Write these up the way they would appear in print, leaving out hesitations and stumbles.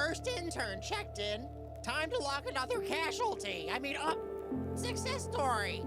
First intern checked in. Time to lock another casualty. Success story.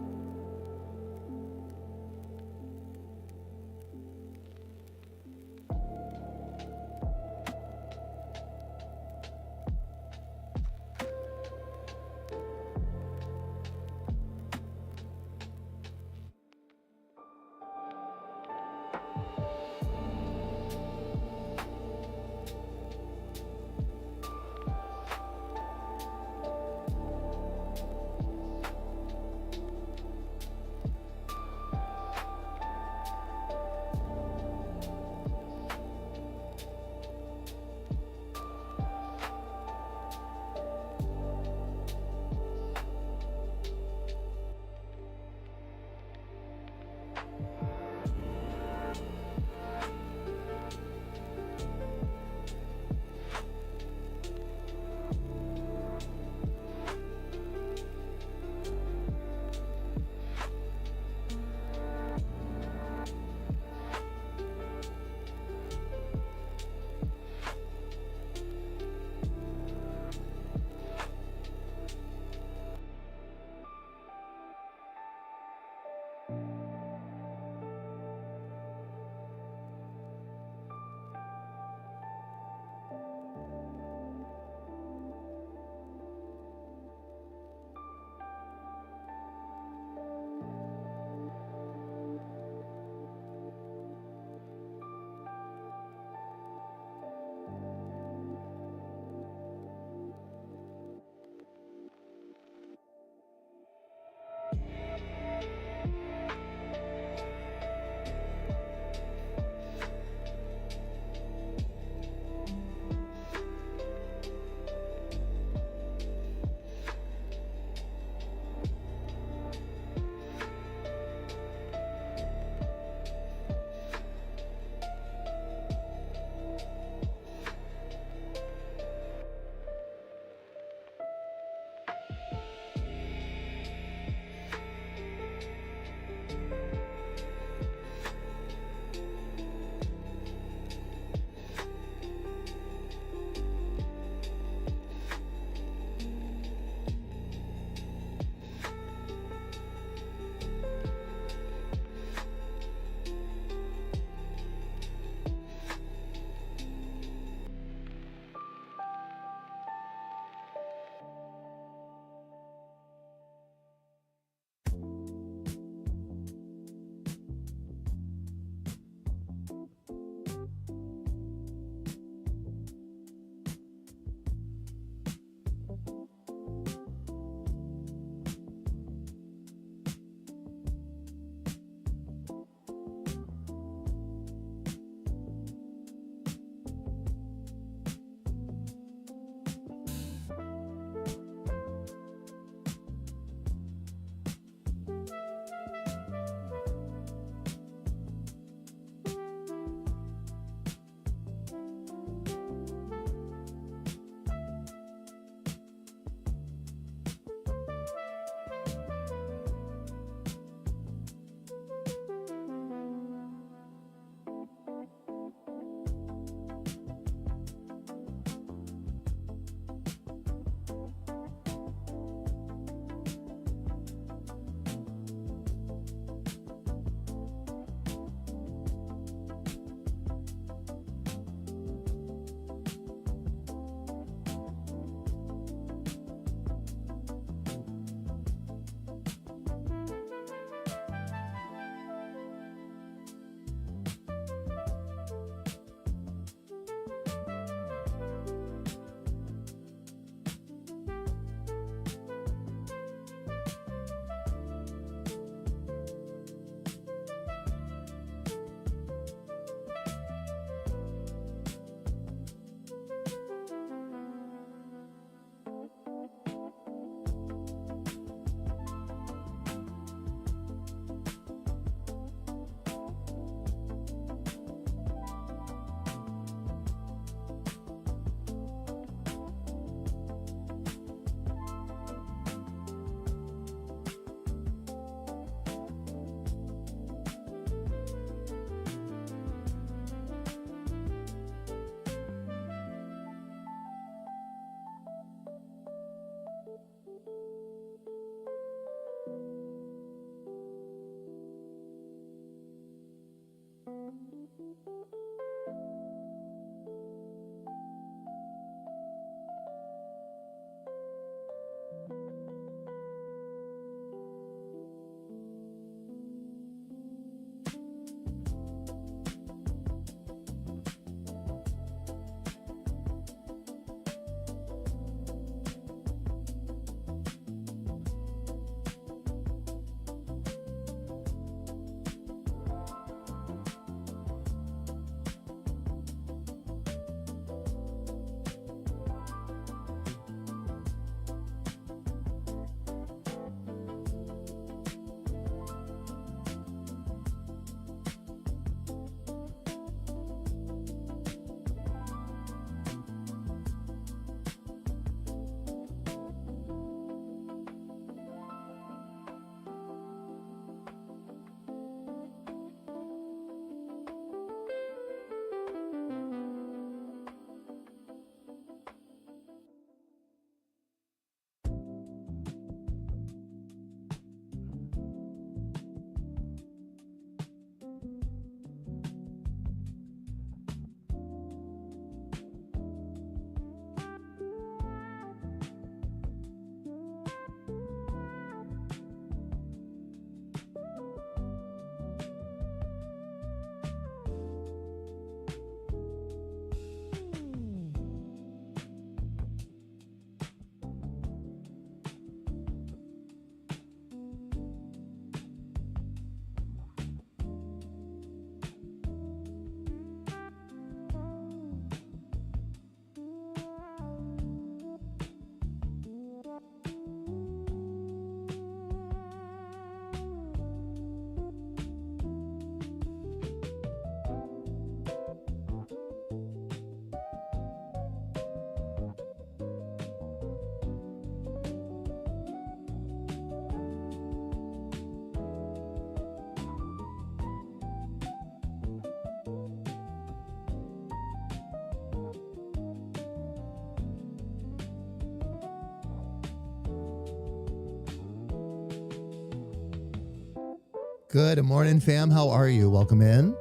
Good morning, fam. How are you? Welcome in.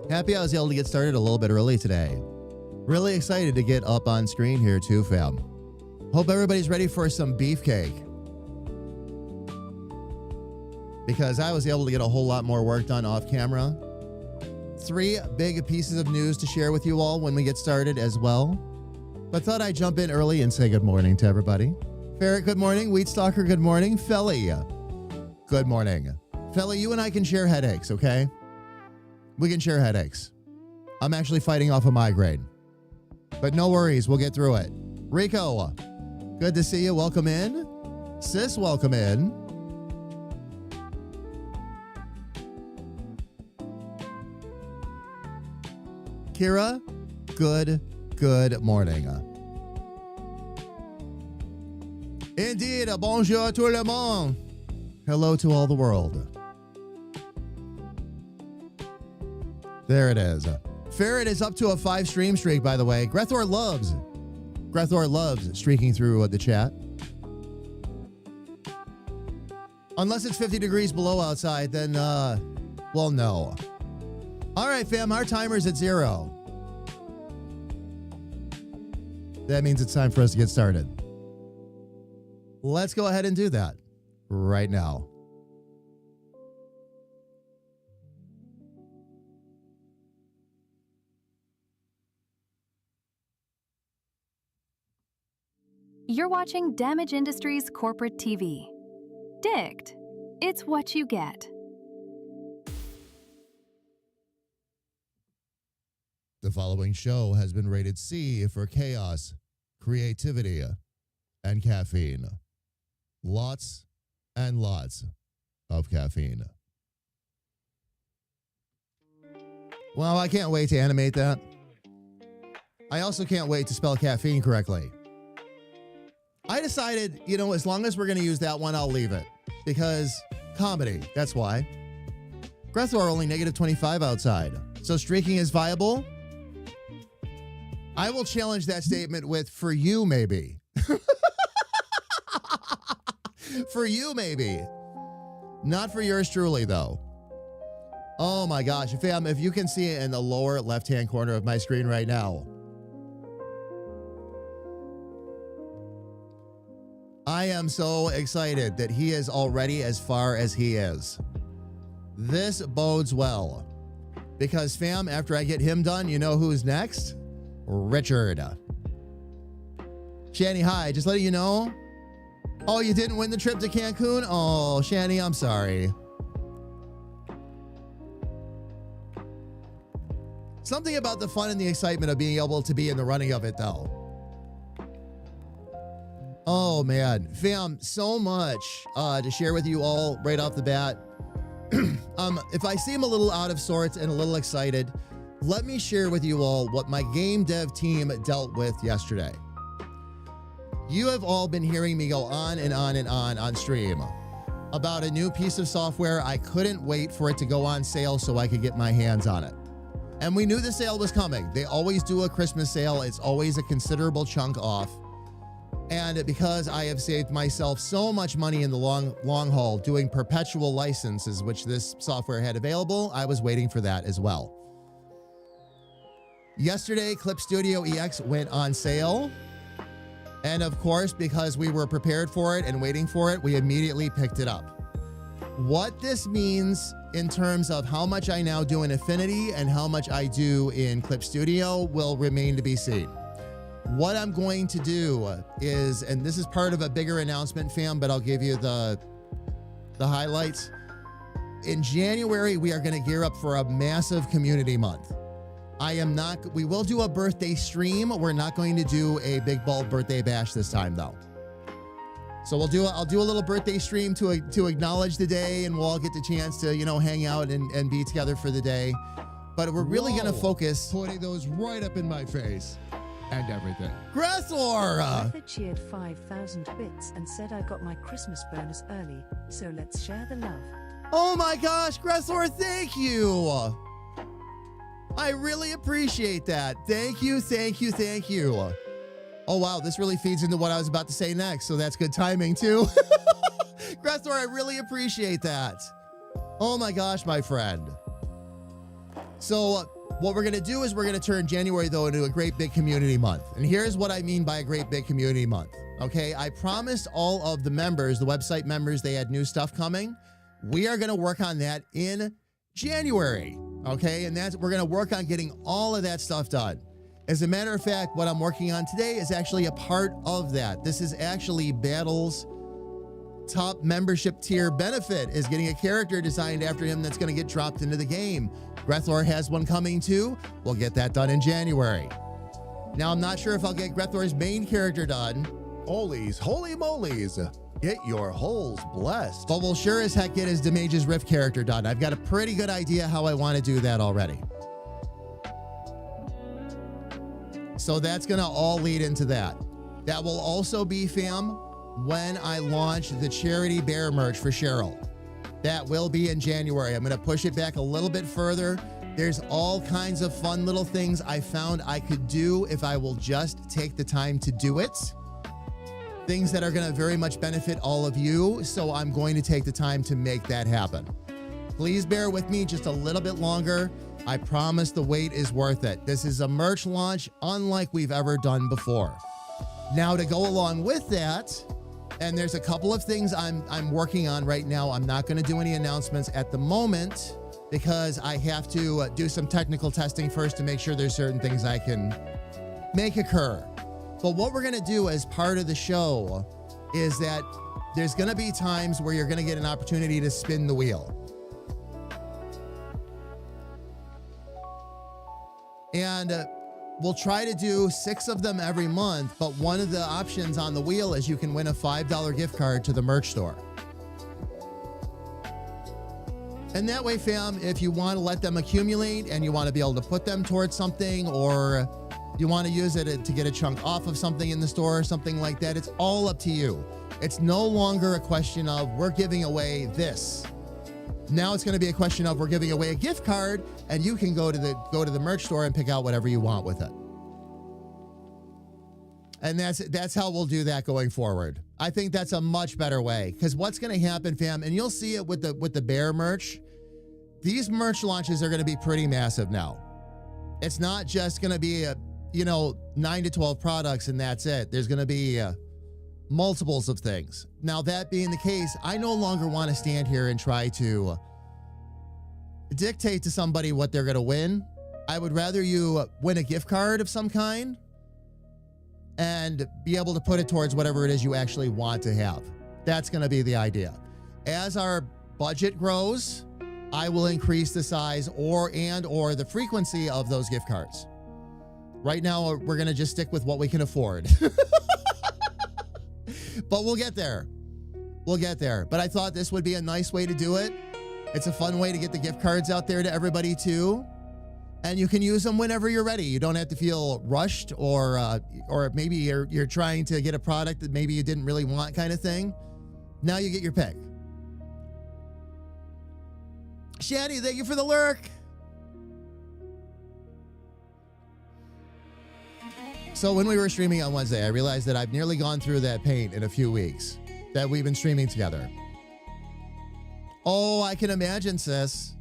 Happy I was able to get started a little bit early today. Really excited to get up on screen here too, fam. Hope everybody's ready for some beefcake. Because I was able to get a whole lot more work done off camera. 3 big pieces of news to share with you all when we get started as well. But thought I'd jump in early and say good morning to everybody. Ferret, good morning. Wheatstalker, good morning. Felly, good morning. Felly, you and I can share headaches, okay? We can share headaches. I'm actually fighting off a migraine. But no worries, we'll get through it. Rico, good to see you. Welcome in. Sis, welcome in. Kira, good morning. Indeed, bonjour tout le monde. Hello to all the world. There it is. Ferret is up to a 5 stream streak, by the way. Grethor loves streaking through the chat. Unless it's 50 degrees below outside, then, well, no. All right, fam, our timer's at 0. That means it's time for us to get started. Let's go ahead and do that right now. You're watching Damage Industries Corporate TV. Dicked. It's what you get. The following show has been rated C for chaos, creativity, and caffeine. Lots and lots of caffeine. Well, I can't wait to animate that. I also can't wait to spell caffeine correctly. I decided, as long as we're going to use that one, I'll leave it. Because comedy, that's why. Grethor only negative 25 outside. So streaking is viable? I will challenge that statement with, for you, maybe. For you, maybe. Not for yours truly, though. Oh my gosh, fam, if you can see it in the lower left-hand corner of my screen right now. I am so excited that he is already as far as he is. This bodes well. Because fam, after I get him done, you know who's next? Richard. Shani, hi, just letting you know. Oh, you didn't win the trip to Cancun? Oh, Shani, I'm sorry. Something about the fun and the excitement of being able to be in the running of it, though. Oh, man. Fam, so much to share with you all right off the bat. If I seem a little out of sorts and a little excited, let me share with you all what my game dev team dealt with yesterday. You have all been hearing me go on and on and on stream about a new piece of software. I couldn't wait for it to go on sale so I could get my hands on it. And we knew the sale was coming. They always do a Christmas sale. It's always a considerable chunk off. And because I have saved myself so much money in the long haul doing perpetual licenses, which this software had available, I was waiting for that as well. Yesterday, Clip Studio EX went on sale. And of course, because we were prepared for it and waiting for it, we immediately picked it up. What this means in terms of how much I now do in Affinity and how much I do in Clip Studio will remain to be seen. What I'm going to do is, and this is part of a bigger announcement, fam, but I'll give you the highlights. In January, we are going to gear up for a massive community month. We will do a birthday stream. We're not going to do a big bulb birthday bash this time though. So I'll do a little birthday stream to acknowledge the day, and we'll all get the chance to, hang out and be together for the day. But we're really going to focus. Putting those right up in my face and everything. Gressor! Arthur cheered 5,000 bits and said I got my Christmas bonus early, so let's share the love. Oh my gosh, Gressor, thank you. I really appreciate that. Thank you, thank you, thank you. Oh wow, this really feeds into what I was about to say next, so that's good timing too. Gressor, I really appreciate that. Oh my gosh, my friend. So what we're going to do is we're going to turn January, though, into a great big community month. And here's what I mean by a great big community month. Okay, I promised all of the members, the website members, they had new stuff coming. We are going to work on that in January. Okay, and we're going to work on getting all of that stuff done. As a matter of fact, what I'm working on today is actually a part of that. This is actually Battle's top membership tier benefit, is getting a character designed after him that's going to get dropped into the game. Grethor has one coming too. We'll get that done in January. Now, I'm not sure if I'll get Grethor's main character done. Holies, holy molies. Get your holes blessed. But we'll sure as heck get his Demage's Rift character done. I've got a pretty good idea how I want to do that already. So that's going to all lead into that. That will also be, fam, when I launch the charity bear merch for Cheryl. That will be in January. I'm going to push it back a little bit further. There's all kinds of fun little things I found I could do if I will just take the time to do it. Things that are going to very much benefit all of you. So I'm going to take the time to make that happen. Please bear with me just a little bit longer. I promise the wait is worth it. This is a merch launch unlike we've ever done before. Now, to go along with that, and there's a couple of things I'm working on right now. I'm not going to do any announcements at the moment because I have to do some technical testing first to make sure there's certain things I can make occur. But what we're going to do as part of the show is that there's going to be times where you're going to get an opportunity to spin the wheel. And we'll try to do 6 of them every month, but one of the options on the wheel is you can win a $5 gift card to the merch store. And that way, fam, if you want to let them accumulate and you want to be able to put them towards something, or you want to use it to get a chunk off of something in the store or something like that, it's all up to you. It's no longer a question of we're giving away this. Now it's going to be a question of we're giving away a gift card, and you can go to the merch store and pick out whatever you want with it. And that's how we'll do that going forward. I think that's a much better way, because what's going to happen, fam, and you'll see it with the bear merch. these merch launches are going to be pretty massive now. It's not just going to be, 9 to 12 products and that's it. There's going to be multiples of things. Now, that being the case, I no longer want to stand here and try to dictate to somebody what they're going to win. I would rather you win a gift card of some kind and be able to put it towards whatever it is you actually want to have. That's going to be the idea. As our budget grows, I will increase the size or the frequency of those gift cards. Right now, we're going to just stick with what we can afford. But we'll get there. We'll get there. But I thought this would be a nice way to do it. It's a fun way to get the gift cards out there to everybody too. And you can use them whenever you're ready. You don't have to feel rushed or maybe you're trying to get a product that maybe you didn't really want kind of thing. Now you get your pick. Shaddy, thank you for the lurk. So when we were streaming on Wednesday, I realized that I've nearly gone through that paint in a few weeks that we've been streaming together. Oh, I can imagine, sis.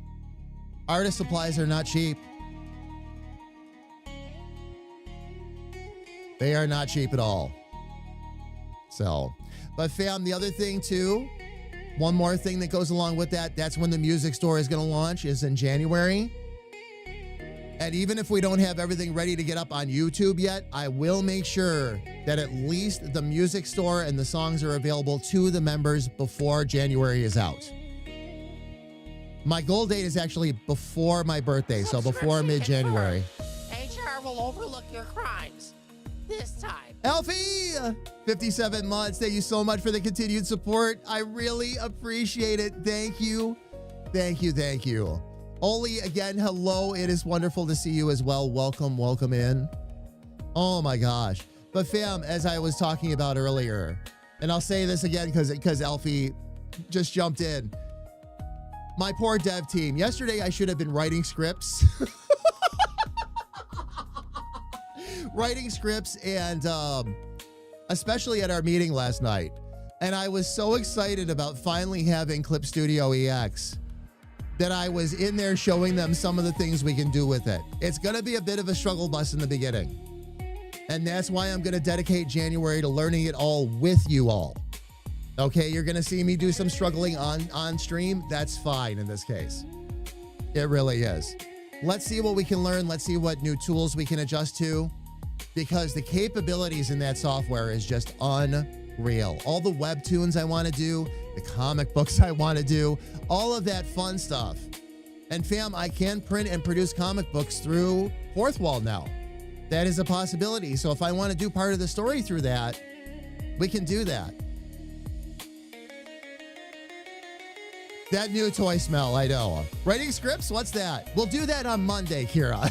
Artist supplies are not cheap. They are not cheap at all. So, but fam, the other thing too, one more thing that goes along with that, that's when the music store is going to launch, is in January. And even if we don't have everything ready to get up on YouTube yet, I will make sure that at least the music store and the songs are available to the members before January is out. My goal date is actually before my birthday, so before mid-January. HR will overlook your crimes. This time. Elfie, 57 months. Thank you so much for the continued support. I really appreciate it. Thank you. Thank you. Thank you. Oli, again, hello. It is wonderful to see you as well. Welcome in. Oh my gosh. But fam, as I was talking about earlier, and I'll say this again because Elfie just jumped in. My poor dev team. Yesterday, I should have been writing scripts. Writing scripts and especially at our meeting last night. And I was so excited about finally having Clip Studio EX that I was in there showing them some of the things we can do with it. It's going to be a bit of a struggle bus in the beginning. And that's why I'm going to dedicate January to learning it all with you all. Okay, you're going to see me do some struggling on stream. That's fine in this case. It really is. Let's see what we can learn. Let's see what new tools we can adjust to, because the capabilities in that software is just unreal. All the webtoons I want to do, the comic books I want to do, all of that fun stuff. And fam, I can print and produce comic books through Fourth Wall now. That is a possibility. So if I want to do part of the story through that, we can do that. That new toy smell, I know. Writing scripts? What's that? We'll do that on Monday, Kira.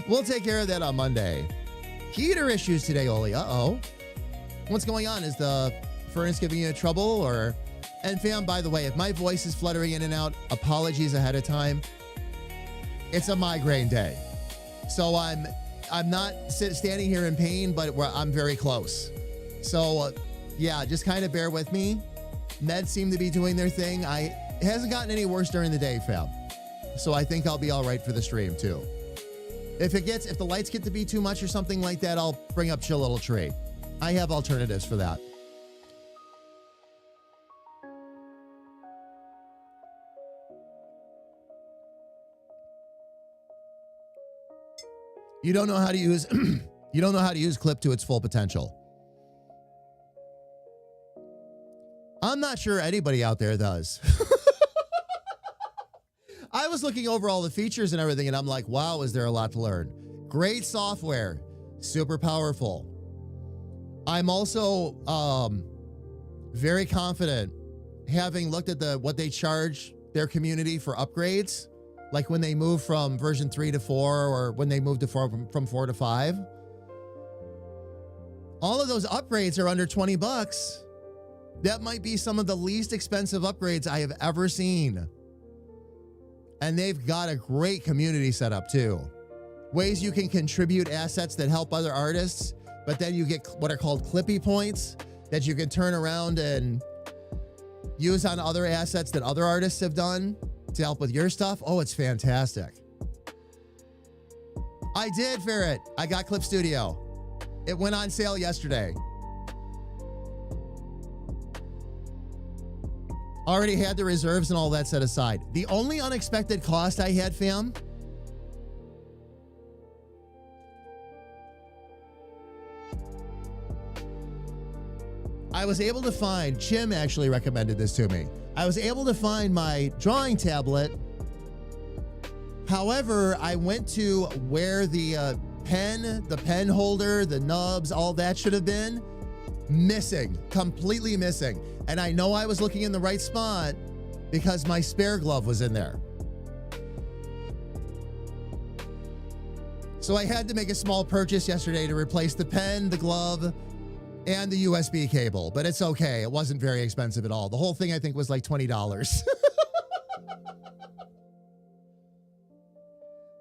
We'll take care of that on Monday. Heater issues today, Oli. Uh-oh. What's going on? Is the furnace giving you trouble or... And fam, by the way, if my voice is fluttering in and out, apologies ahead of time. It's a migraine day. So I'm not standing here in pain, but I'm very close. So... yeah, just kind of bear with me. Meds seem to be doing their thing. It hasn't gotten any worse during the day, fam. So I think I'll be all right for the stream too. If the lights get to be too much or something like that, I'll bring up Chill Little Tree. I have alternatives for that. You don't know how to use Clip to its full potential. I'm not sure anybody out there does. I was looking over all the features and everything, and I'm like, wow, is there a lot to learn? Great software, super powerful. I'm also very confident, having looked at what they charge their community for upgrades, like when they move from version 3 to 4, or when they move to from 4 to 5. All of those upgrades are under $20. That might be some of the least expensive upgrades I have ever seen. And they've got a great community set up too. Ways you can contribute assets that help other artists, but then you get what are called Clippy points that you can turn around and use on other assets that other artists have done to help with your stuff. Oh, it's fantastic. I did, Ferret. I got Clip Studio. It went on sale yesterday. Already had the reserves and all that set aside. The only unexpected cost I had, fam, I was able to find, Jim actually recommended this to me. I was able to find my drawing tablet. However, I went to where the pen holder, the nubs, all that should have been missing, completely missing. And I know I was looking in the right spot because my spare glove was in there. So I had to make a small purchase yesterday to replace the pen, the glove, and the USB cable, but it's okay. It wasn't very expensive at all. The whole thing, I think, was like $20.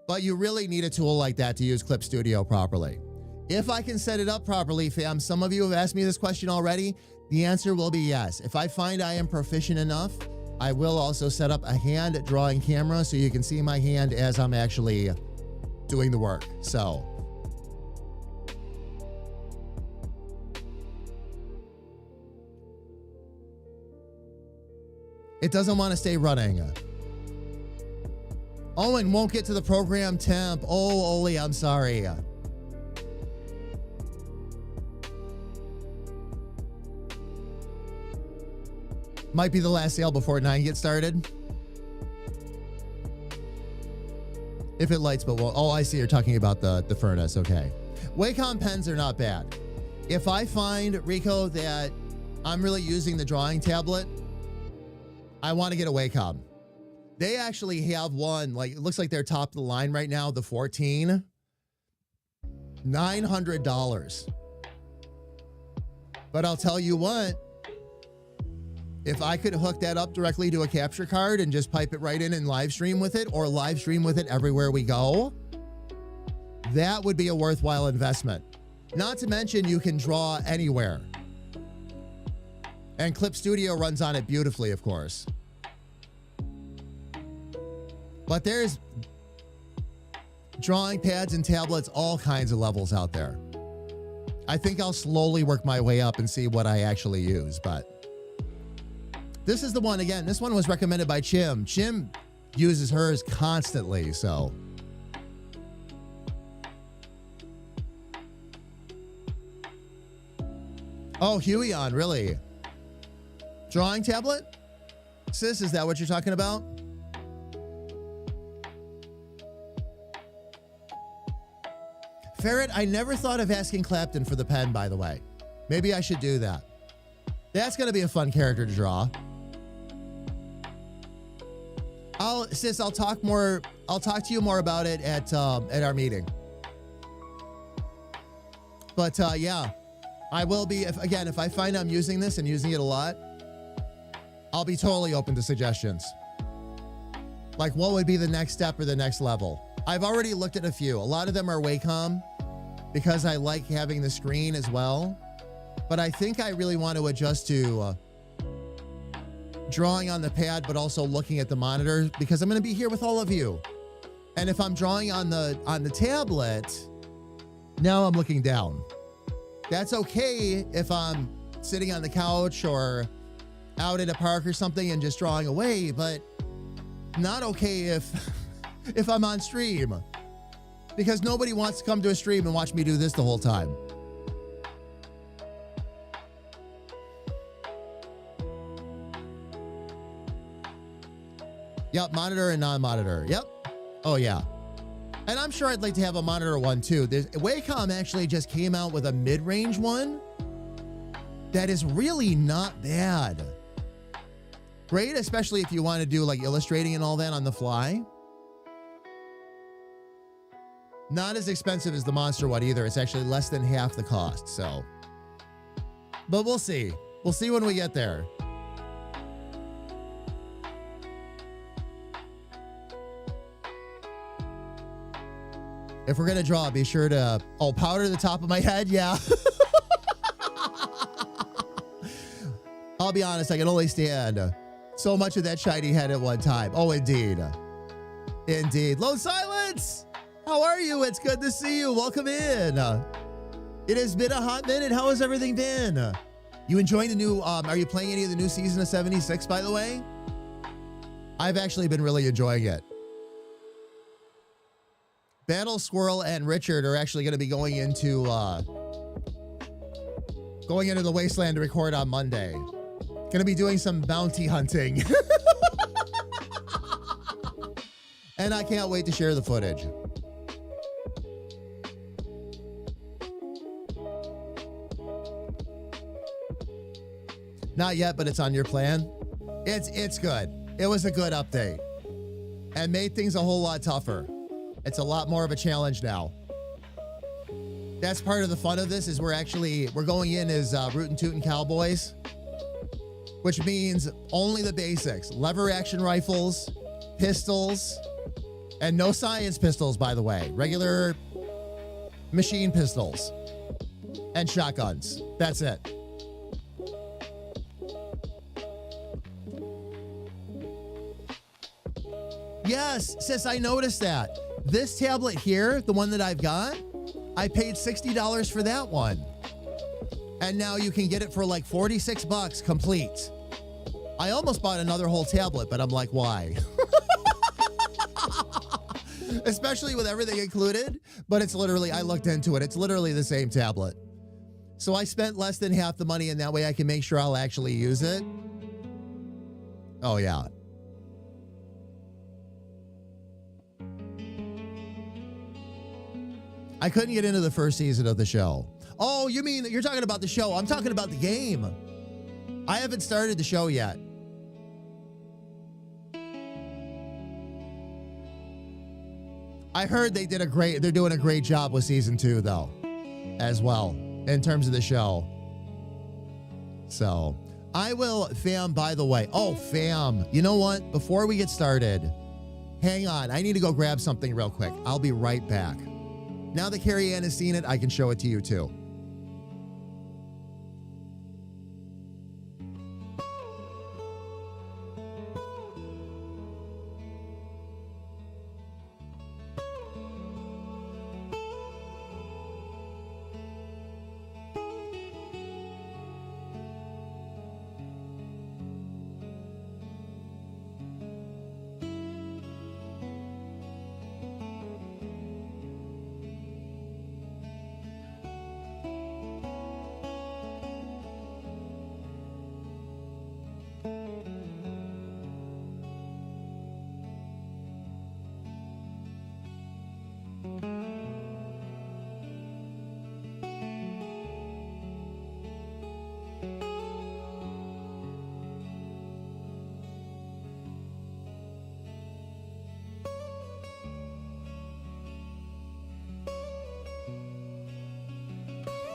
But you really need a tool like that to use Clip Studio properly. If I can set it up properly, fam, some of you have asked me this question already. The answer will be yes. If I find I am proficient enough, I will also set up a hand drawing camera so you can see my hand as I'm actually doing the work. So it doesn't want to stay running. Owen won't get to the program temp. Oh, Oli, I'm sorry. Might be the last sale before 9 gets started. If it lights but won't. Oh, I see you're talking about the furnace. Okay. Wacom pens are not bad. If I find, Rico, that I'm really using the drawing tablet, I want to get a Wacom. They actually have one, like, it looks like they're top of the line right now, the 14. $900. But I'll tell you what, if I could hook that up directly to a capture card and just pipe it right in and live stream with it, or live stream with it everywhere we go, that would be a worthwhile investment. Not to mention you can draw anywhere. And Clip Studio runs on it beautifully, of course. But there's drawing pads and tablets, all kinds of levels out there. I think I'll slowly work my way up and see what I actually use, but this is the one. Again, this one was recommended by Chim. Chim uses hers constantly, so. Oh, Huion, really? Drawing tablet? Sis, is that what you're talking about? Ferret, I never thought of asking Clapton for the pen, by the way. Maybe I should do that. That's going to be a fun character to draw. I'll talk to you more about it at our meeting. But yeah, I will be, if I find I'm using this and using it a lot, I'll be totally open to suggestions. Like, what would be the next step or the next level? I've already looked at a few. A lot of them are Wacom because I like having the screen as well. But I think I really want to adjust to drawing on the pad, but also looking at the monitor because I'm going to be here with all of you. And if I'm drawing on the tablet, now I'm looking down. That's okay if I'm sitting on the couch or out at a park or something and just drawing away, but not okay if I'm on stream, because nobody wants to come to a stream and watch me do this the whole time. Yep, monitor and non-monitor. Yep. Oh, yeah. And I'm sure I'd like to have a monitor one, too. Wacom actually just came out with a mid-range one that is really not bad. Great, especially if you want to do like illustrating and all that on the fly. Not as expensive as the Monster one either. It's actually less than half the cost, so. But we'll see. We'll see when we get there. If we're going to draw, be sure to, powder the top of my head. Yeah. I'll be honest, I can only stand so much of that shiny head at one time. Oh, indeed. Indeed. Lone Silence, how are you? It's good to see you. Welcome in. It has been a hot minute. How has everything been? You enjoying the new, are you playing any of the new season of 76, by the way? I've actually been really enjoying it. Battle Squirrel and Richard are actually going to be going into the Wasteland to record on Monday. Going to be doing some bounty hunting. And I can't wait to share the footage. Not yet, but it's on your plan. It's good. It was a good update and made things a whole lot tougher. It's a lot more of a challenge now. That's part of the fun of this is we're going in as rootin' tootin' cowboys, which means only the basics. Lever action rifles, pistols, and no science pistols, by the way. Regular machine pistols and shotguns. That's it. Yes, sis, I noticed that. This tablet here, the one that I've got, I paid $60 for that one. And now you can get it for like $46 complete. I almost bought another whole tablet, but I'm like, why? Especially with everything included. But it's literally, I looked into it, it's literally the same tablet. So I spent less than half the money, and that way I can make sure I'll actually use it. Oh, yeah. I couldn't get into the first season of the show. Oh, you mean you're talking about the show? I'm talking about the game. I haven't started the show yet. I heard they're doing a great job with season 2 though, as well, in terms of the show. So I will, fam, by the way. Oh, fam, you know what? Before we get started, hang on. I need to go grab something real quick. I'll be right back. Now that Carrie Ann has seen it, I can show it to you too.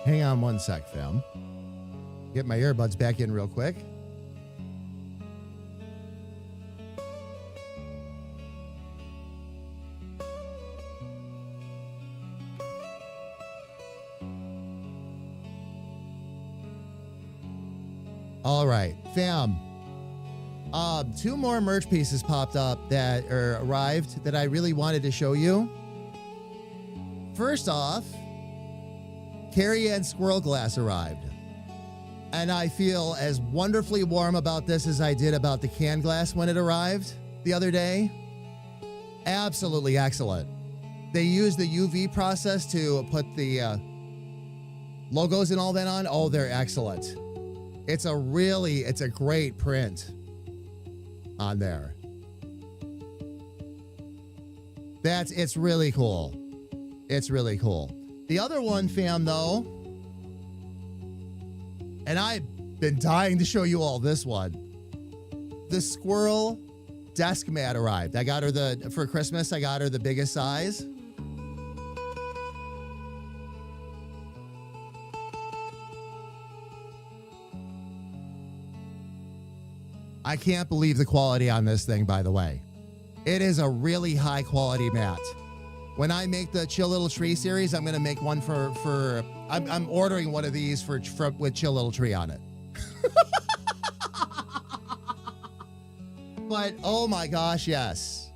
Hang on one sec, fam. Get my earbuds back in real quick. All right, fam. 2 more merch pieces popped up that arrived that I really wanted to show you. First off, Carrie Ann Squirrel Glass arrived. And I feel as wonderfully warm about this as I did about the canned glass when it arrived the other day. Absolutely excellent. They used the UV process to put the logos and all that on. Oh, they're excellent. It's a great print on there. It's really cool. It's really cool. The other one, fam, though, and I've been dying to show you all this one. The squirrel desk mat arrived. I got her for Christmas, I got her the biggest size. I can't believe the quality on this thing, by the way. It is a really high quality mat. When I make the Chill Little Tree series, I'm going to make one I'm ordering one of these with Chill Little Tree on it. But oh my gosh, yes.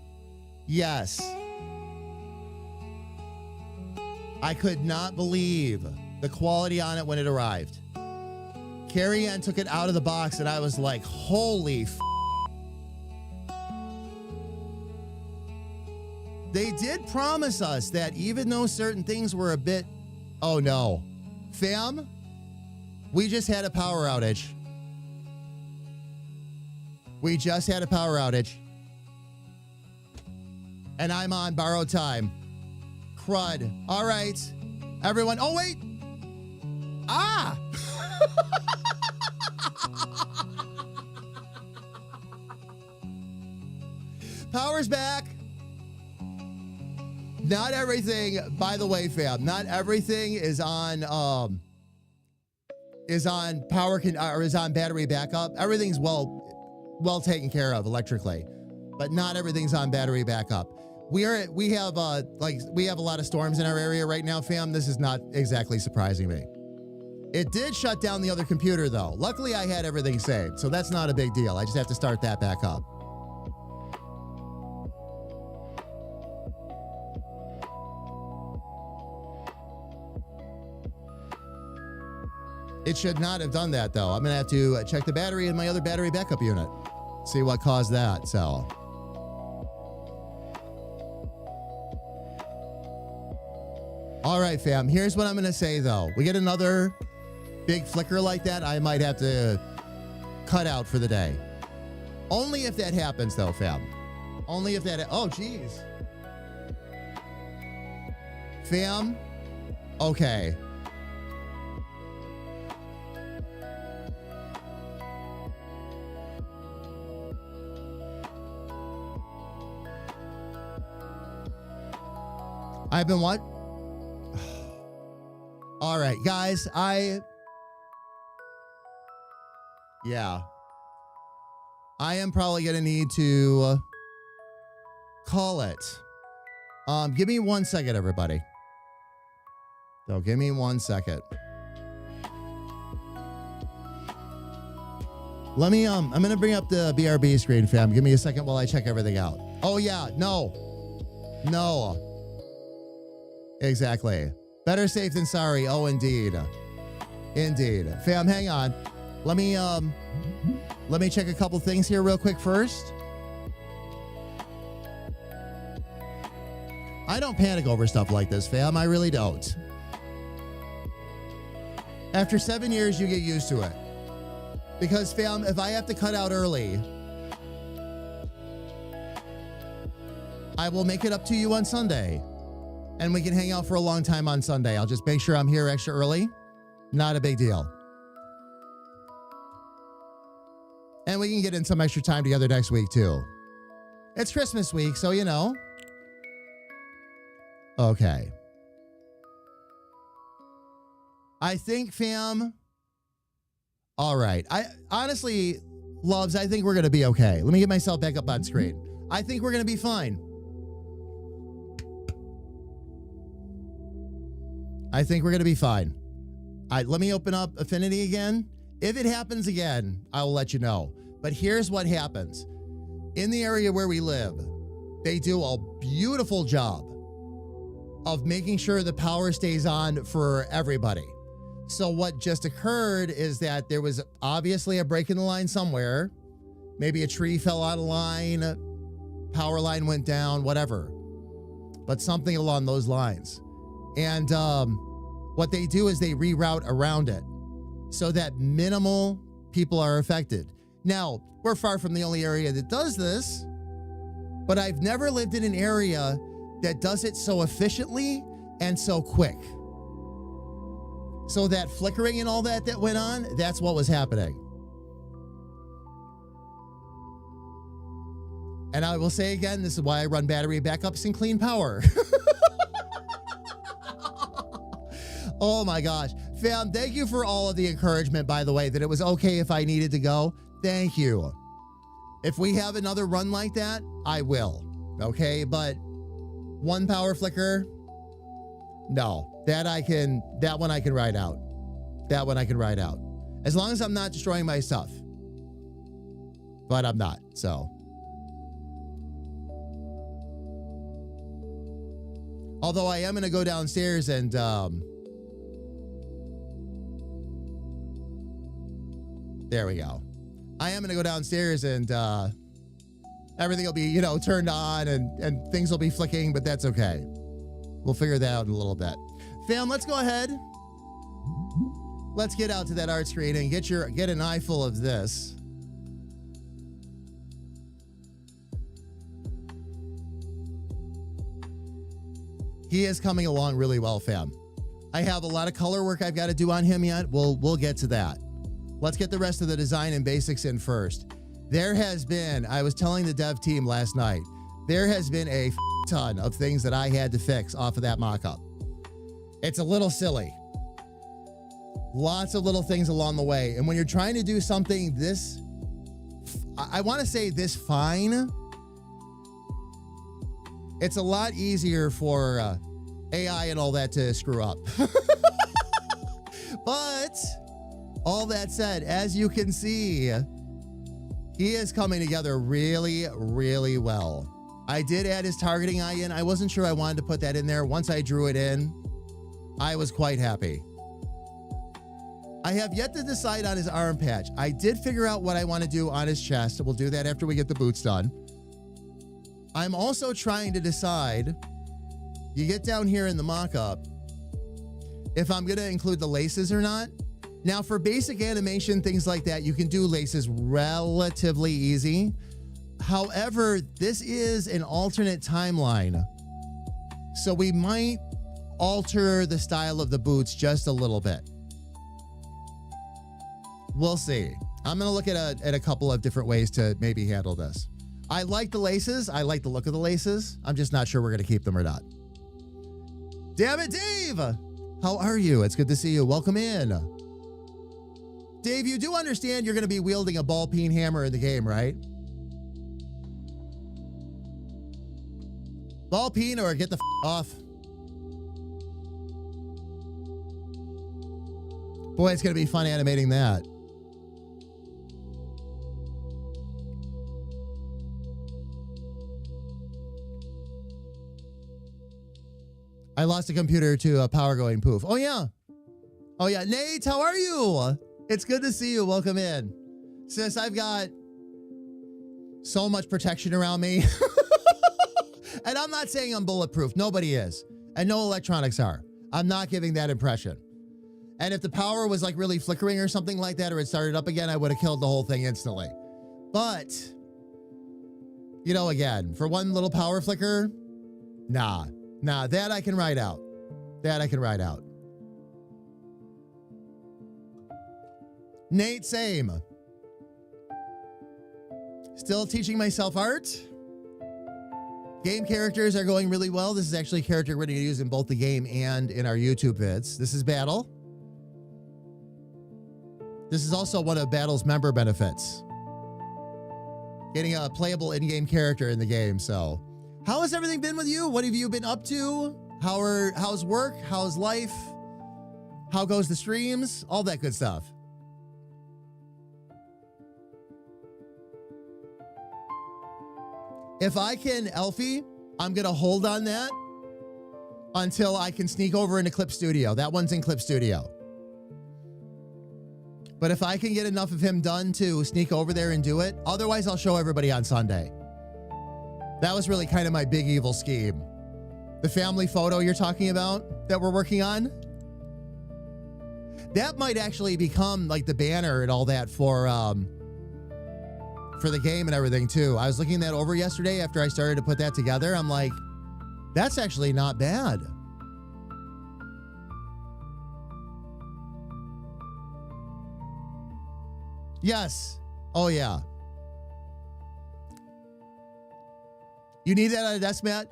Yes. I could not believe the quality on it when it arrived. Carrie Ann took it out of the box and I was like, holy f. They did promise us that even though certain things were a bit, oh no. Fam, we just had a power outage. We just had a power outage. And I'm on borrowed time. Crud. All right. Everyone. Oh, wait. Ah. Power's back. Not everything, by the way, fam, not everything is on power or is on battery backup. Everything's well taken care of electrically, but not everything's on battery backup. We have a lot of storms in our area right now, fam. This is not exactly surprising me. It did shut down the other computer though. Luckily I had everything saved, so that's not a big deal. I just have to start that back up. It should not have done that though. I'm gonna have to check the battery in my other battery backup unit. See what caused that, so. All right, fam, here's what I'm gonna say though. We get another big flicker like that, I might have to cut out for the day. Only if that happens though, fam. Only if that, oh geez. Fam, okay. I've been what? All right, guys, yeah. I am probably going to need to call it. Give me 1 second, everybody. So give me 1 second. Let me, I'm going to bring up the BRB screen, fam. Give me a second while I check everything out. Oh, yeah, no. Exactly. Better safe than sorry. Oh, indeed. Indeed. Fam, hang on. Let me check a couple things here real quick first. I don't panic over stuff like this, fam. I really don't. After 7 years, you get used to it. Because, fam, if I have to cut out early, I will make it up to you on Sunday. And we can hang out for a long time on Sunday. I'll just make sure I'm here extra early. Not a big deal. And we can get in some extra time together next week, too. It's Christmas week, so you know. Okay. I think, fam. All right. I honestly, loves, I think we're going to be okay. Let me get myself back up on screen. I think we're going to be fine. I think we're going to be fine. Let me open up Affinity again. If it happens again, I will let you know. But here's what happens. In the area where we live, they do a beautiful job of making sure the power stays on for everybody. So what just occurred is that there was obviously a break in the line somewhere. Maybe a tree fell out of line, power line went down, whatever. But something along those lines. And what they do is they reroute around it so that minimal people are affected. Now, we're far from the only area that does this, but I've never lived in an area that does it so efficiently and so quick. So that flickering and all that went on, that's what was happening. And I will say again, this is why I run battery backups and clean power. Oh my gosh. Fam, thank you for all of the encouragement, by the way, that it was okay if I needed to go. Thank you. If we have another run like that, I will. Okay, but one power flicker, no. That one I can ride out. That one I can ride out. As long as I'm not destroying my stuff. But I'm not, so. Although I am going to go downstairs and there we go. I am going to go downstairs and everything will be, you know, turned on and things will be flicking, but that's okay. We'll figure that out in a little bit. Fam, let's go ahead. Let's get out to that art screen and get an eye full of this. He is coming along really well, fam. I have a lot of color work I've got to do on him yet. We'll get to that. Let's get the rest of the design and basics in first. There has been, I was telling the dev team last night, there has been a ton of things that I had to fix off of that mock-up. It's a little silly. Lots of little things along the way. And when you're trying to do something this, I want to say this fine, it's a lot easier for AI and all that to screw up. But all that said, as you can see, he is coming together really, really well. I did add his targeting eye in. I wasn't sure I wanted to put that in there. Once I drew it in, I was quite happy. I have yet to decide on his arm patch. I did figure out what I want to do on his chest. We'll do that after we get the boots done. I'm also trying to decide, you get down here in the mock-up, if I'm going to include the laces or not. Now, for basic animation, things like that, you can do laces relatively easy. However, this is an alternate timeline, so we might alter the style of the boots just a little bit. We'll see. I'm going to look at a couple of different ways to maybe handle this. I like the laces. I like the look of the laces. I'm just not sure we're going to keep them or not. Damn it, Dave! How are you? It's good to see you. Welcome in. Dave, you do understand you're going to be wielding a ball peen hammer in the game, right? Ball peen or get the off. Boy, it's going to be fun animating that. I lost a computer to a power going poof. Oh, yeah. Oh, yeah. Nate, how are you? It's good to see you. Welcome in. Sis, I've got so much protection around me. And I'm not saying I'm bulletproof. Nobody is. And no electronics are. I'm not giving that impression. And if the power was like really flickering or something like that, or it started up again, I would have killed the whole thing instantly. But, you know, again, for one little power flicker, nah, that I can ride out. That I can ride out. Nate, same. Still teaching myself art. Game characters are going really well. This is actually a character we're going to use in both the game and in our YouTube vids. This is Battle. This is also one of Battle's member benefits. Getting a playable in-game character in the game, so. How has everything been with you? What have you been up to? How's work? How's life? How goes the streams? All that good stuff. If I can, Elfie, I'm going to hold on that until I can sneak over into Clip Studio. That one's in Clip Studio. But if I can get enough of him done to sneak over there and do it, otherwise I'll show everybody on Sunday. That was really kind of my big evil scheme. The family photo you're talking about that we're working on, that might actually become like the banner and all that for the game and everything too. I was looking that over yesterday after I started to put that together. I'm like, that's actually not bad. Yes. Oh, yeah. You need that on a desk mat?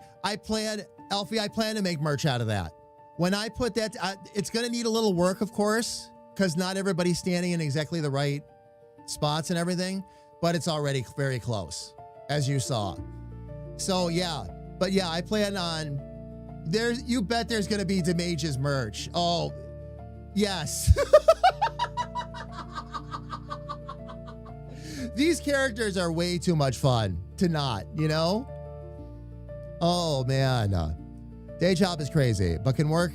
Alfie, I plan to make merch out of that. When I put that, it's going to need a little work, of course, because not everybody's standing in exactly the right spots and everything, but it's already very close, as you saw. So, yeah. But, yeah, I plan on... You bet there's going to be Demage's merch. Oh, yes. These characters are way too much fun to not, you know? Oh, man. Day job is crazy, but can work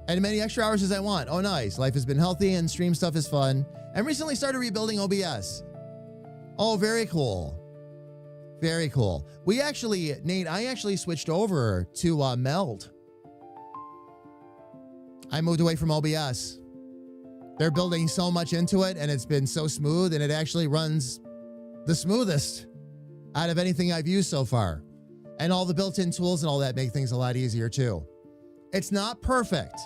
as many extra hours as I want. Oh, nice. Life has been healthy and stream stuff is fun. And recently started rebuilding OBS. Oh, very cool. Very cool. We actually, Nate, I actually switched over to Meld. I moved away from OBS. They're building so much into it, and it's been so smooth, and it actually runs the smoothest out of anything I've used so far. And all the built-in tools and all that make things a lot easier too. It's not perfect.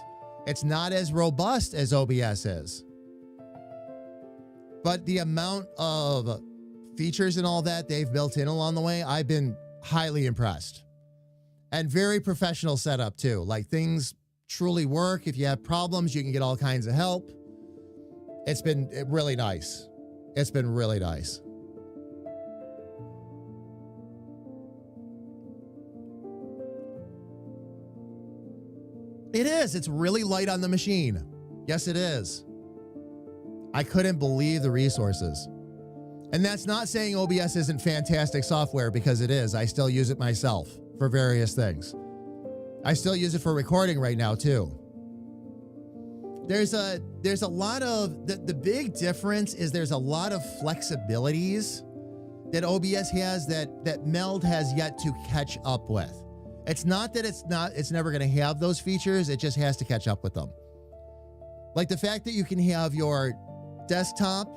It's not as robust as OBS is. But the amount of features and all that they've built in along the way, I've been highly impressed. And very professional setup too. Like, things truly work. If you have problems, you can get all kinds of help. It's been really nice. It's been really nice. It is. It's really light on the machine. Yes, it is. I couldn't believe the resources. And that's not saying OBS isn't fantastic software, because it is. I still use it myself for various things. I still use it for recording right now too. There's a lot of, the big difference is there's a lot of flexibilities that OBS has that Meld has yet to catch up with. It's not that it's never going to have those features. It just has to catch up with them. Like the fact that you can have your desktop,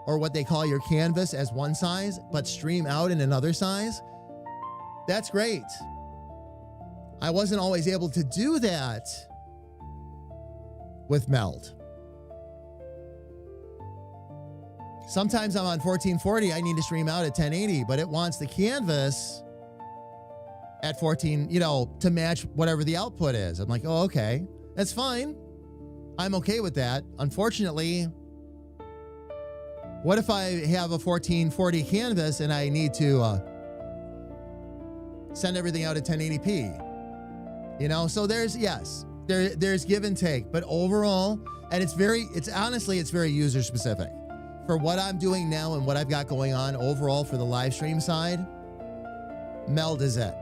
or what they call your canvas, as one size, but stream out in another size. That's great. I wasn't always able to do that with Meld. Sometimes I'm on 1440, I need to stream out at 1080, but it wants the canvas at 14, to match whatever the output is. I'm like, oh, okay, that's fine. I'm okay with that. Unfortunately, what if I have a 1440 canvas and I need to send everything out at 1080p? So there's give and take, but overall, and it's very user specific. For what I'm doing now and what I've got going on overall for the live stream side, Meld is it.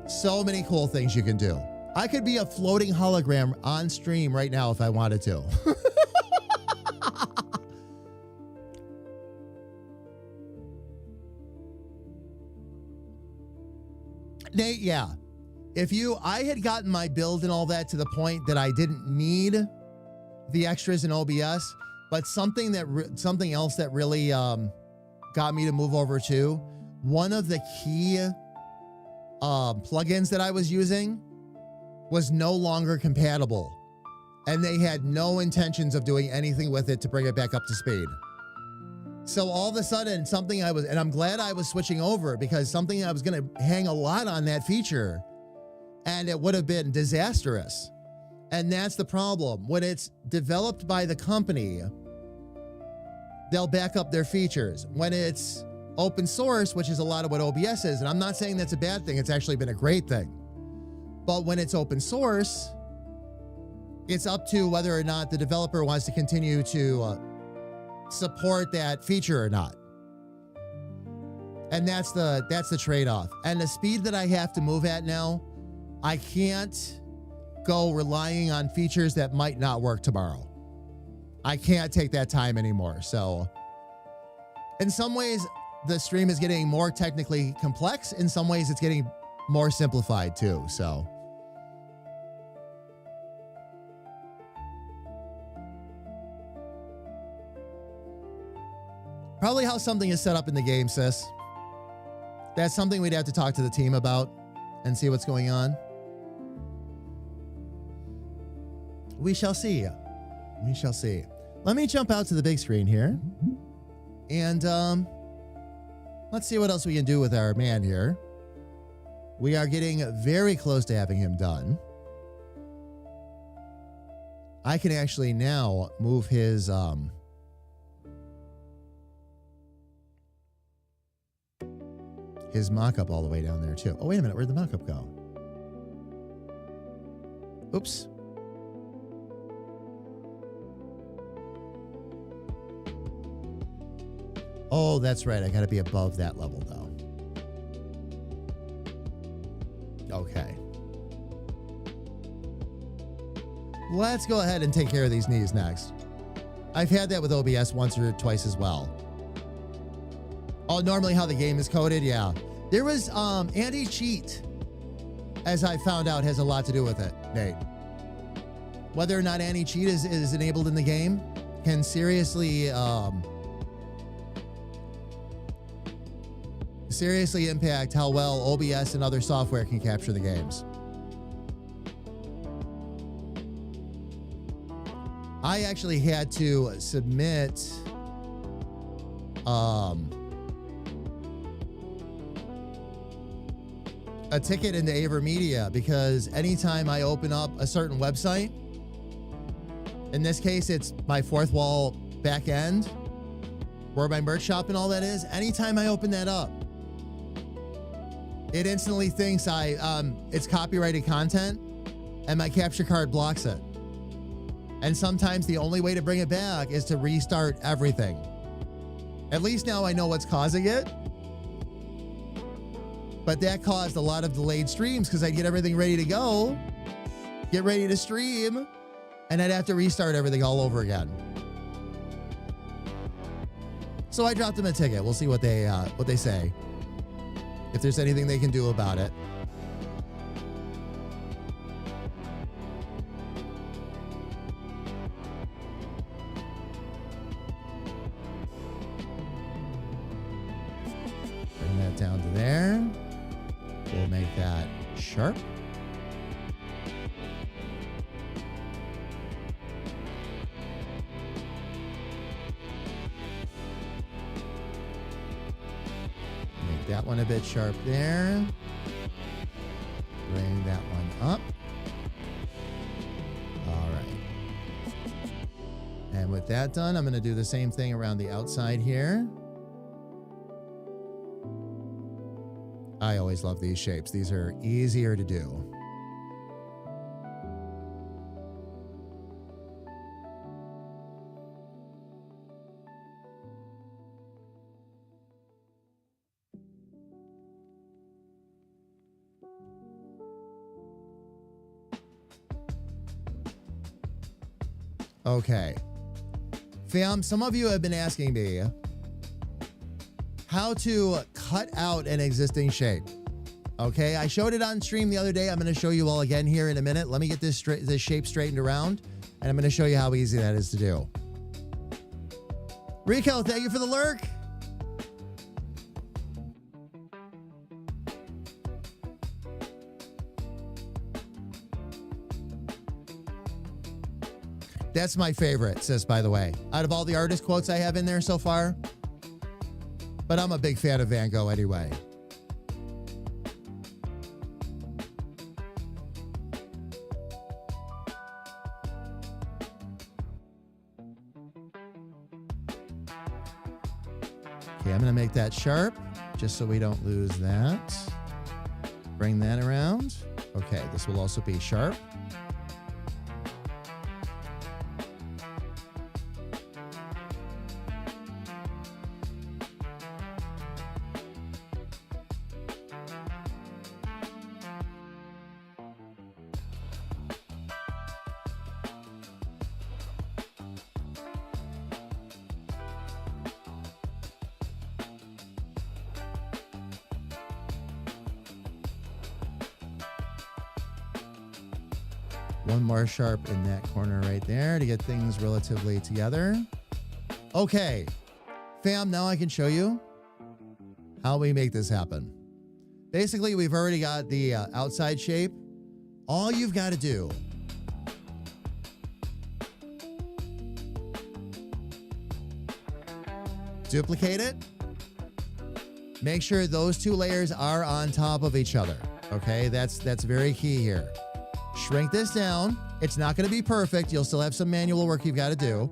So many cool things you can do. I could be a floating hologram on stream right now if I wanted to. Nate, yeah. I had gotten my build and all that to the point that I didn't need the extras in OBS, but something else that really got me to move over to, one of the key plugins that I was using was no longer compatible, and they had no intentions of doing anything with it to bring it back up to speed. So all of a sudden, and I'm glad I was switching over, because something I was going to hang a lot on that feature, and it would have been disastrous. And that's the problem. When it's developed by the company, they'll back up their features. When it's open source, which is a lot of what OBS is, and I'm not saying that's a bad thing, it's actually been a great thing. But when it's open source, it's up to whether or not the developer wants to continue to support that feature or not. And that's the trade-off. And the speed that I have to move at now, I can't go relying on features that might not work tomorrow. I can't take that time anymore. So in some ways, the stream is getting more technically complex. In some ways, it's getting more simplified too. So probably how something is set up in the game, sis. That's something we'd have to talk to the team about and see what's going on. We shall see. We shall see. Let me jump out to the big screen here. And let's see what else we can do with our man here. We are getting very close to having him done. I can actually now move his mock-up all the way down there too. Oh, wait a minute. Where'd the mock-up go? Oops. Oh, that's right. I got to be above that level, though. Okay. let's go ahead and take care of these knees next. I've had that with OBS once or twice as well. Oh, normally how the game is coded? Yeah. There was anti-cheat, as I found out, has a lot to do with it, Nate. Whether or not anti-cheat is enabled in the game can seriously impact how well OBS and other software can capture the games. I actually had to submit a ticket into AverMedia because anytime I open up a certain website, in this case, it's my fourth wall back end where my merch shop and all that is. Anytime I open that up, it instantly thinks it's copyrighted content and my capture card blocks it. And sometimes the only way to bring it back is to restart everything. At least now I know what's causing it. But that caused a lot of delayed streams because I'd get everything ready to go, get ready to stream, and I'd have to restart everything all over again. So I dropped them a ticket. We'll see what they say. If there's anything they can do about it. Bring that down to there. We'll make that sharp. Make that one a bit sharp there. Bring that one up. All right. And with that done, I'm going to do the same thing around the outside here. I always love these shapes. These are easier to do. Okay. Fam, some of you have been asking me how to cut out an existing shape. Okay, I showed it on stream the other day. I'm going to show you all again here in a minute. Let me get this shape straightened around, and I'm going to show you how easy that is to do. Rico, thank you for the lurk. That's my favorite, sis, by the way. Out of all the artist quotes I have in there so far. But I'm a big fan of Van Gogh anyway. Okay, I'm going to make that sharp just so we don't lose that. Bring that around. Okay, this will also be sharp. One more sharp in that corner right there to get things relatively together. Okay, fam, now I can show you how we make this happen. Basically, we've already got the outside shape. All you've got to do duplicate it. Make sure those two layers are on top of each other. Okay, that's very key here. Shrink this down. It's not going to be perfect. You'll still have some manual work you've got to do.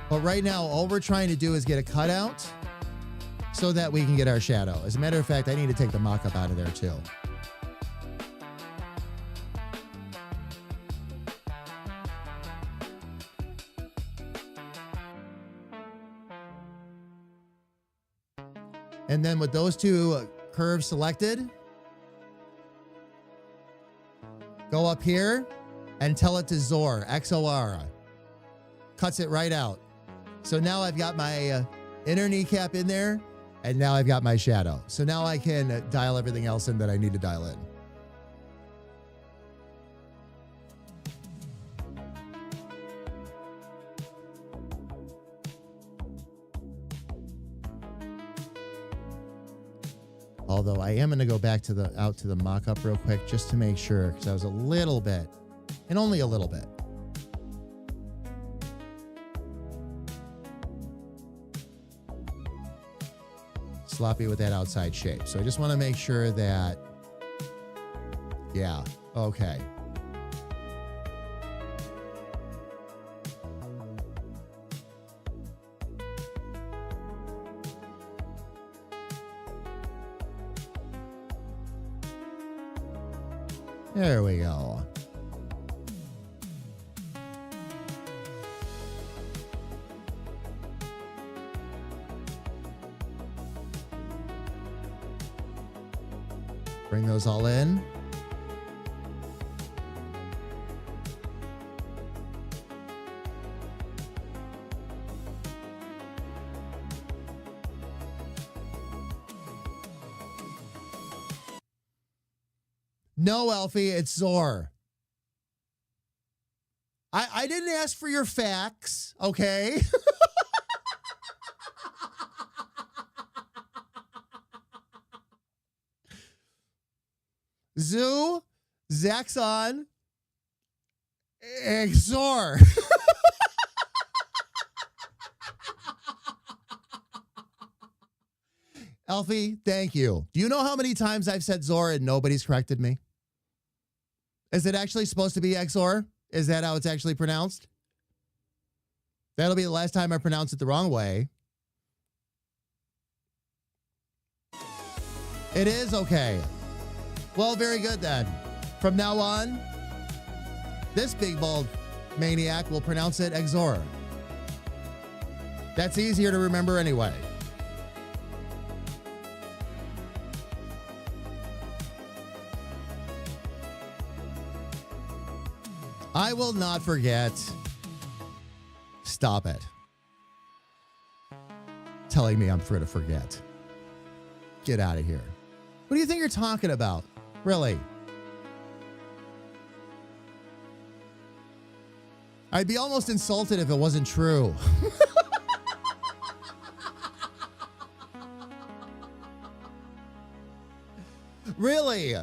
But right now, all we're trying to do is get a cutout so that we can get our shadow. As a matter of fact, I need to take the mock-up out of there too. And then with those two curves selected, Go up here and tell it to Zor, XOR. Cuts it right out. So now I've got my inner kneecap in there, and now I've got my shadow. So now I can dial everything else in that I need to dial in. Although I am going to go back to out to the mock-up real quick just to make sure, because I was a little bit, and only a little bit. Sloppy with that outside shape. So I just want to make sure that, yeah, okay. There we go. Bring those all in. No, Alfie, it's Zor. I didn't ask for your facts, okay? Zoo, Zaxxon, Zor. Alfie, thank you. Do you know how many times I've said Zor and nobody's corrected me? Is it actually supposed to be XOR? Is that how it's actually pronounced? That'll be the last time I pronounce it the wrong way. It is okay. Well, very good then. From now on, this big bald maniac will pronounce it XOR. That's easier to remember anyway. I will not forget. Stop it. Telling me I'm free to forget. Get out of here. What do you think you're talking about? Really? I'd be almost insulted if it wasn't true. Really?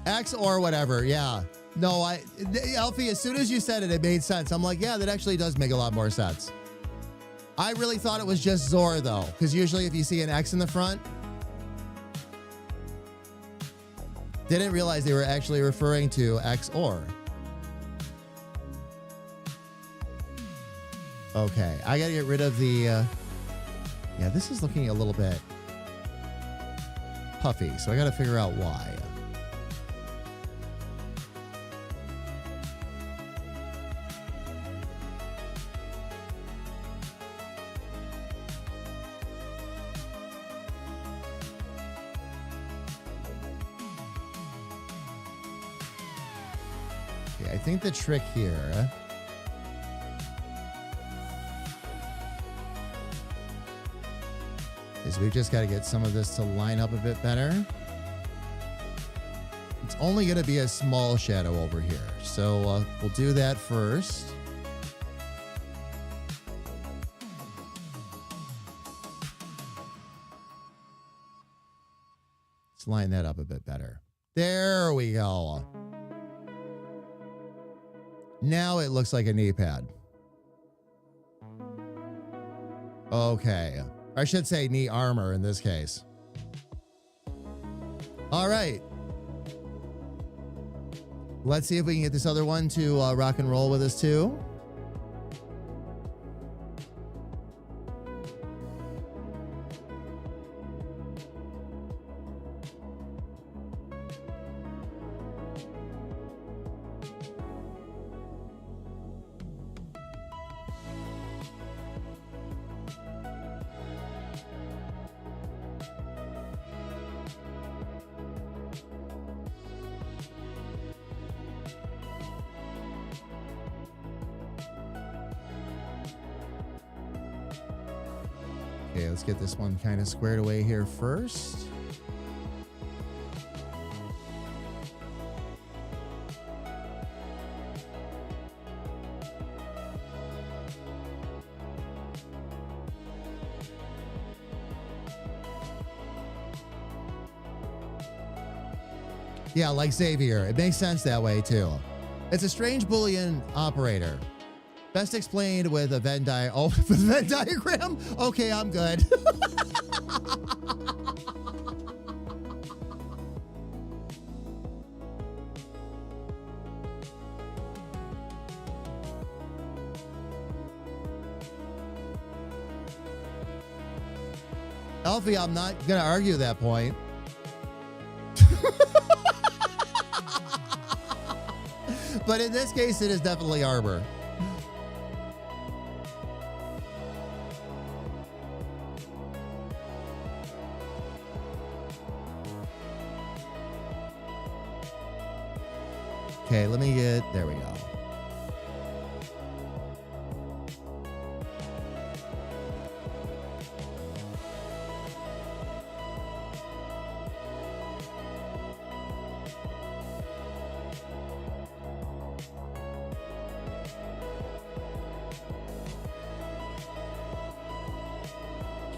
X or whatever, yeah. No, Alfie, as soon as you said it, it made sense. I'm like, yeah, that actually does make a lot more sense. I really thought it was just Zor, though, because usually if you see an X in the front, didn't realize they were actually referring to XOR. Okay, I gotta get rid of the, yeah, this is looking a little bit puffy, so I gotta figure out why. I think the trick here is we've just got to get some of this to line up a bit better. It's only going to be a small shadow over here, so we'll do that first. Let's line that up a bit better. There we go. Now it looks like a knee pad. Okay. I should say knee armor in this case. All right. Let's see if we can get this other one to rock and roll with us too. Okay, let's get this one kind of squared away here first. Yeah, like Xavier. It makes sense that way, too. It's a strange Boolean operator. Best explained with a Venn diagram. Oh, with a Venn diagram? Okay, I'm good. Alfie, I'm not going to argue that point. But in this case, it is definitely Arbor. Okay, let me get, there we go.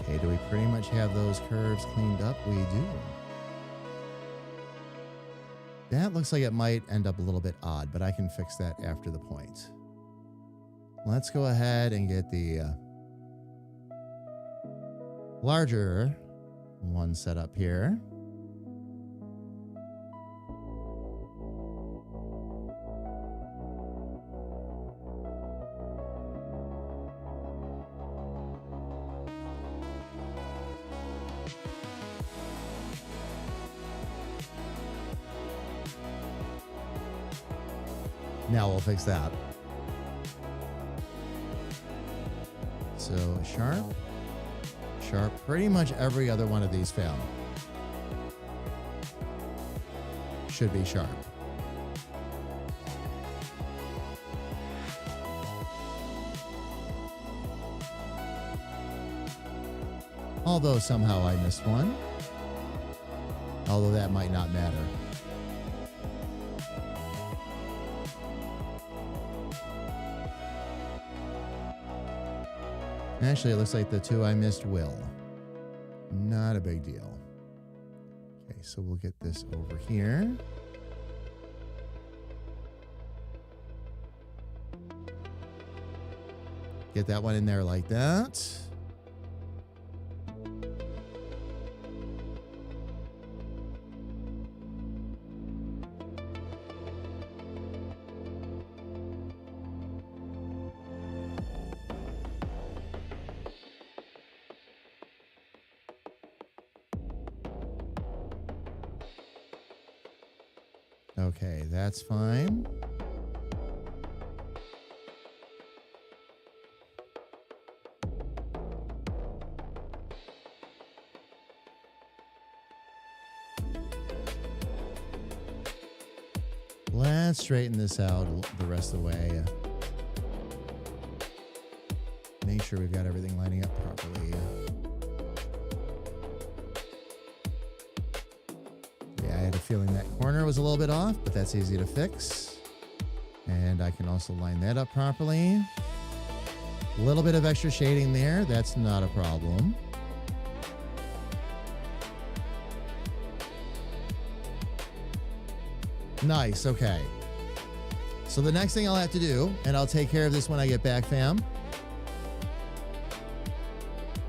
Okay, do we pretty much have those curves cleaned up? We do. That looks like it might end up a little bit odd, but I can fix that after the point. Let's go ahead and get the larger one set up here. Now we'll fix that. So sharp, sharp, pretty much every other one of these fam should be sharp. Although somehow I missed one. Although that might not matter. Actually, it looks like the two I missed will. Not a big deal. Okay, so we'll get this over here. Get that one in there like that. Okay, that's fine. Let's straighten this out the rest of the way. Make sure we've got everything lining up properly. I had a feeling that corner was a little bit off, but that's easy to fix. And I can also line that up properly. A little bit of extra shading there. That's not a problem. Nice. Okay. So the next thing I'll have to do, and I'll take care of this when I get back, fam,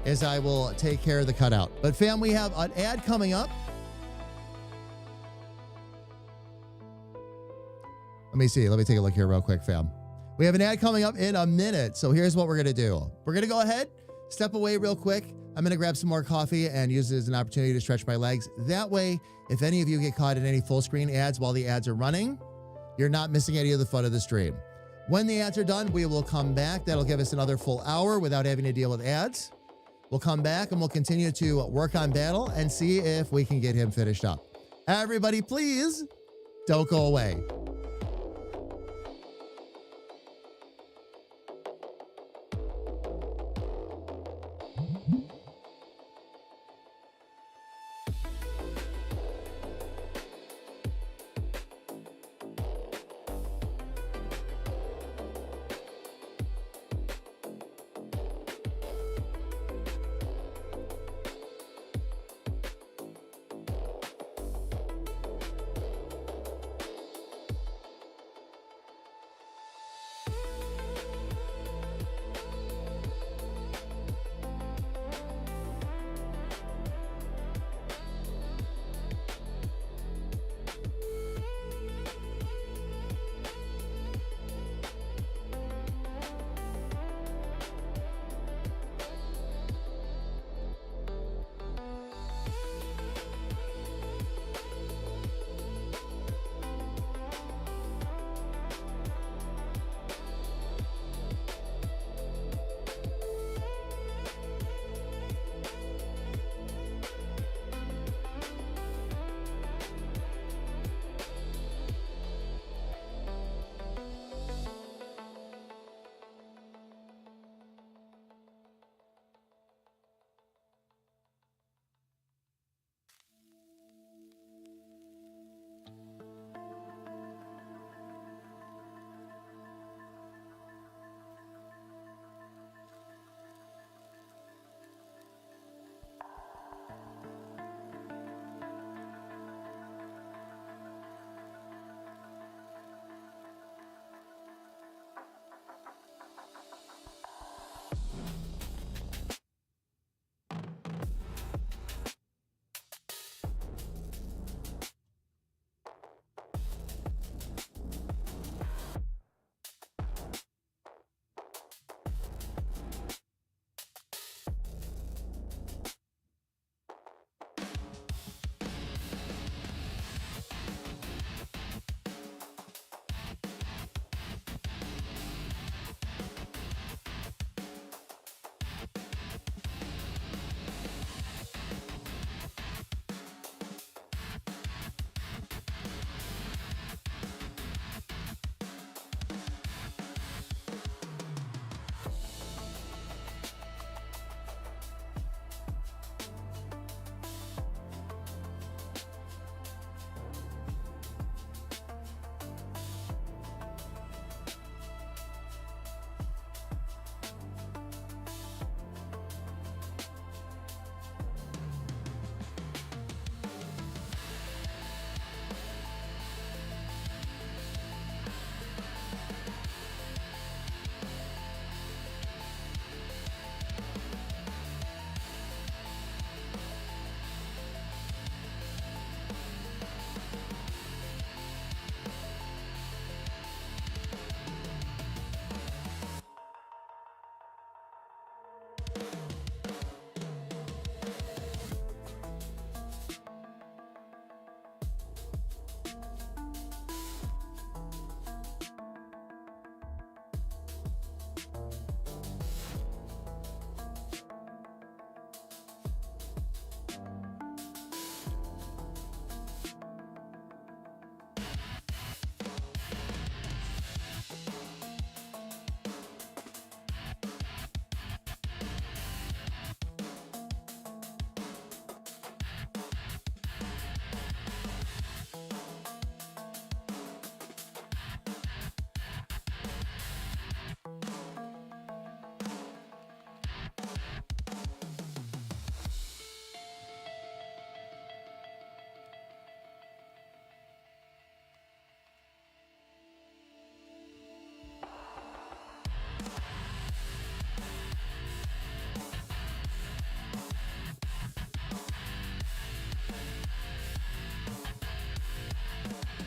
is I will take care of the cutout. But fam, we have an ad coming up. Let me see. Let me take a look here real quick, fam. We have an ad coming up in a minute. So here's what we're going to do. We're going to go ahead, step away real quick. I'm going to grab some more coffee and use it as an opportunity to stretch my legs. That way, if any of you get caught in any full screen ads while the ads are running, you're not missing any of the fun of the stream. When the ads are done, we will come back. That'll give us another full hour without having to deal with ads. We'll come back and we'll continue to work on Battle and see if we can get him finished up. Everybody, please don't go away.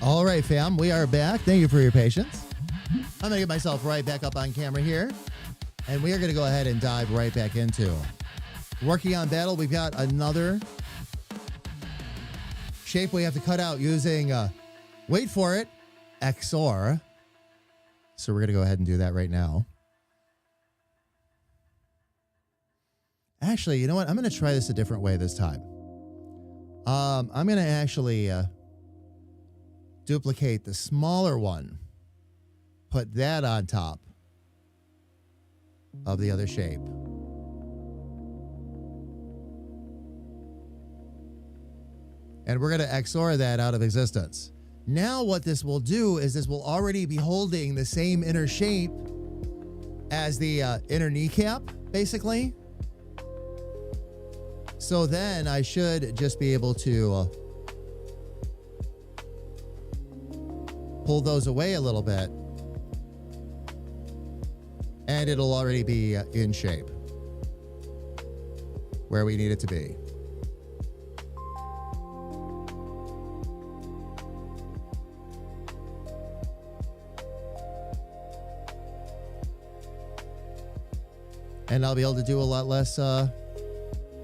All right, fam, we are back. Thank you for your patience. I'm going to get myself right back up on camera here. And we are going to go ahead and dive right back into working on battle. We've got another shape we have to cut out using, wait for it, XOR. So we're going to go ahead and do that right now. Actually, you know what? I'm going to try this a different way this time. I'm going to actually duplicate the smaller one. Put that on top of the other shape. And we're going to XOR that out of existence. Now what this will do is this will already be holding the same inner shape as the inner kneecap, basically. So then I should just be able to pull those away a little bit. And it'll already be in shape where we need it to be. And I'll be able to do a lot less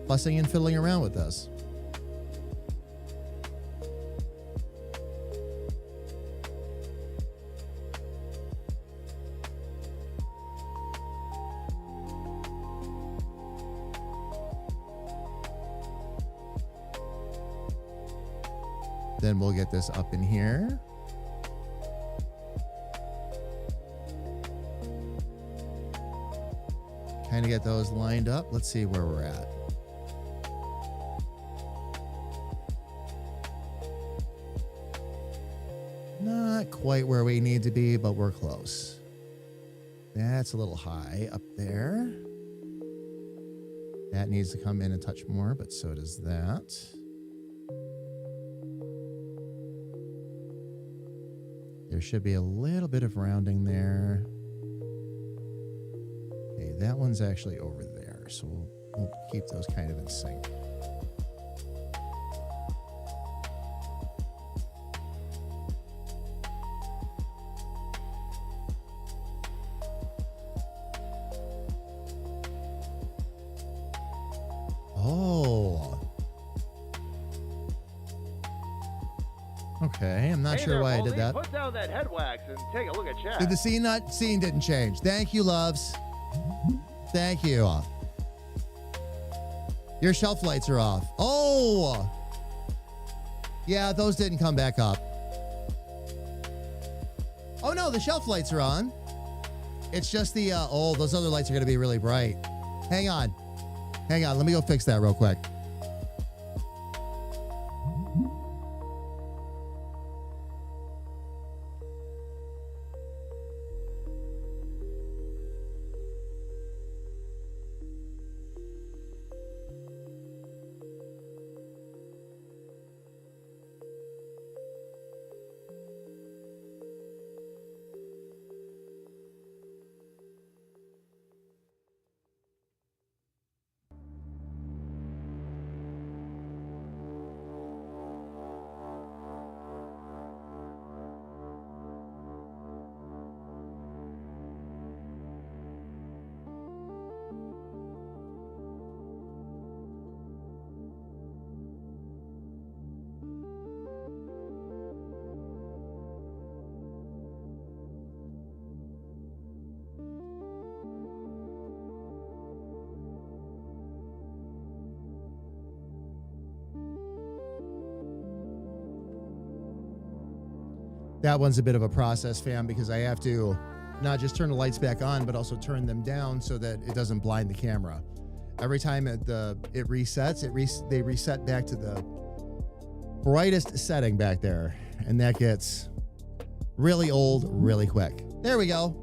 fussing and fiddling around with this. Then we'll get this up in here. Kind of get those lined up. Let's see where we're at. Not quite where we need to be, but we're close. That's a little high up there. That needs to come in a touch more, but so does that. There should be a little bit of rounding there. Okay, that one's actually over there, so we'll keep those kind of in sync. Oh. Okay, I'm not sure why I did that. Put down that head wax and take a look at chat. Did the scene didn't change. Thank you, loves. Thank you. Your shelf lights are off. Oh! Yeah, those didn't come back up. Oh no, the shelf lights are on. It's just the, oh, those other lights are going to be really bright. Hang on. Hang on, let me go fix that real quick. That one's a bit of a process, fam, because I have to not just turn the lights back on, but also turn them down so that it doesn't blind the camera. Every time it resets, they reset back to the brightest setting back there, and that gets really old really quick. There we go.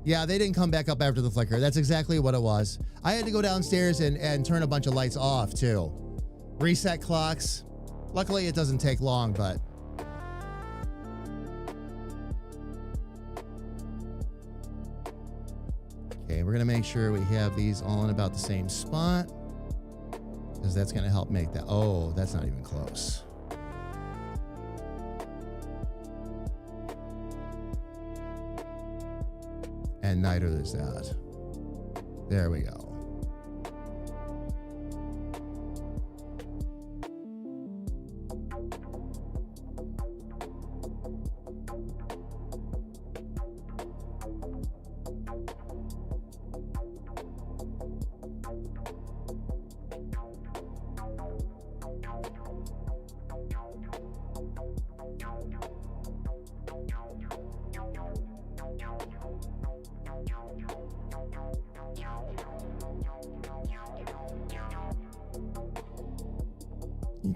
Yeah, they didn't come back up after the flicker. That's exactly what it was. I had to go downstairs and turn a bunch of lights off too. Reset clocks. Luckily, it doesn't take long, but okay, we're going to make sure we have these all in about the same spot because that's going to help make that. Oh, that's not even close. And neither is that. There we go.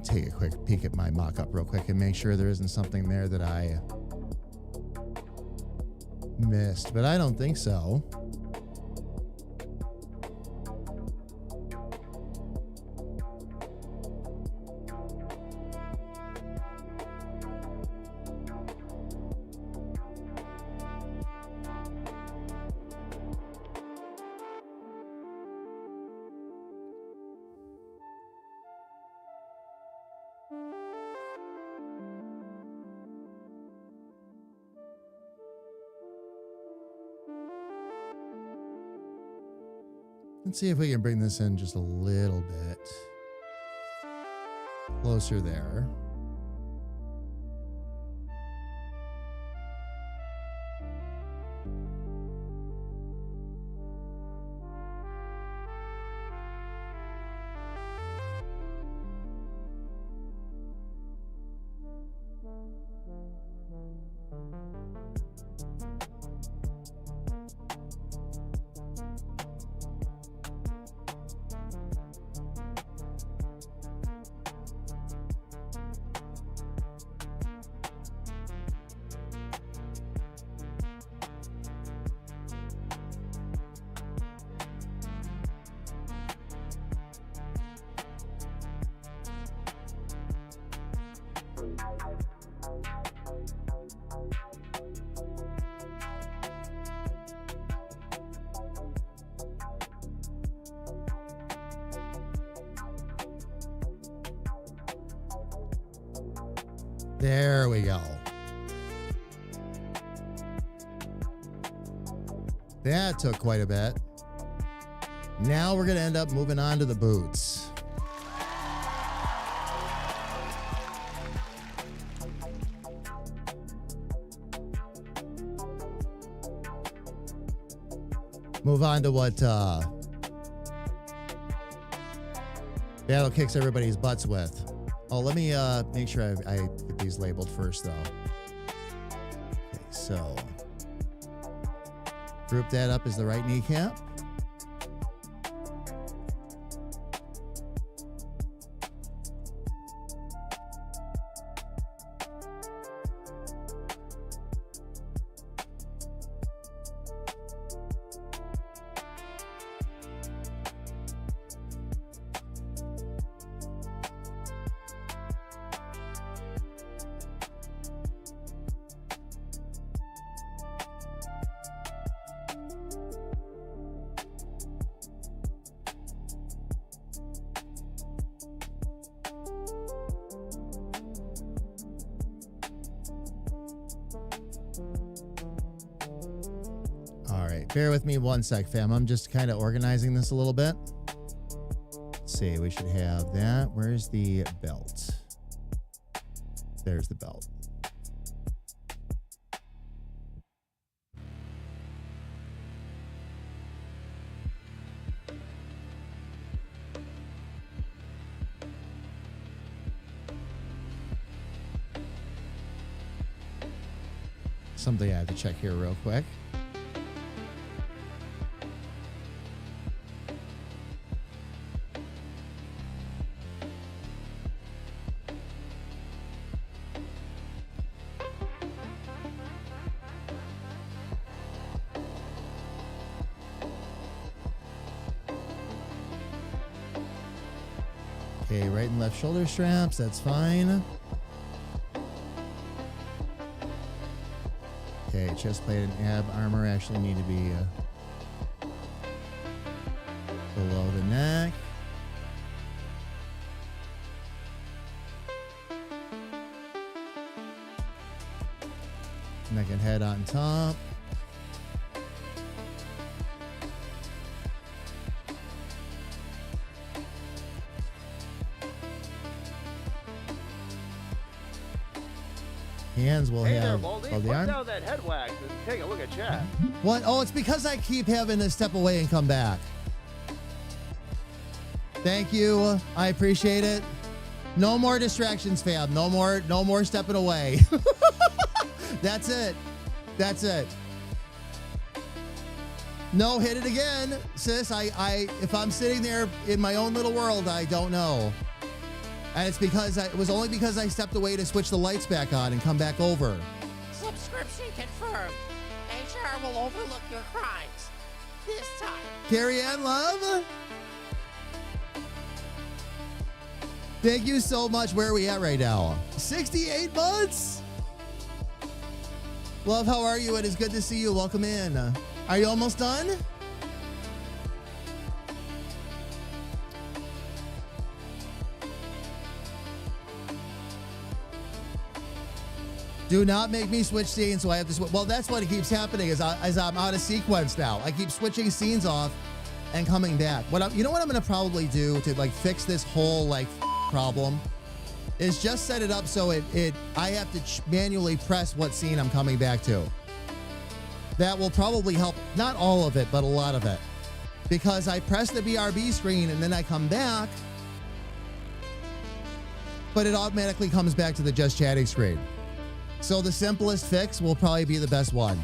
Take a quick peek at my mock-up real quick and make sure there isn't something there that I missed, but I don't think so. Let's see if we can bring this in just a little bit closer there. There we go. That took quite a bit. Now we're going to end up moving on to the boots. Move on to what Battle kicks everybody's butts with. Oh, let me make sure I get these labeled first, though. Okay, so group that up as the right kneecap. Bear with me one sec, fam. I'm just kind of organizing this a little bit. Let's see, we should have that. Where's the belt? There's the belt. Something I have to check here real quick. Okay, right and left shoulder straps, that's fine. Okay, chest plate and ab armor actually need to be below the neck. Neck and head on top. hands will Hey there, have. Baldy. Oh, Put the arm? down that head wax and take a look at chat. What? Oh, it's because I keep having to step away and come back. Thank you. I appreciate it. No more distractions, fam. No more stepping away. That's it. That's it. No, hit it again, sis. If I'm sitting there in my own little world, I don't know. And it's because it was only because I stepped away to switch the lights back on and come back over. Subscription confirmed. HR will overlook your crimes. This time. Carrie Ann Love? Thank you so much. Where are we at right now? 68 months? Love, how are you? It is good to see you. Welcome in. Are you almost done? Do not make me switch scenes, so I have to switch. Well, that's what keeps happening is I'm out of sequence now. I keep switching scenes off and coming back. You know what I'm going to probably do to like fix this whole like problem is just set it up so I have to manually press what scene I'm coming back to. That will probably help, not all of it, but a lot of it. Because I press the BRB screen and then I come back, but it automatically comes back to the just chatting screen. So the simplest fix will probably be the best one.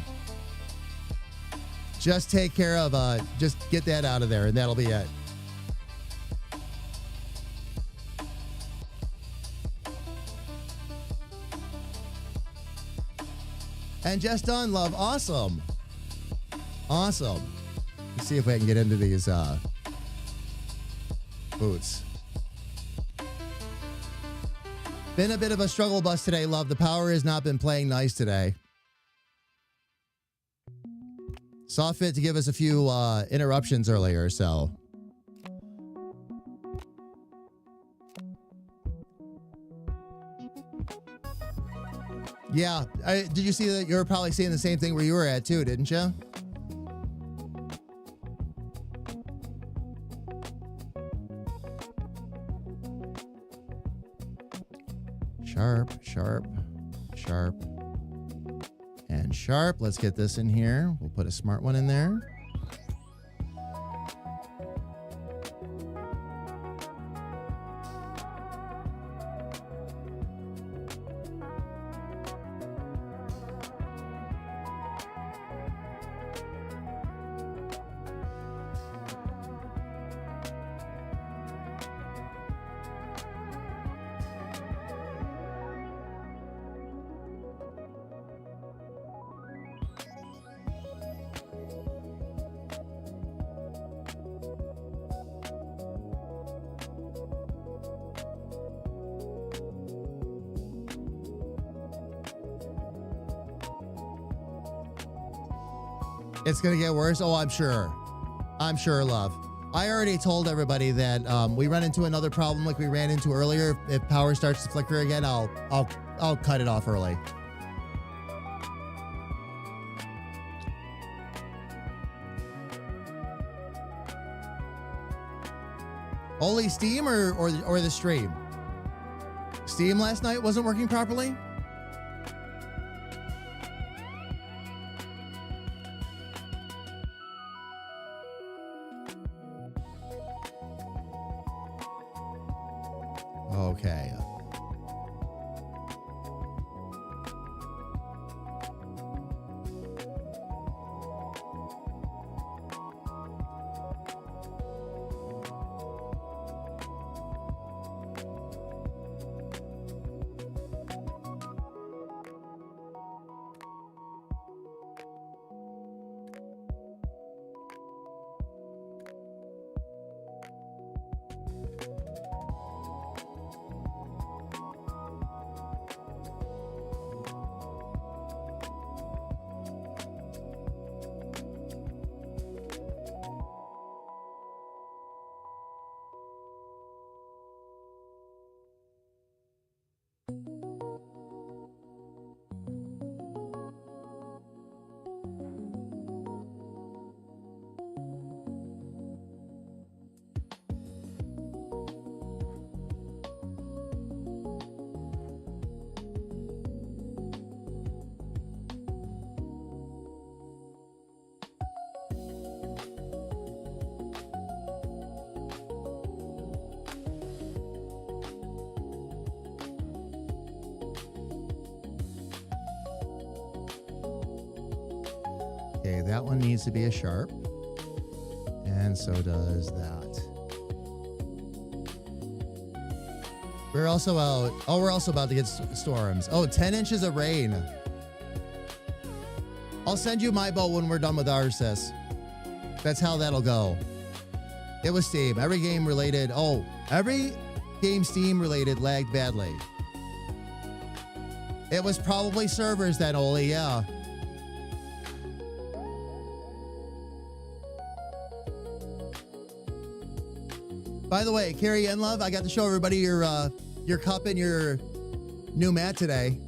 Just take care of, just get that out of there and that'll be it. And just done, love. Awesome. Awesome. Let's see if I can get into these boots. Been a bit of a struggle bus today, love. The power has not been playing nice today. Saw fit to give us a few interruptions earlier, so. Yeah, did you see that? You were probably seeing the same thing where you were at too, didn't you? Sharp, sharp, sharp, and sharp. Let's get this in here. We'll put a smart one in there. It's going to get worse. Oh, I'm sure. I'm sure, love. I already told everybody that we run into another problem like we ran into earlier. If power starts to flicker again, I'll cut it off early. Only Steam or the stream? Steam last night wasn't working properly? Okay. Okay, that one needs to be a sharp. And so does that. We're also out. Oh, we're also about to get storms. Oh, 10 inches of rain. I'll send you my boat when we're done with ours, sis. That's how that'll go. It was Steam. Every game related. Oh, every game Steam related lagged badly. It was probably servers then, Oli. Yeah. By the way, Carrie and Love, I got to show everybody your cup and your new mat today.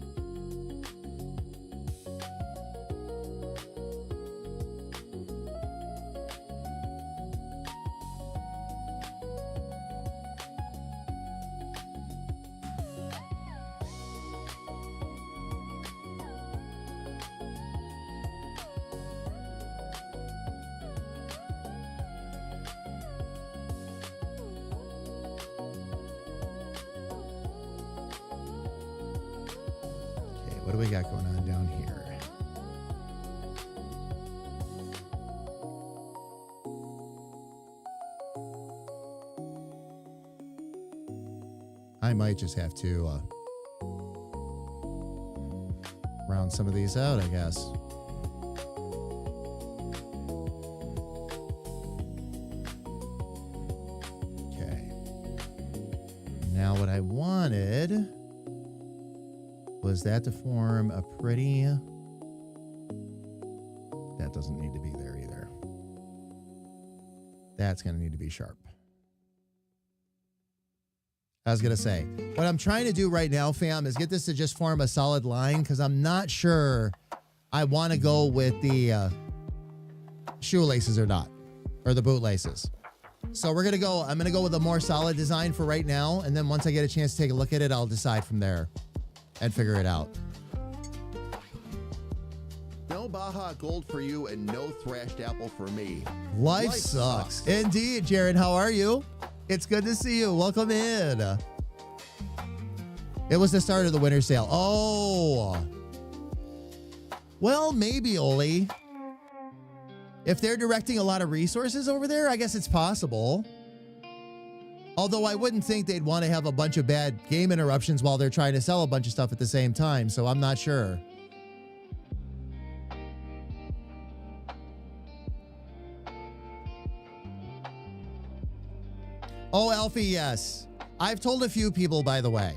What do we got going on down here? I might just have to round some of these out, I guess. Okay. Now what I wanted was that to form a pretty... That doesn't need to be there either. That's going to need to be sharp. I was going to say, what I'm trying to do right now, fam, is get this to just form a solid line because I'm not sure I want to go with the shoelaces or not, or the bootlaces. So I'm going to go with a more solid design for right now. And then once I get a chance to take a look at it, I'll decide from there and figure it out. No Baja Gold for you and no Thrashed Apple for me. Life sucks. Indeed, Jared. How are you? It's good to see you. Welcome in. It was the start of the winter sale. Oh. Well, maybe, Oli. If they're directing a lot of resources over there, I guess it's possible. Although I wouldn't think they'd want to have a bunch of bad game interruptions while they're trying to sell a bunch of stuff at the same time, so I'm not sure. Oh, Alfie, yes. I've told a few people, by the way,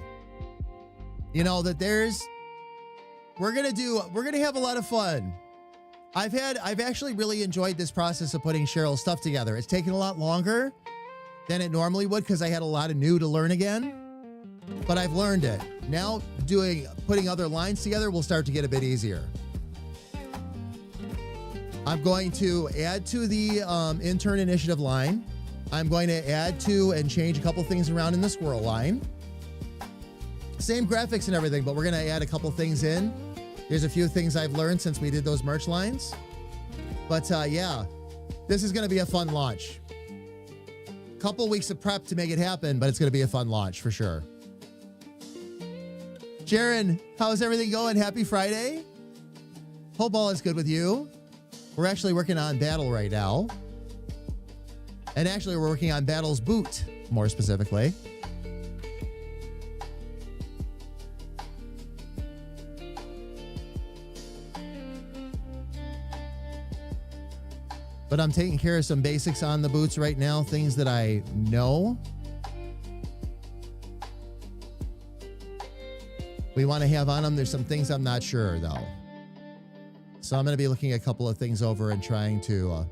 you know, that we're going to have a lot of fun. I've actually really enjoyed this process of putting Cheryl's stuff together. It's taken a lot longer than it normally would because I had a lot of new to learn again, but I've learned it. Now putting other lines together will start to get a bit easier. I'm going to add to the intern initiative line. I'm going to add to and change a couple things around in the squirrel line. Same graphics and everything, but we're going to add a couple things in. There's a few things I've learned since we did those merch lines. But yeah, this is going to be a fun launch. Couple weeks of prep to make it happen, but it's going to be a fun launch for sure. Jaron, how's everything going? Happy Friday. Hope all is good with you. We're actually working on Battle right now. And actually, we're working on Battle's boot, more specifically. But I'm taking care of some basics on the boots right now, things that I know we want to have on them. There's some things I'm not sure, though. So I'm going to be looking a couple of things over and trying to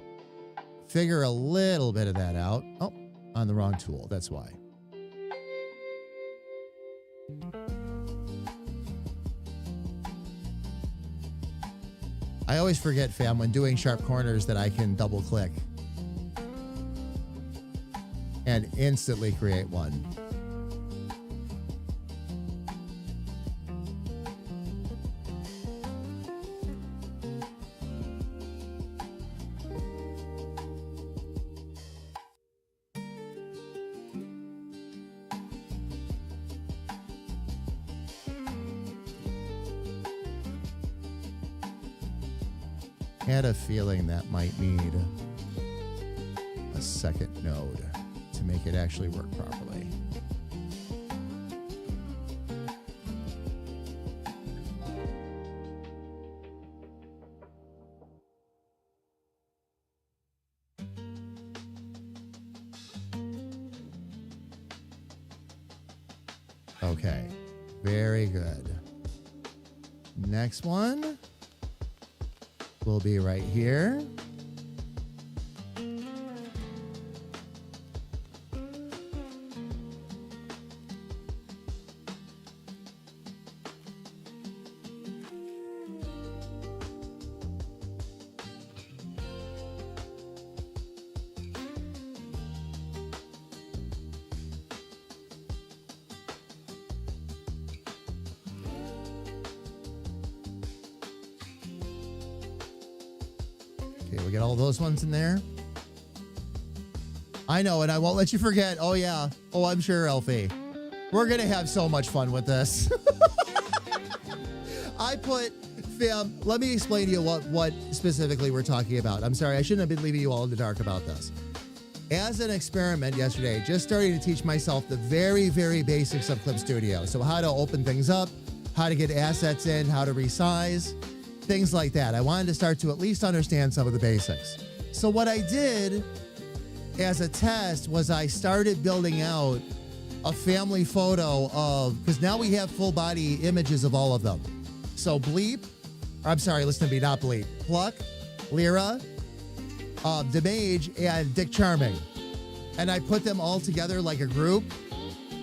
figure a little bit of that out. Oh, on the wrong tool. That's why. I always forget, fam, when doing sharp corners that I can double click and instantly create one. Had a feeling that might need a second node to make it actually work properly. Okay, very good. Next one will be right here. Okay, we got all those ones in there. I know, and I won't let you forget. Oh, yeah. Oh, I'm sure, Elfie. We're going to have so much fun with this. Fam, let me explain to you what specifically we're talking about. I'm sorry, I shouldn't have been leaving you all in the dark about this. As an experiment yesterday, just starting to teach myself the very, very basics of Clip Studio. So how to open things up, how to get assets in, how to resize, things like that. I wanted to start to at least understand some of the basics. So what I did as a test was I started building out a family photo of, because now we have full body images of all of them. So Bleep, I'm sorry, listen to me, not Bleep. Pluck, Lyra, Demage, and Dick Charming. And I put them all together like a group.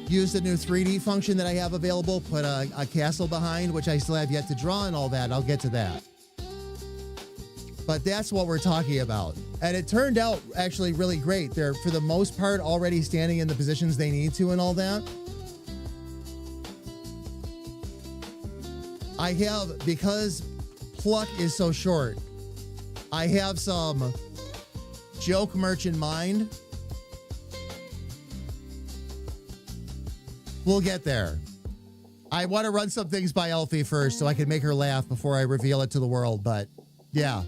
Used the new 3D function that I have available, put a castle behind, which I still have yet to draw and all that. I'll get to that. But that's what we're talking about. And it turned out actually really great. They're, for the most part, already standing in the positions they need to and all that. I have, because Pluck is so short, I have some joke merch in mind. We'll get there. I want to run some things by Elfie first so I can make her laugh before I reveal it to the world, but yeah.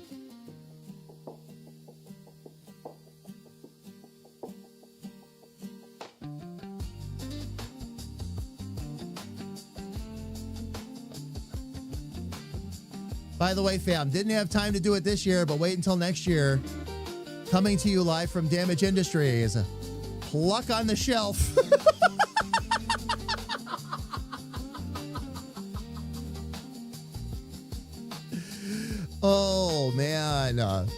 By the way, fam, didn't have time to do it this year, but wait until next year. Coming to you live from Damage Industries. Pluck on the shelf. Oh, man.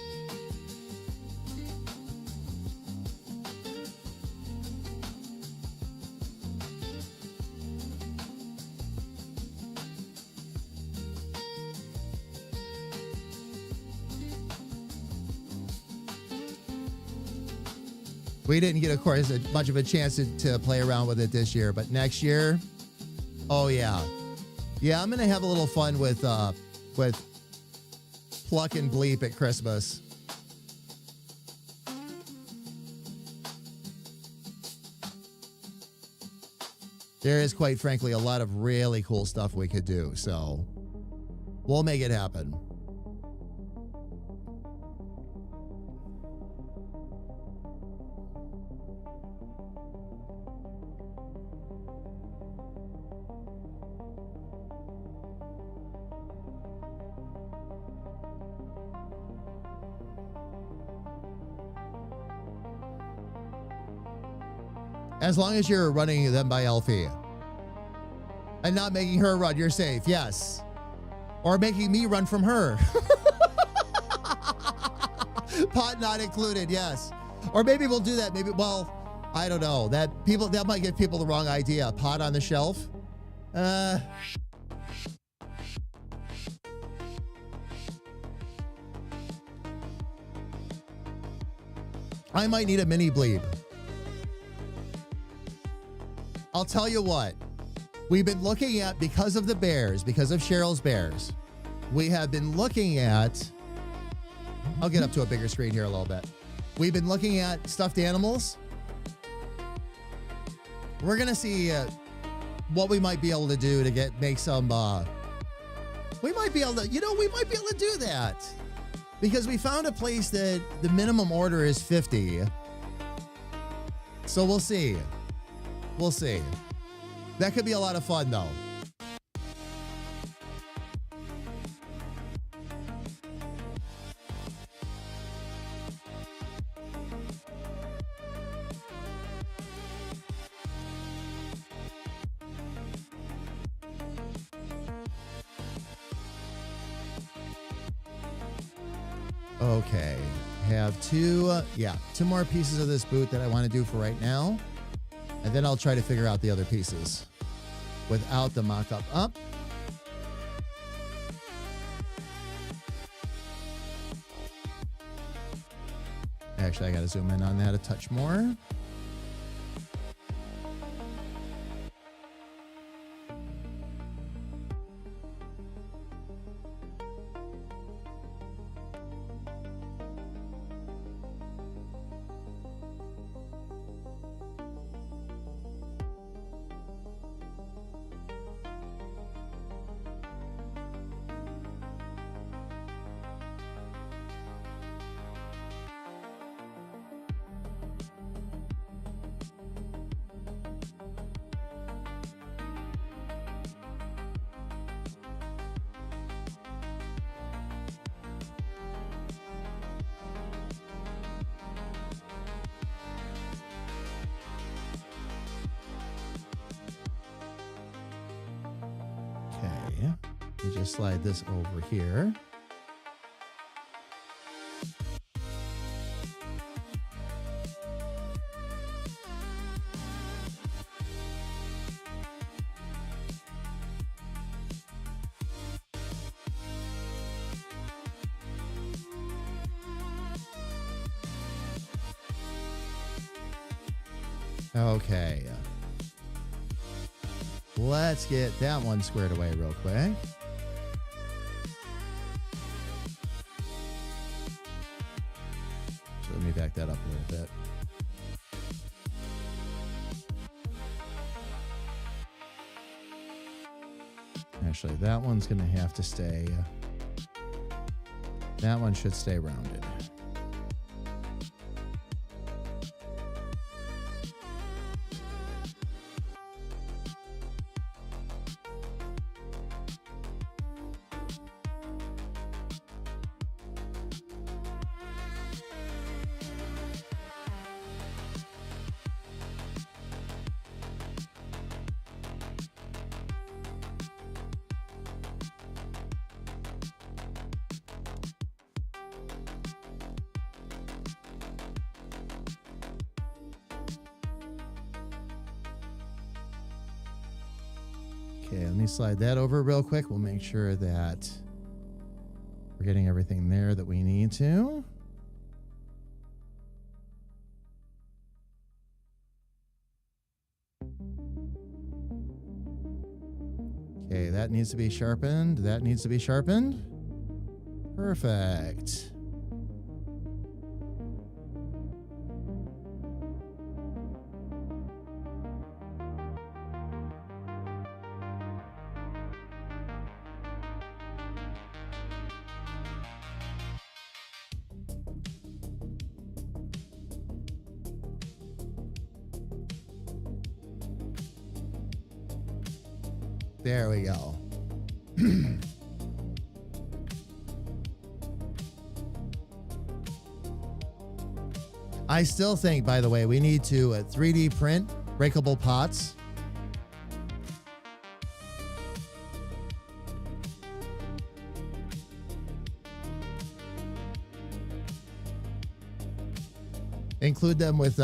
We didn't get, of course, much of a chance to play around with it this year, but next year, oh, yeah. Yeah, I'm going to have a little fun with Pluck and Bleep at Christmas. There is, quite frankly, a lot of really cool stuff we could do, so we'll make it happen. As long as you're running them by Elfie and not making her run, you're safe. Yes. Or making me run from her. Pot not included. Yes. Or maybe we'll do that. Maybe, well, I don't know. That might give people the wrong idea. Pot on the shelf. I might need a mini Bleep. I'll tell you what, we've been looking at, because of the bears, because of Cheryl's bears, we have been looking at, I'll get up to a bigger screen here a little bit. We've been looking at stuffed animals. We're going to see what we might be able to do to make some, we might be able to do that. because we found a place that the minimum order is 50. So we'll see. We'll see. That could be a lot of fun, though. Okay, have two more pieces of this boot that I want to do for right now. And then I'll try to figure out the other pieces without the mock-up up. Actually, I got to zoom in on that a touch more. You just slide this over here. Okay. Let's get that one squared away real quick. So let me back that up a little bit. Actually, that one's going to have to stay. That one should stay rounded. Okay, let me slide that over real quick. We'll make sure that we're getting everything there that we need to. Okay, that needs to be sharpened. That needs to be sharpened. Perfect. There we go. I still think, by the way, we need to 3D print breakable pots. Include them with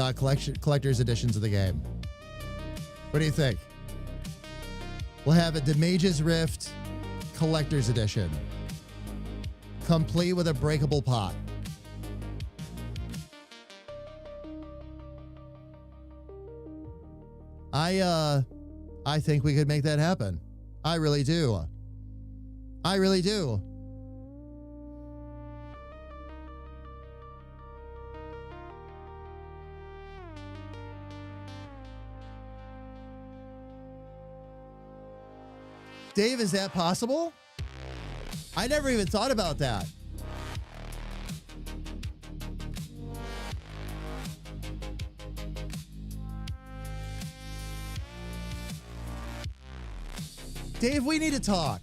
collector's editions of the game. What do you think? We'll have a Demage's Rift collector's edition, complete with a breakable pot. I think we could make that happen. I really do. I really do. Dave, is that possible? I never even thought about that. Dave, we need to talk.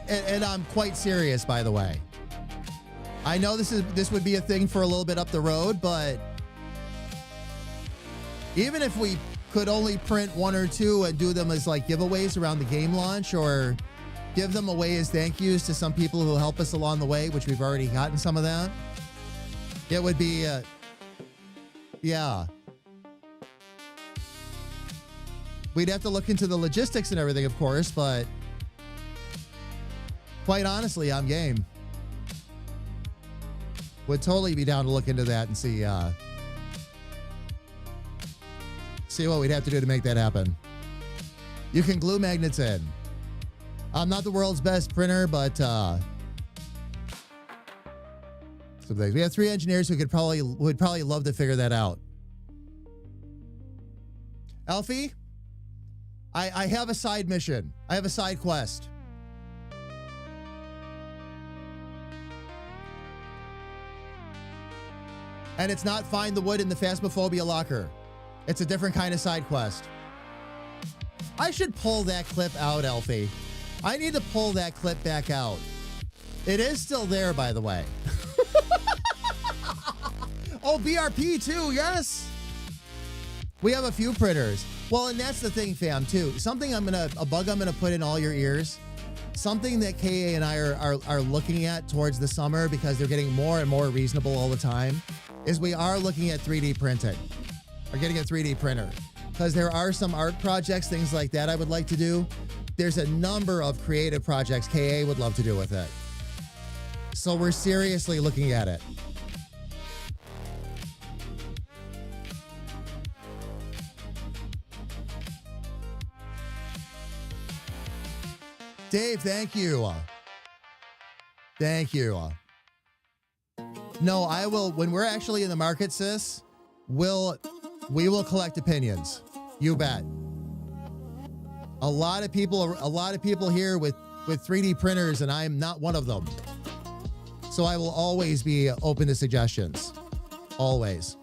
And I'm quite serious, by the way. I know this would be a thing for a little bit up the road, but even if we could only print one or two and do them as like giveaways around the game launch, or give them away as thank yous to some people who help us along the way, which we've already gotten some of that, it would be, yeah. We'd have to look into the logistics and everything, of course, but quite honestly, I'm game. Would totally be down to look into that and see what we'd have to do to make that happen. You can glue magnets in. I'm not the world's best printer, but some things. We have 3 engineers who would probably love to figure that out. Alfie, I have a side mission. I have a side quest. And it's not find the wood in the Phasmophobia locker. It's a different kind of side quest. I should pull that clip out, Alfie. I need to pull that clip back out. It is still there, by the way. Oh, BRP too, yes. We have a few printers. Well, and that's the thing, fam, too. Something a bug I'm gonna put in all your ears. Something that KA and I are looking at towards the summer, because they're getting more and more reasonable all the time, is we are looking at 3D printing. We're getting a 3D printer. Because there are some art projects, things like that I would like to do. There's a number of creative projects KA would love to do with it. So we're seriously looking at it. Dave, thank you. Thank you. No, I will, when we're actually in the market, sis, we will collect opinions. You bet. A lot of people here with 3D printers, and I am not one of them. So I will always be open to suggestions. Always.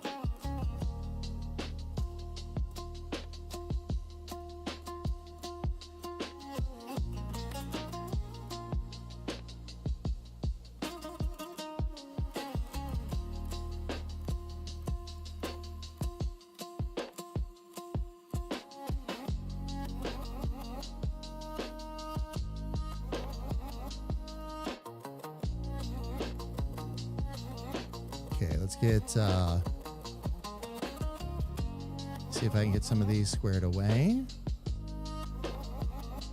See if I can get some of these squared away.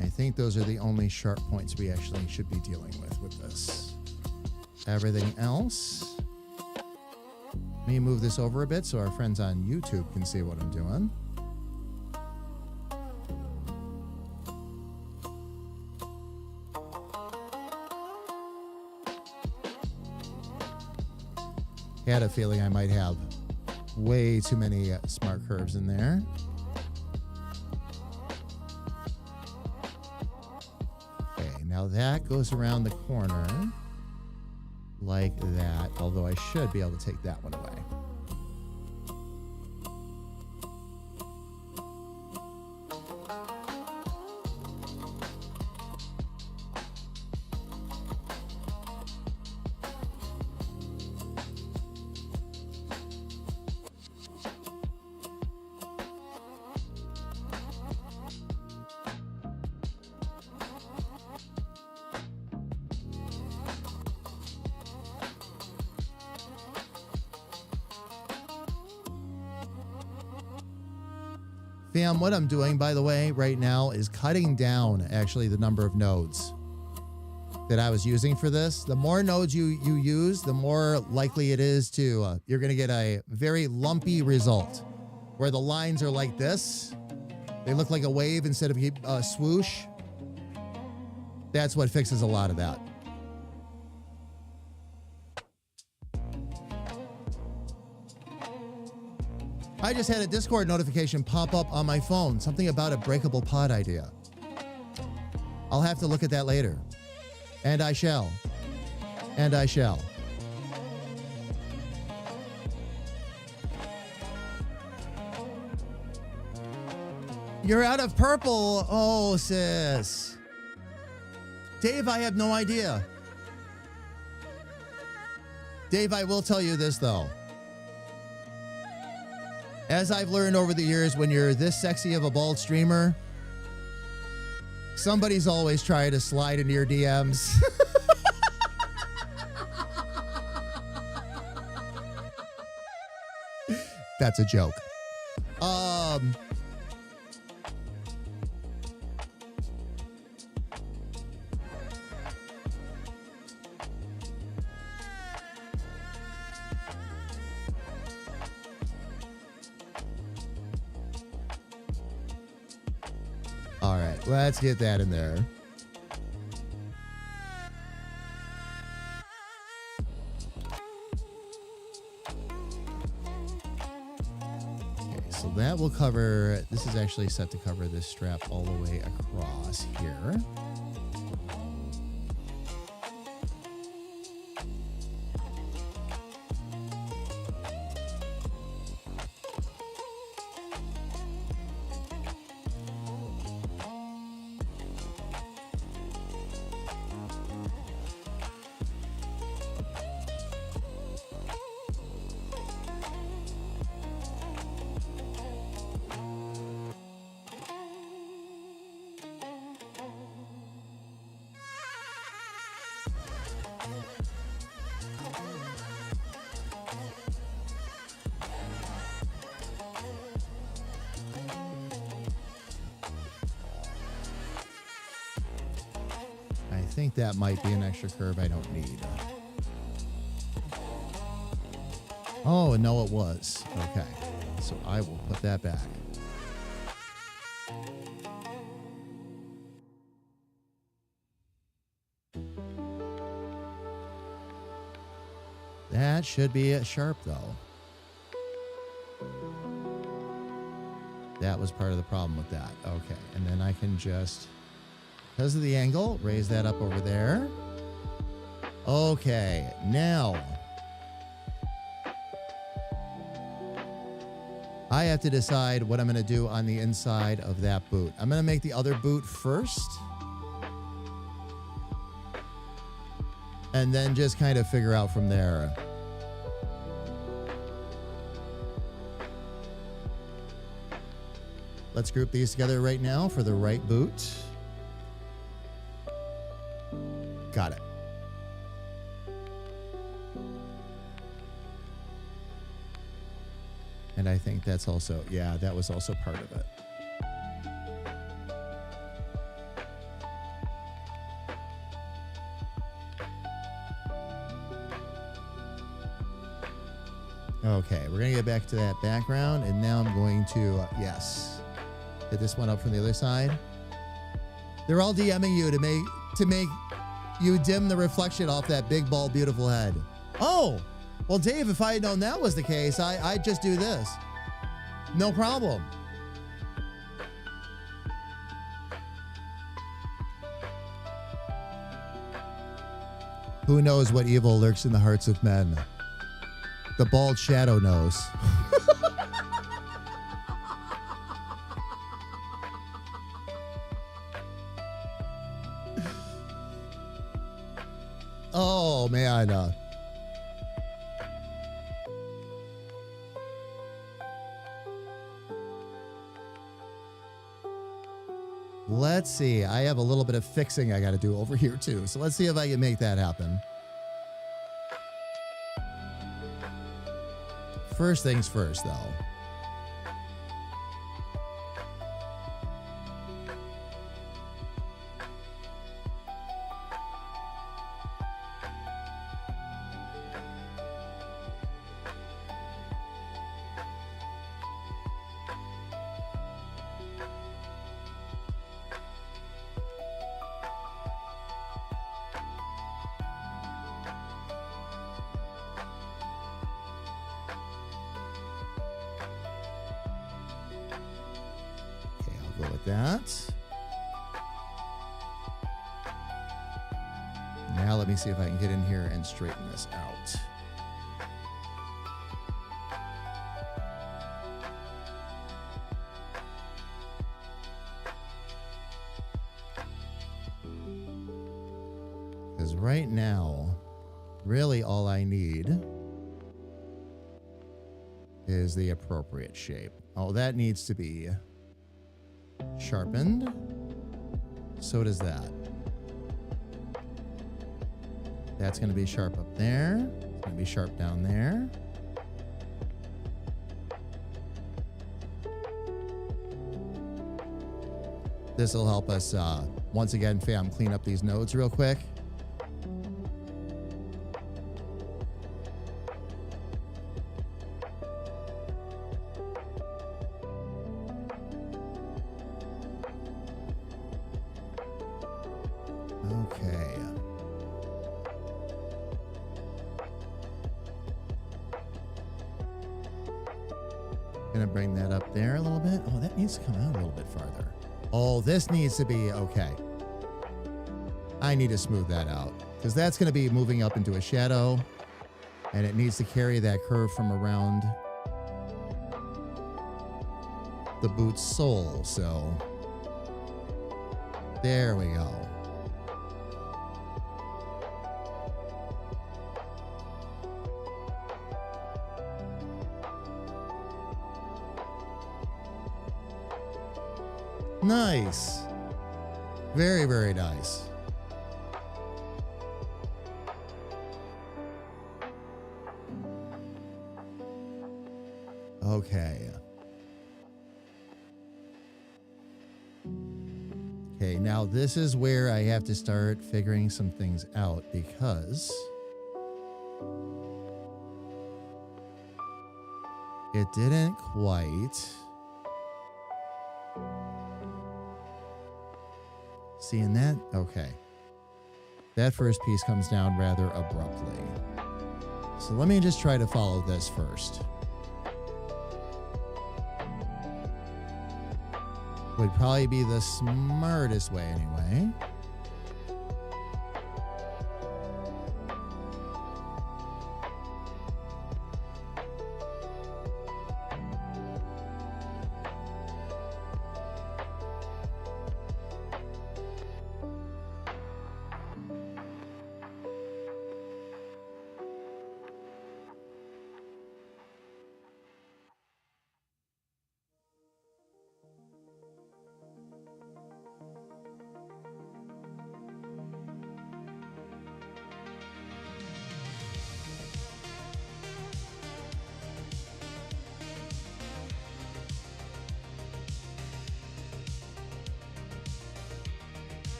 I think those are the only sharp points we actually should be dealing with this. Everything else. Let me move this over a bit so our friends on YouTube can see what I'm doing. I had a feeling I might have way too many smart curves in there. Okay, now that goes around the corner like that, although I should be able to take that one away. Fam, what I'm doing, by the way, right now is cutting down actually the number of nodes that I was using for this. The more nodes you use, the more likely it is to, you're going to get a very lumpy result where the lines are like this. They look like a wave instead of a swoosh. That's what fixes a lot of that. I just had a Discord notification pop up on my phone, something about a breakable pod idea. I'll have to look at that later. And I shall. And I shall. You're out of purple. Oh, sis. Dave, I have no idea. Dave, I will tell you this, though. As I've learned over the years, when you're this sexy of a bald streamer, somebody's always trying to slide into your DMs. That's a joke. All right, let's get that in there. Okay, so that will cover, this is actually set to cover this strap all the way across here. I think that might be an extra curve I don't need. Oh, no, it was. Okay. So I will put that back. That should be sharp, though. That was part of the problem with that. Okay. And then I can just, because of the angle, raise that up over there. Okay. Now, I have to decide what I'm going to do on the inside of that boot. I'm going to make the other boot first. And then just kind of figure out from there. Let's group these together right now for the right boot. Got it. And I think that's also, yeah, that was also part of it. Okay, we're going to get back to that background, and now I'm going to, yes, hit this one up from the other side. They're all DMing you to make you dim the reflection off that big, bald, beautiful head. Oh, well, Dave, if I had known that was the case, I'd just do this. No problem. Who knows what evil lurks in the hearts of men? The bald shadow knows. Oh, man. Let's see. I have a little bit of fixing I got to do over here, too. So let's see if I can make that happen. First things first, though. Now let me see if I can get in here and straighten this out. Because right now, really all I need is the appropriate shape. Oh, that needs to be sharpened. So does that. That's going to be sharp up there. It's going to be sharp down there. This will help us, once again, fam, clean up these nodes real quick. Okay. Gonna bring that up there a little bit. Oh, that needs to come out a little bit farther. Oh, this needs to be okay. I need to smooth that out because that's going to be moving up into a shadow and it needs to carry that curve from around the boot's sole. So there we go. Nice. Very, very nice. Okay. Okay, now this is where I have to start figuring some things out because it didn't quite seeing that. Okay, that first piece comes down rather abruptly, so let me just try to follow this first. Would probably be the smartest way anyway.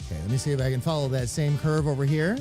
Okay, let me see if I can follow that same curve over here.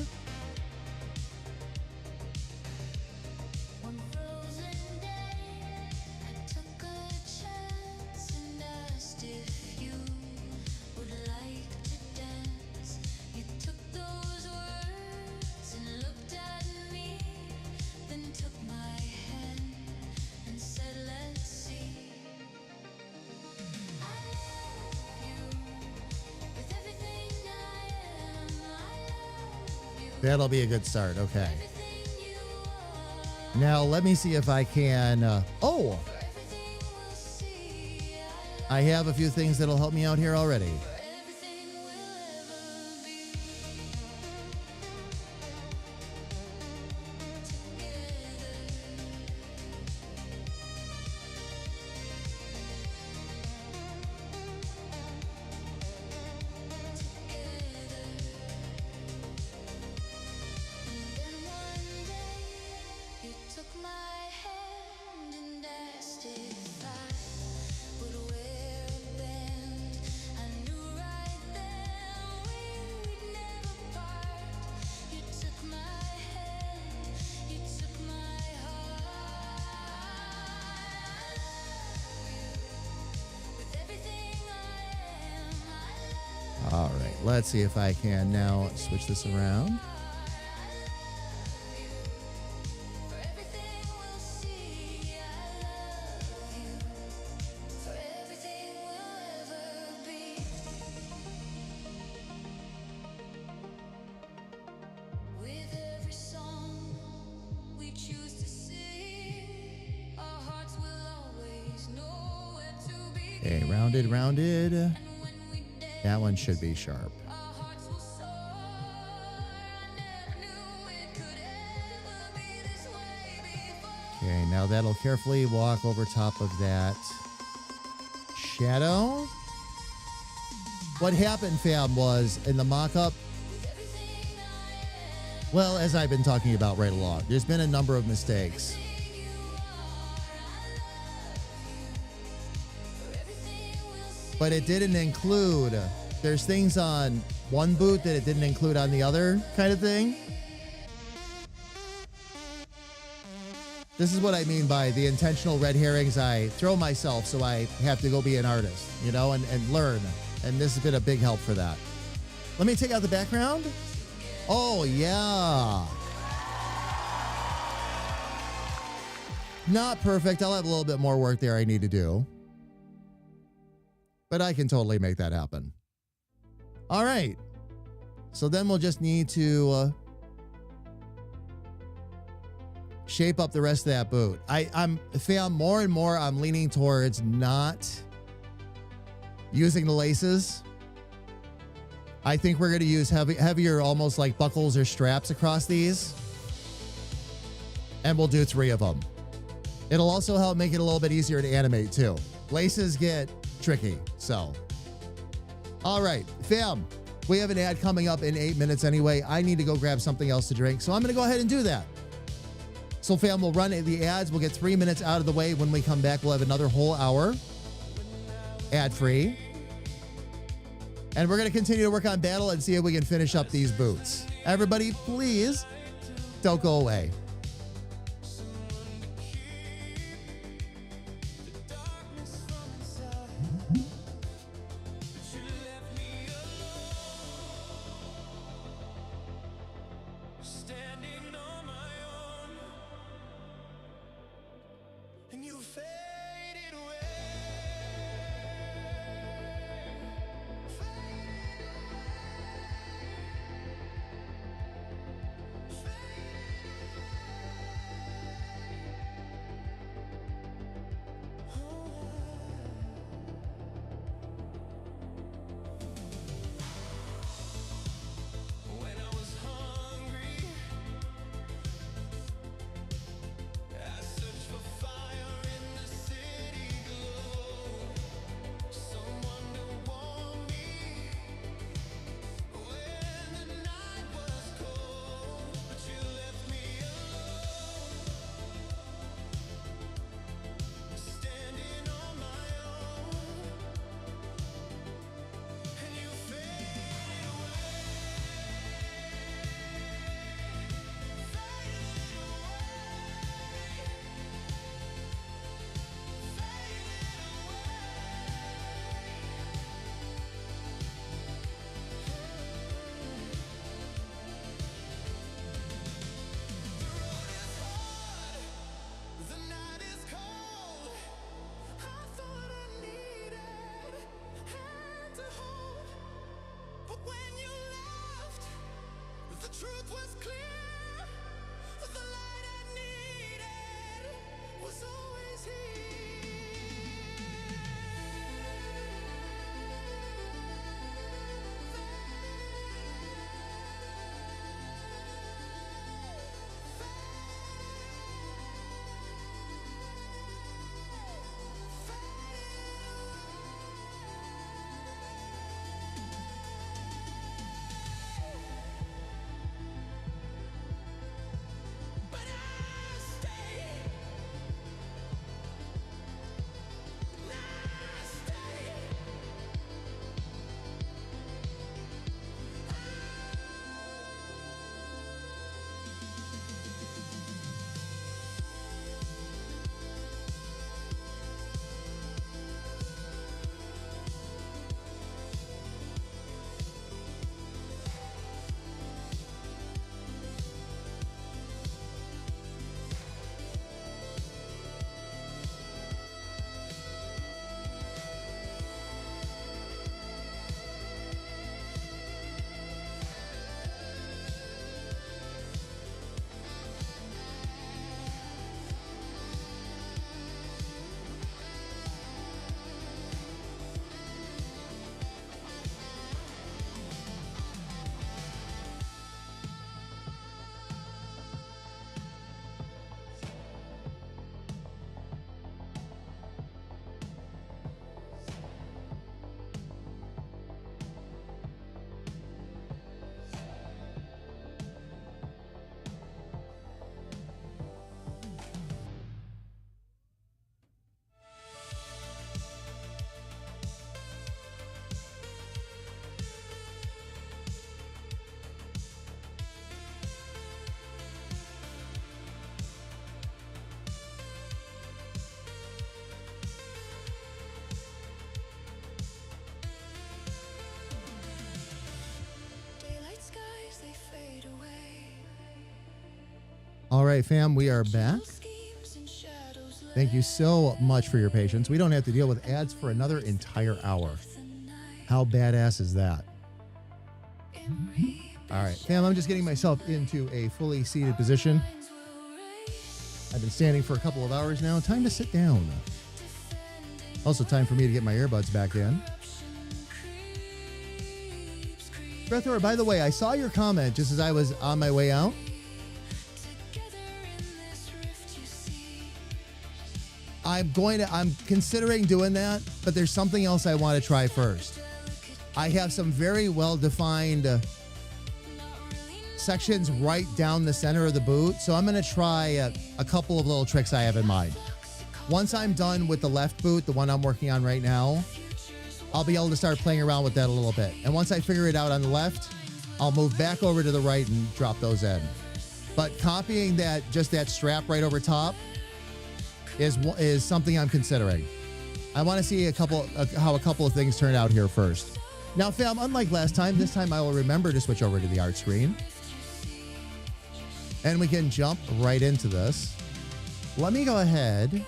That'll be a good start. Okay. Now let me see if I can. Oh, I have a few things that'll help me out here already. All right, let's see if I can now switch this around. Okay, rounded, rounded. That one should be sharp. Okay, now that'll carefully walk over top of that shadow. What happened, fam, was in the mock-up, well, as I've been talking about right along, there's been a number of mistakes. But it didn't include, there's things on one boot that it didn't include on the other kind of thing. This is what I mean by the intentional red herrings. I throw myself so I have to go be an artist, you know, and learn. And this has been a big help for that. Let me take out the background. Oh, yeah. Not perfect. I'll have a little bit more work there I need to do. But I can totally make that happen. All right. So then we'll just need to shape up the rest of that boot. I'm fam, more and more I'm leaning towards not using the laces. I think we're going to use heavier, almost like buckles or straps across these. And we'll do 3 of them. It'll also help make it a little bit easier to animate too. Laces get tricky, so. All right, fam, we have an ad coming up in 8 minutes anyway. I need to go grab something else to drink, so I'm going to go ahead and do that. So, fam, we'll run the ads. We'll get 3 minutes out of the way. When we come back, we'll have another whole hour ad-free. And we're going to continue to work on battle and see if we can finish up these boots. Everybody, please don't go away. right, fam, we are back. Thank you so much for your patience. We don't have to deal with ads for another entire hour. How badass is that? All right, fam, I'm just getting myself into a fully seated position. I've been standing for a couple of hours now. Time to sit down. Also time for me to get my earbuds back in. Breathor, by the way, I saw your comment just as I was on my way out. I'm considering doing that, but there's something else I want to try first. I have some very well-defined sections right down the center of the boot, so I'm going to try a couple of little tricks I have in mind. Once I'm done with the left boot, the one I'm working on right now, I'll be able to start playing around with that a little bit. And once I figure it out on the left, I'll move back over to the right and drop those in. But copying just that strap right over top is something I'm considering. I want to see how a couple of things turn out here first. Now, fam, unlike last time, this time I will remember to switch over to the art screen. And we can jump right into this. Let me go ahead.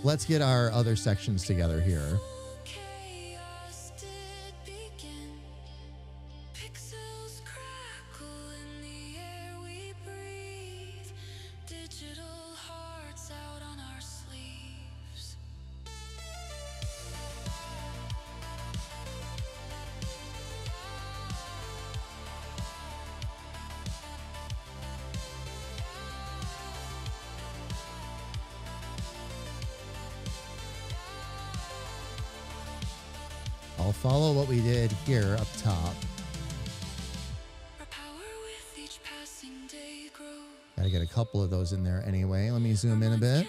Let's get our other sections together here. I'll follow what we did here up top. Gotta get a couple of those in there anyway. Let me zoom in a bit.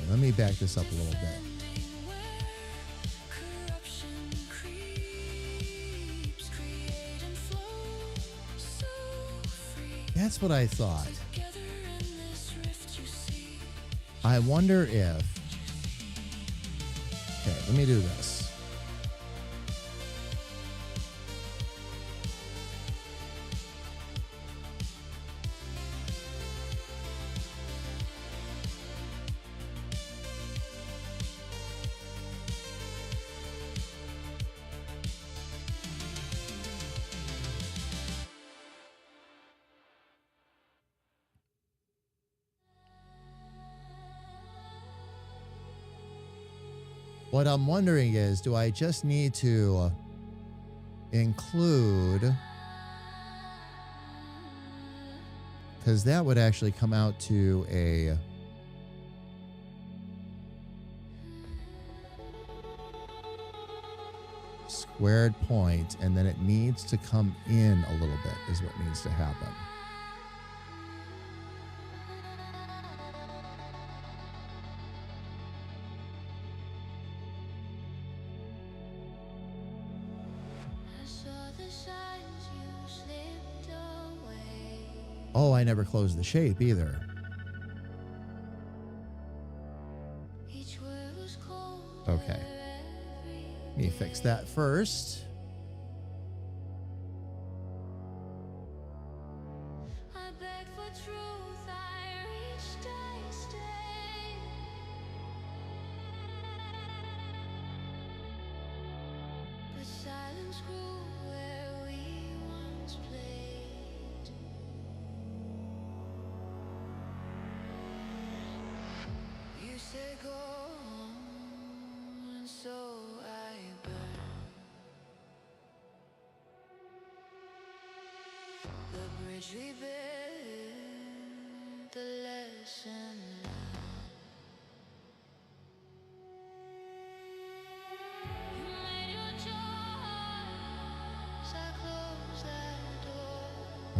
Let me back this up a little bit. That's what I thought. I wonder if... Okay, let me do this. What I'm wondering is, do I just need to include, because that would actually come out to a squared point, and then it needs to come in a little bit is what needs to happen. Oh, I never closed the shape either. Okay. Let me fix that first.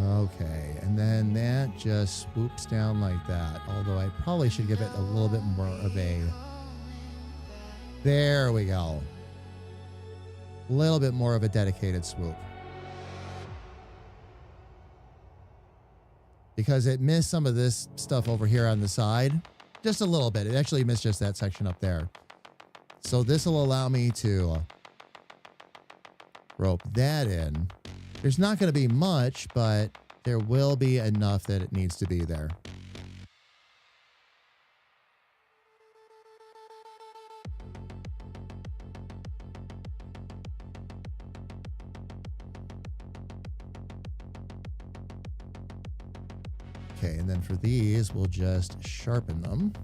Okay, and then that just swoops down like that. Although I probably should give it a little bit more of a... There we go. a little bit more of a dedicated swoop. Because it missed some of this stuff over here on the side. Just a little bit. It actually missed just that section up there. So this will allow me to rope that in. There's not going to be much, but there will be enough that it needs to be there. Okay, and then for these, we'll just sharpen them.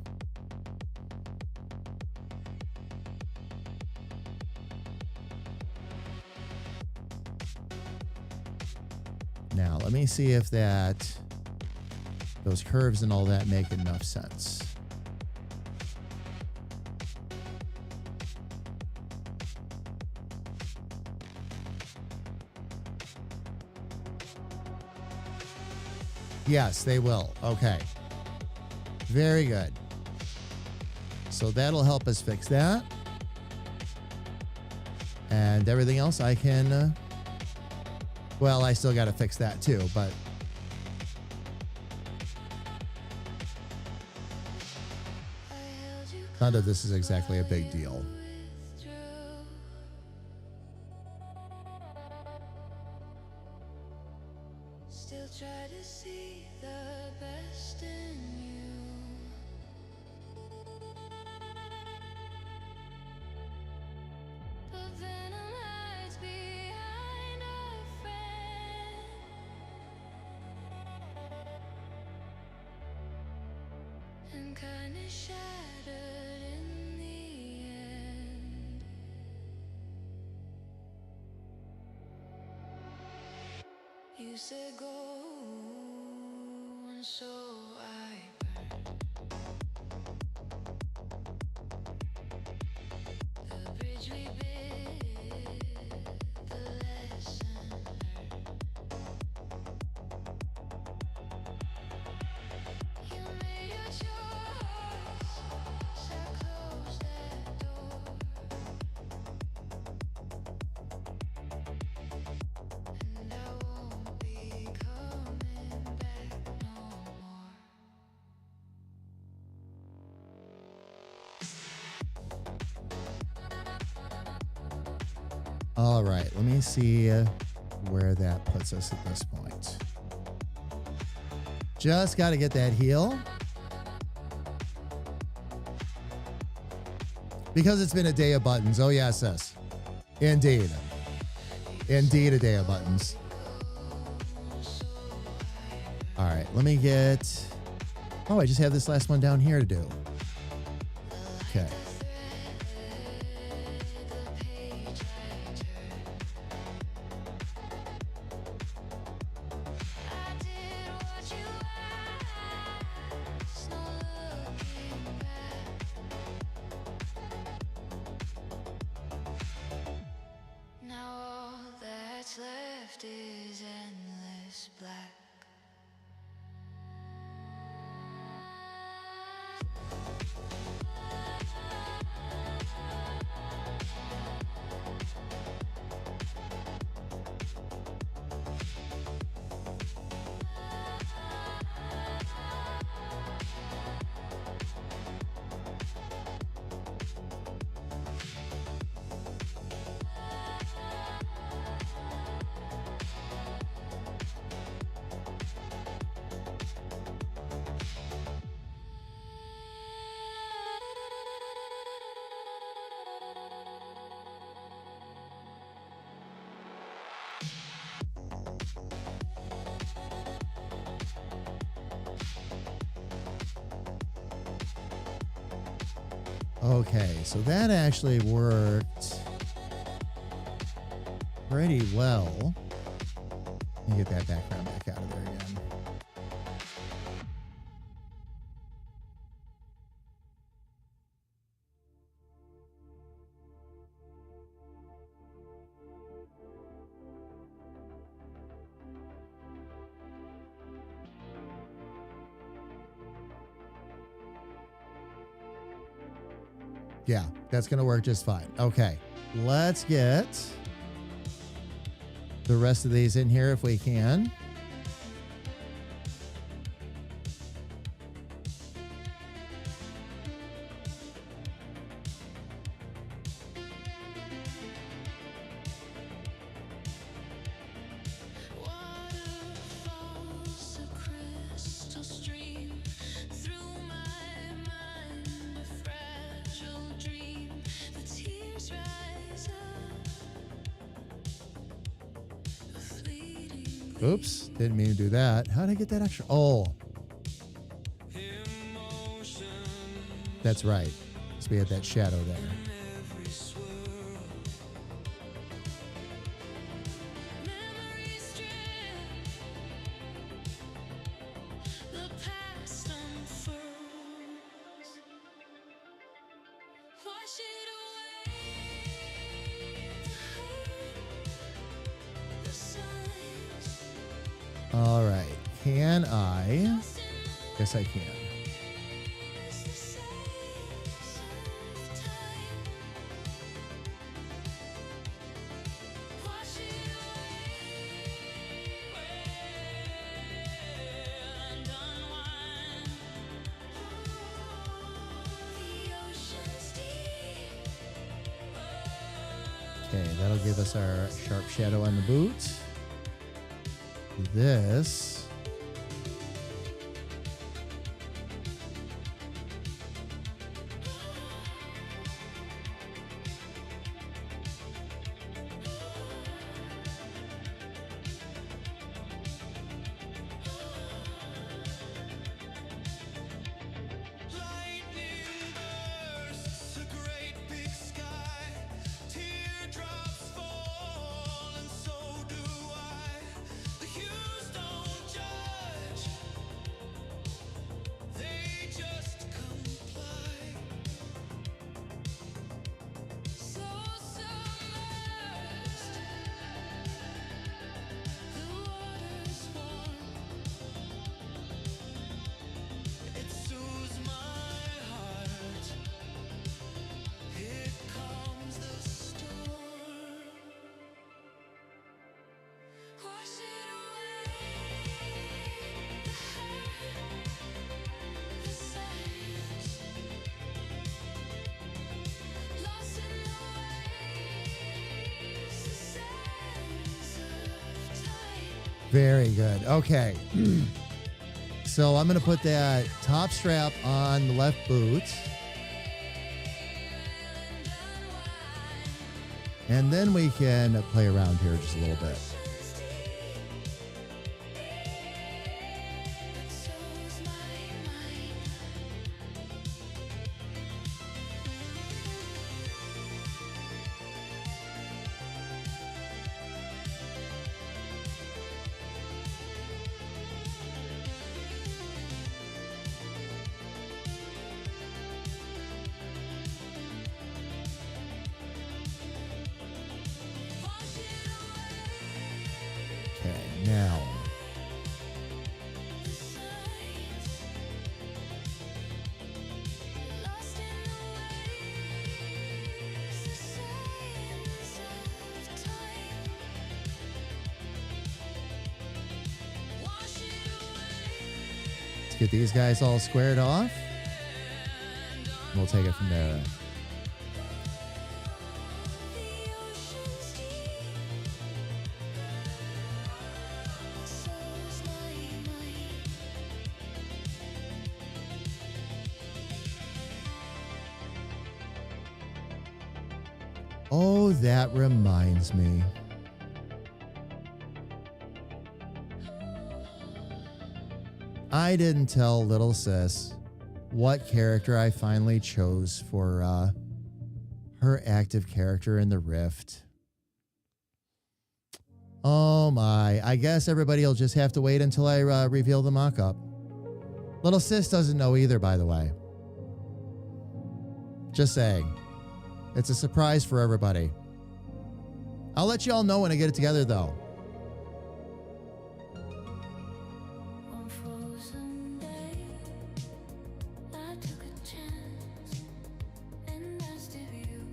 Now, let me see if those curves and all that make enough sense. Yes, they will. Okay. Very good. So that'll help us fix that. And everything else I can... well, I still got to fix that too, but... none of this is exactly a big deal. Still try to see the best in you. But venom hides behind a friend. And kindness shattered in the end. You said go, and so I burned. The bridge we built, the lesson learned. You made your choice, so close that door. And I won't be coming back no more. All right, let me see where that puts us at this point. Just got to get that heel. Because it's been a day of buttons. Oh, yes, sis. Indeed. Indeed, a day of buttons. All right, let me get... oh, I just have this last one down here to do. Okay. I did what you asked, no looking back. Now all that's left is endless black. Okay, so that actually worked pretty well. Let me get that background back out of there again. Yeah, that's going to work just fine. Okay, let's get the rest of these in here if we can. Waterfalls, a crystal stream through my mind, a fragile dream. The tears rise up, a fleeting. Oops, didn't mean to do that. How did I get that extra? Oh, that's right. So we had that shadow there. Memories drift, the past unfurls. Wash it away, the signs All right. Can I? lost in the Yes, I can. waves, the sands of time. Wash it away and unwind. The ocean's deep. Okay, that'll give us our sharp shadow on the boot. This. Lightning bursts, a great big sky. Teardrops fall, and so do I. The hues don't judge, they just comply. So submerged, the water's warm. It soothes my heart. Here comes the storm. Wash it away. The hurt, the signs, lost in the waves, the sands of time. Very good. Okay. So I'm going to put that top strap on the left boot. And then we can play around here just a little bit. So is my mind. Wash it away, Okay, now. the signs, lost in the waves, the sands of time. Wash it away. Let's get these guys all squared off. We'll take it from there. The ocean's deep. So is my mind. Oh, that reminds me. I didn't tell little sis what character I finally chose for her active character in the Rift. Oh my, I guess everybody will just have to wait until I reveal the mock-up. Little sis doesn't know either, by the way. Just saying. It's a surprise for everybody. I'll let you all know when I get it together, though. One frozen day, I took a chance and asked if you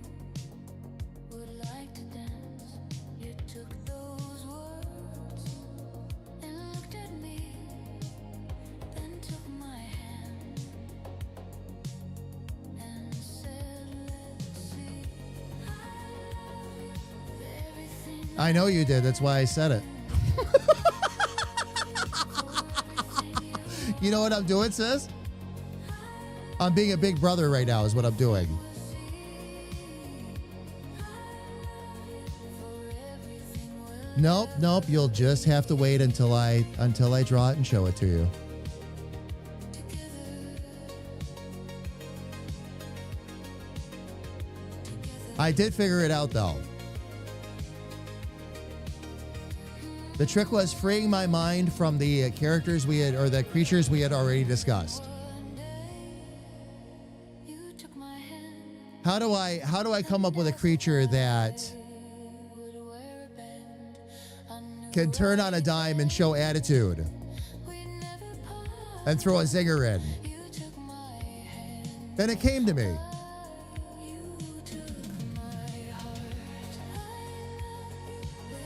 would like to dance. You took those words I know you did. That's why I said it. You know what I'm doing, sis? I'm being a big brother right now is what I'm doing. Nope, nope. You'll just have to wait until I draw it and show it to you. I did figure it out though. The trick was freeing my mind from the characters we had, or the creatures we had already discussed. How do I come up with a creature that can turn on a dime and show attitude and throw a zinger in? Then it came to me.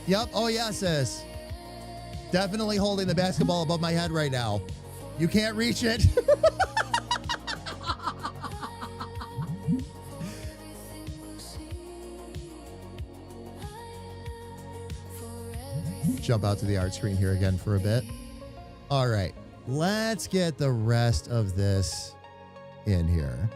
Yep. Oh yeah, sis. Definitely holding the basketball above my head right now. You can't reach it. Jump out to the art screen here again for a bit. All right. Let's get the rest of this in here.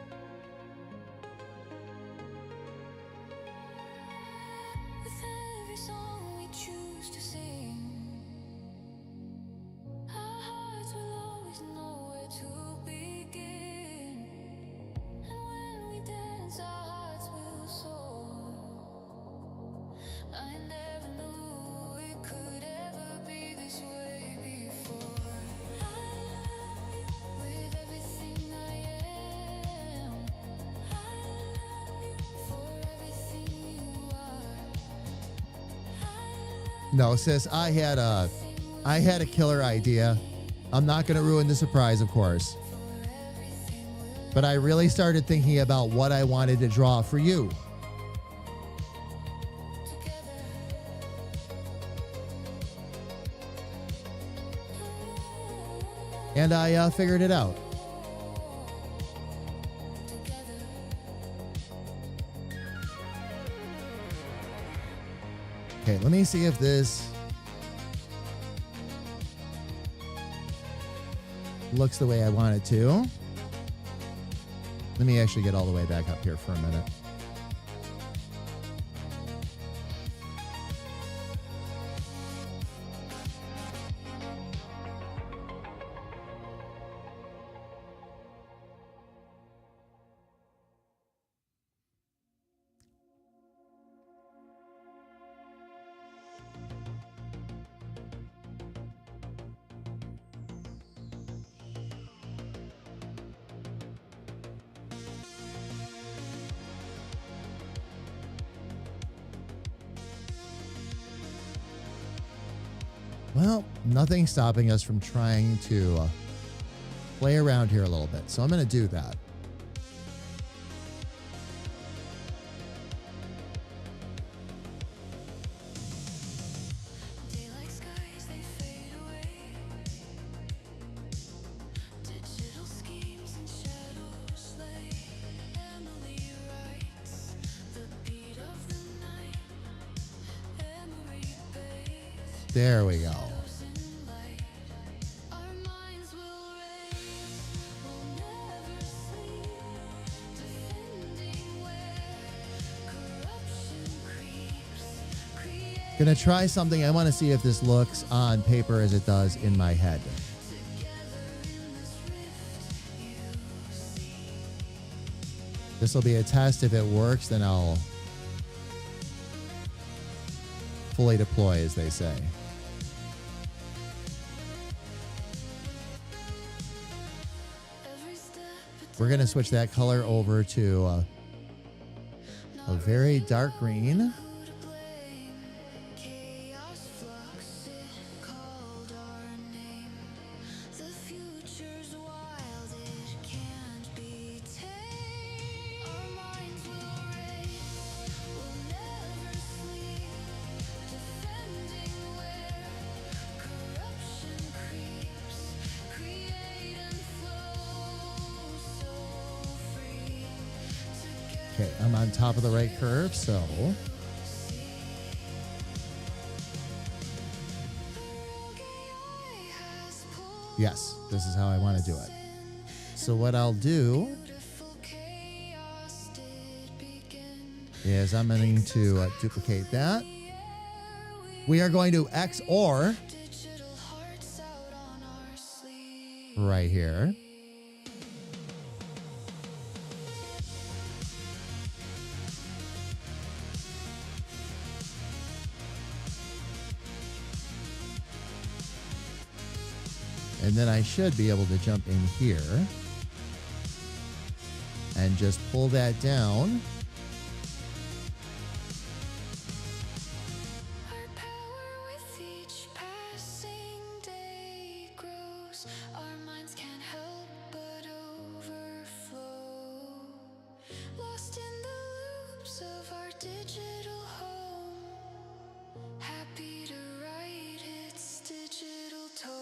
No, sis, I had a killer idea. I'm not going to ruin the surprise, of course. But I really started thinking about what I wanted to draw for you. And I figured it out. Okay, let me see if this looks the way I want it to. Let me actually get all the way back up here for a minute. Well, nothing's stopping us from trying to play around here a little bit. So I'm going to do that. There we go. Gonna try something. I want to see if this looks on paper as it does in my head. This will be a test. If it works, then I'll fully deploy, as they say. We're going to switch that color over to a very dark green. Okay, I'm on top of the right curve, so Yes, this is how I want to do it. So what I'll do is I'm going to duplicate that. We are going to XOR right here. And then I should be able to jump in here and just pull that down. Our power with each passing day grows. Our minds can't help but overflow. Lost in the loops of our digital home. Happy to write its digital tone.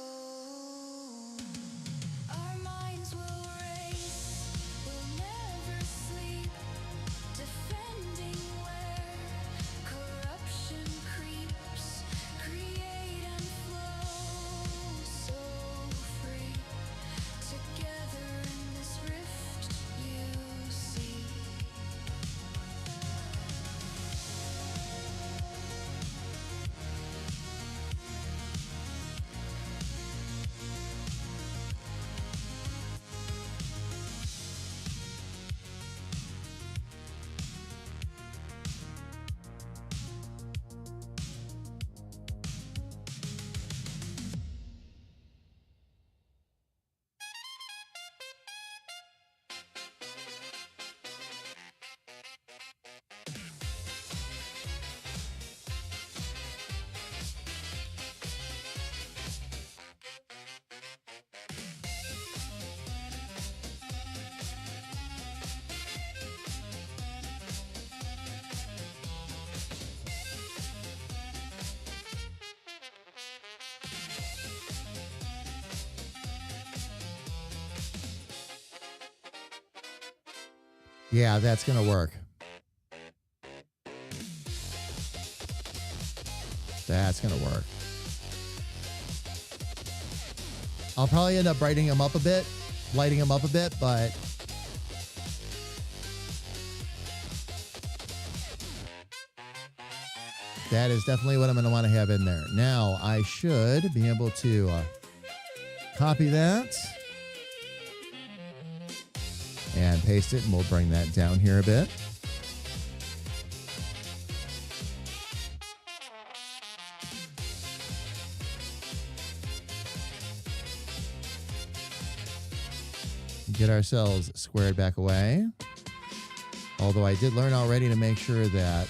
Our minds will race, will never sleep. Defending where corruption creeps, create and flow so free. Together in this rift you see. Yeah, that's going to work. That's going to work. I'll probably end up brightening them up a bit, lighting them up a bit, but that is definitely what I'm going to want to have in there. Now, I should be able to copy that and paste it, and we'll bring that down here a bit. Get ourselves squared back away. Although I did learn already to make sure that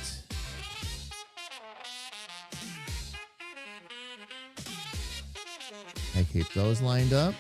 I keep those lined up.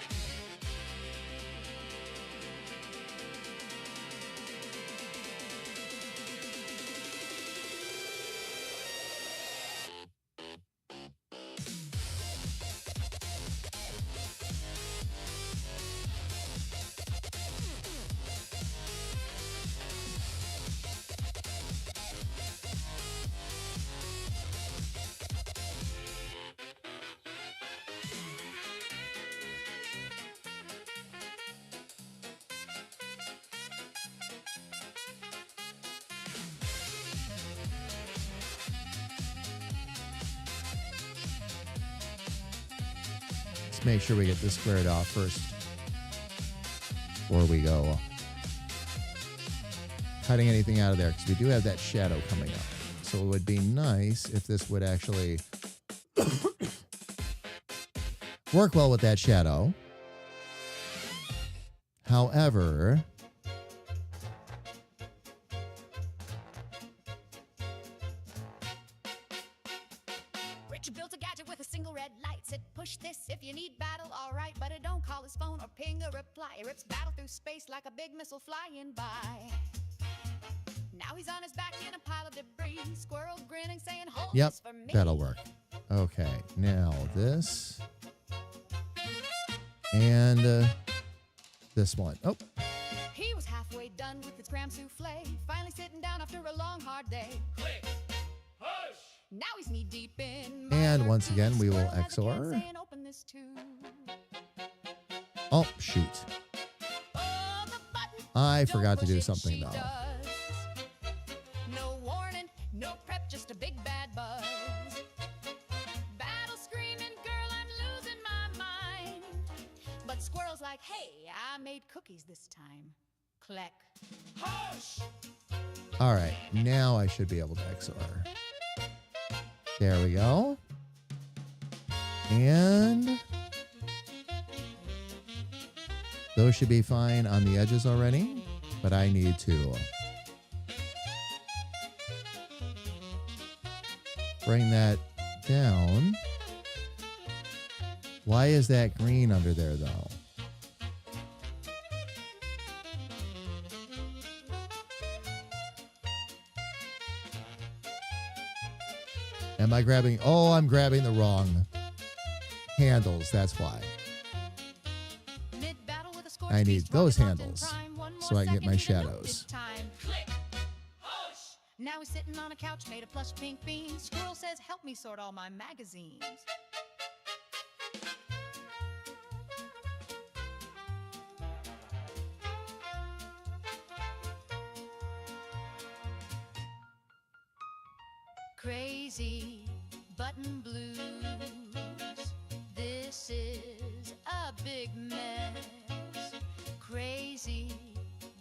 Make sure we get this squared off first before we go cutting anything out of there, because we do have that shadow coming up. So it would be nice if this would actually work well with that shadow. However, Richard built a gadget with a single red light. Said push this if you need battle, alright. But it don't call his phone or ping a reply. It rips battle through space like a big missile flying by. Now he's on his back in a pile of debris. Squirrel grinning saying hold yep, this for me. that'll work. Okay, now this. And this one. Oh, He was halfway done with his cram souffle. Finally sitting down after a long hard day. Click, push. Now he's knee deep in. and once again, we will Squirrel has a can XOR. saying, open this too. Oh, shoot. Oh, the button. I Don't forgot to push do it, something, she though. does. No warning, no prep, just a big bad buzz. Battle screaming, girl, I'm losing my mind. But squirrel's like, hey, I made cookies this time. Kleck. Hush! All right, now I should be able to XOR. There we go. And those should be fine on the edges already, but I need to bring that down. Why is that green under there, though? Am I grabbing? Oh, I'm grabbing the wrong handles. That's why. Mid-battle with a I need scorched those beast, handles prime. One more so I can get my second, you know shadows. this time. Click. Hush! Now he's sitting on a couch made of plush pink beans. Squirrel says, help me sort all my magazines. Crazy button blues. This is a big mess. Crazy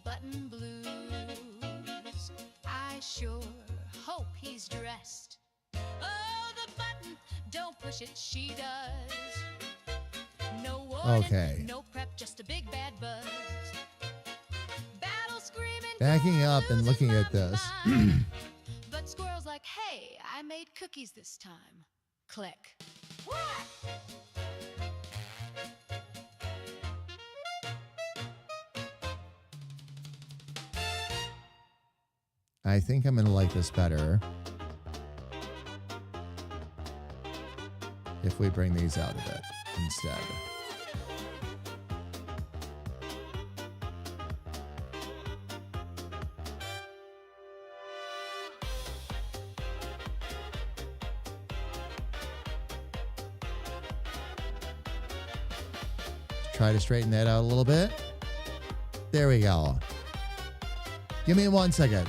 button blues. I sure hope he's dressed. Oh, the button, don't push it, she does. No warning, Okay. no prep, just a big bad buzz. Battle screaming. Backing girl, up and losing looking at my this. mind. But squirrel's like, hey, I made cookies this time. Click. What? I think I'm going to like this better if we bring these out a bit instead. Try to straighten that out a little bit. There we go. Give me 1 second.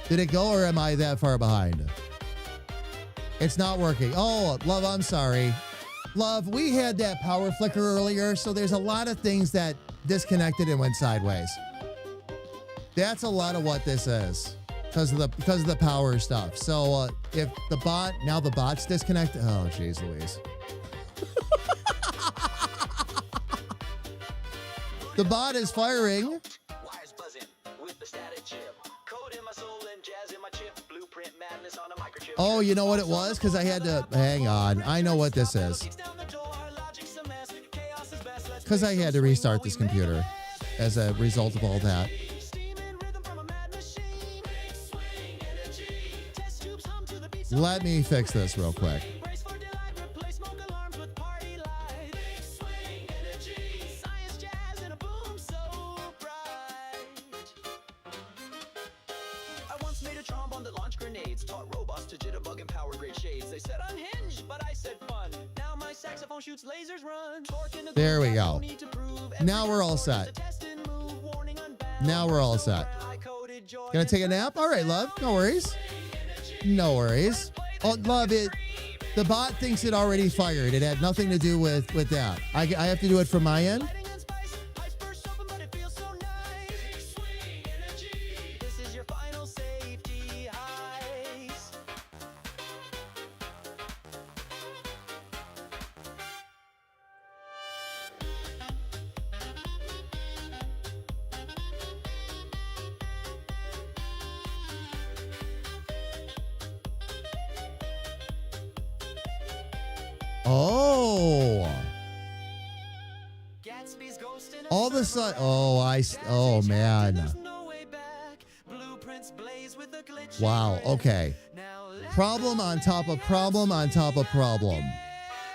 Did it go or am I that far behind? It's not working. Oh, love, I'm sorry. Love, we had that power flicker earlier, so there's a lot of things that disconnected and went sideways. That's a lot of what this is because of the power stuff. So if the bot's disconnected. Oh, jeez Louise. The bot is firing. Wires buzzing with the static chip. Code in my soul and jazz in my chip. Blueprint madness on a microchip. Oh, you know what it was? Because I had to hang on. I know what this is. Because I had to restart this computer as a result of all that. Let me fix this real quick. There we go. Now we're all set. Now we're all set. Gonna take a nap? All right, love. No worries. No worries. Oh, love it. The bot thinks it already fired. It had nothing to do with that. I have to do it from my end. Oh. All of a sudden, oh man. Wow, okay. Problem on top of problem on top of problem.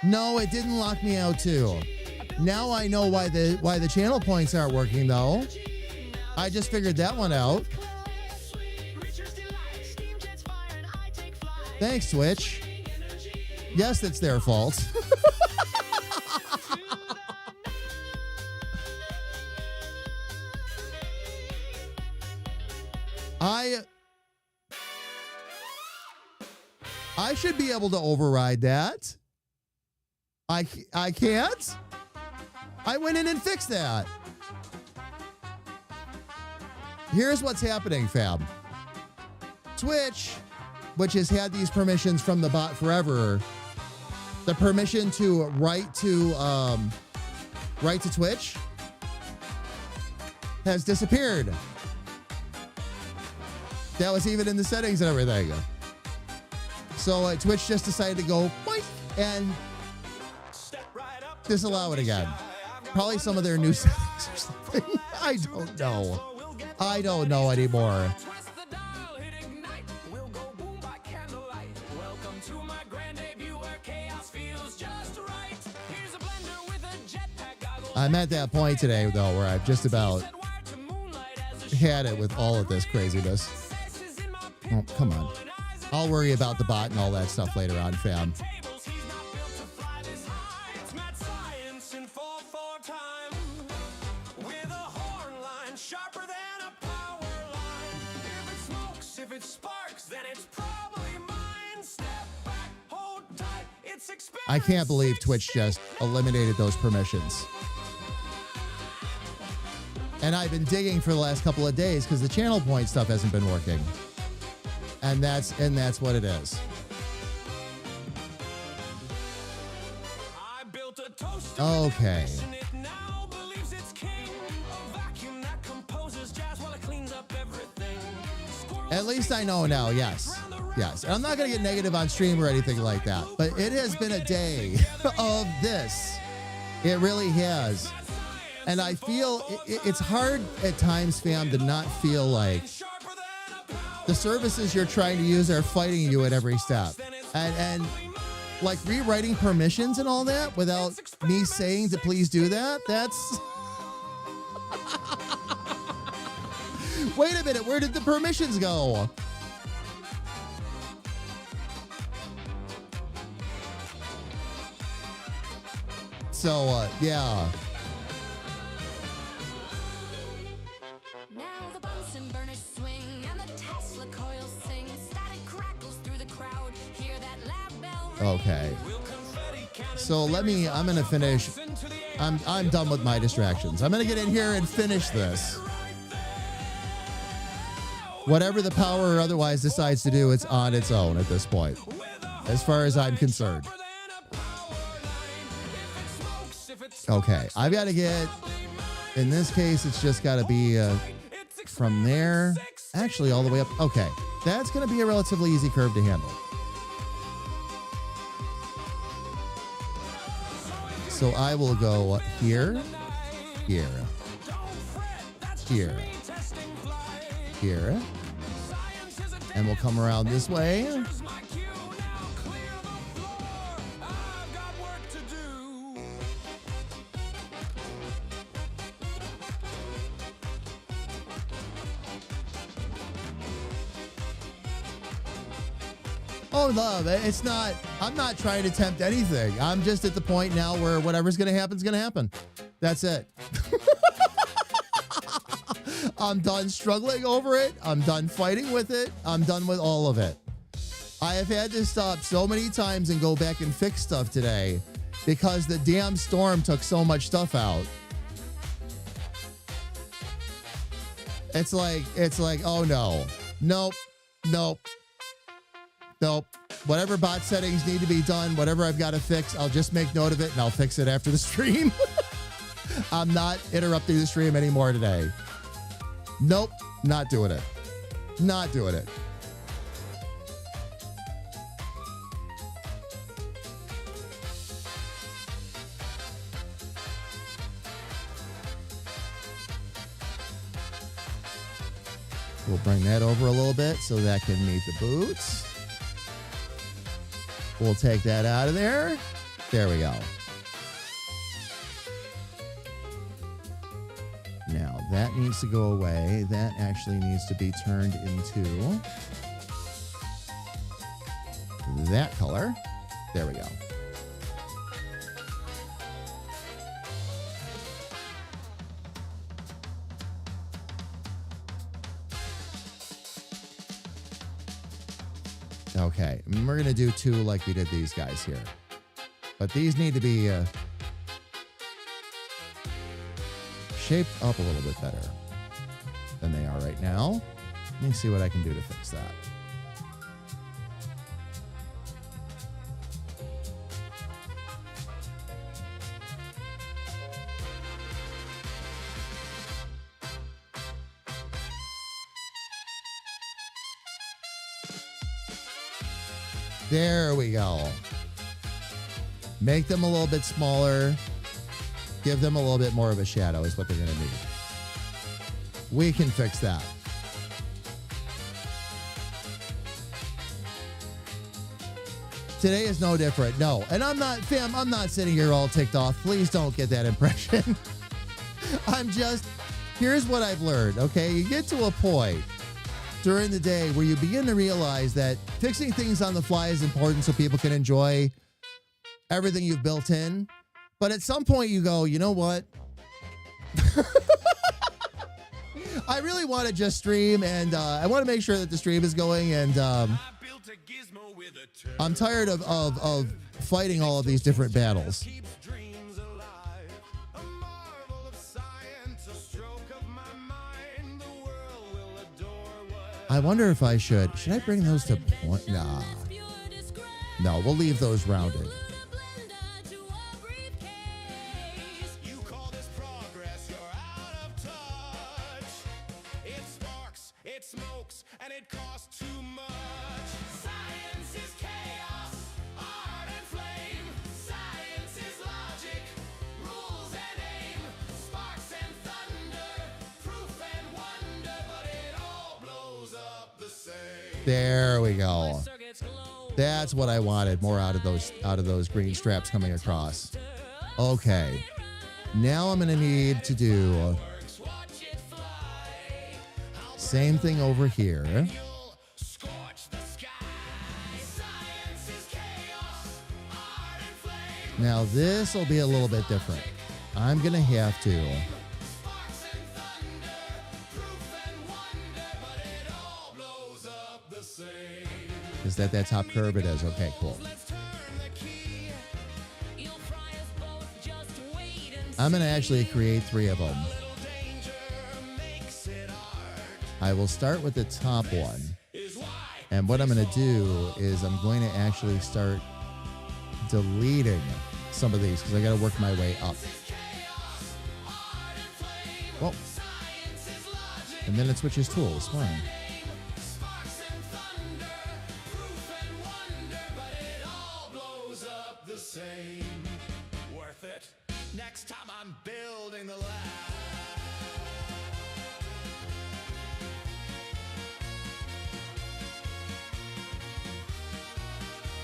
No, it didn't lock me out too. Now I know why the channel points aren't working though. I just figured that one out. Thanks, Twitch. Yes, it's their fault. I should be able to override that. I can't. I went in and fixed that. Here's what's happening, fam. Twitch, which has had these permissions from the bot forever, the permission to write to Twitch has disappeared. That was even in the settings and everything. So Twitch just decided to go boink, and disallow it again. Probably some of their new settings or something. I don't know. I don't know anymore. I'm at that point today, though, where I've just about had it with all of this craziness. Oh, come on. I'll worry about the bot and all that stuff later on, fam. I can't believe Twitch just eliminated those permissions. And I've been digging for the last couple of days because the channel point stuff hasn't been working. And that's what it is. Okay. At least I know now, yes. Yes. And I'm not going to get negative on stream or anything like that. But it has been a day of this. It really has. And I feel it's hard at times, fam, to not feel like the services you're trying to use are fighting you at every step. And like rewriting permissions and all that without me saying to please do that, that's... Wait a minute, where did the permissions go? So, yeah. Now the Bunsen burners swing and the Tesla coils sing. Static crackles through the crowd. Hear that lab bell ring. Okay. So I'm gonna finish. I'm done with my distractions. I'm gonna get in here and finish this. Whatever the power or otherwise decides to do, it's on its own at this point, as far as I'm concerned. Okay, I've got to get, in this case, it's just got to be from there, actually all the way up. Okay, that's going to be a relatively easy curve to handle. So I will go here, here, here, here, and we'll come around this way. Oh, love, it's not, I'm not trying to tempt anything. I'm just at the point now where whatever's going to happen is going to happen. That's it. I'm done struggling over it. I'm done fighting with it. I'm done with all of it. I have had to stop so many times and go back and fix stuff today because the damn storm took so much stuff out. It's like, oh no. Nope. Whatever bot settings need to be done, whatever I've got to fix, I'll just make note of it and I'll fix it after the stream. I'm not interrupting the stream anymore today. Nope, not doing it. Not doing it. We'll bring that over a little bit so that can meet the boots. We'll take that out of there. There we go. Now that needs to go away. That actually needs to be turned into that color. There we go. Okay, and we're gonna do 2 like we did these guys here. But these need to be shaped up a little bit better than they are right now. Let me see what I can do to fix that. There we go. Make them a little bit smaller. Give them a little bit more of a shadow is what they're going to need. We can fix that. Today is no different. No. And I'm not sitting here all ticked off. Please don't get that impression. Here's what I've learned, okay? You get to a point during the day where you begin to realize that fixing things on the fly is important so people can enjoy everything you've built in. But at some point you go, you know what? I really want to just stream, and I want to make sure that the stream is going, and I'm tired of fighting all of these different battles. I wonder if I should I bring those to point? Nah. No, we'll leave those rounded. There we go. That's what I wanted, more out of those green straps coming across. Okay. Now I'm going to need to do same thing over here. Now this will be a little bit different. I'm going to have to Is that top curve? It is. Okay, cool. I'm going to actually create 3 of them. I will start with the top one. And what I'm going to do is I'm going to actually start deleting some of these because I got to work my way up. Well, and then it switches tools. Fine.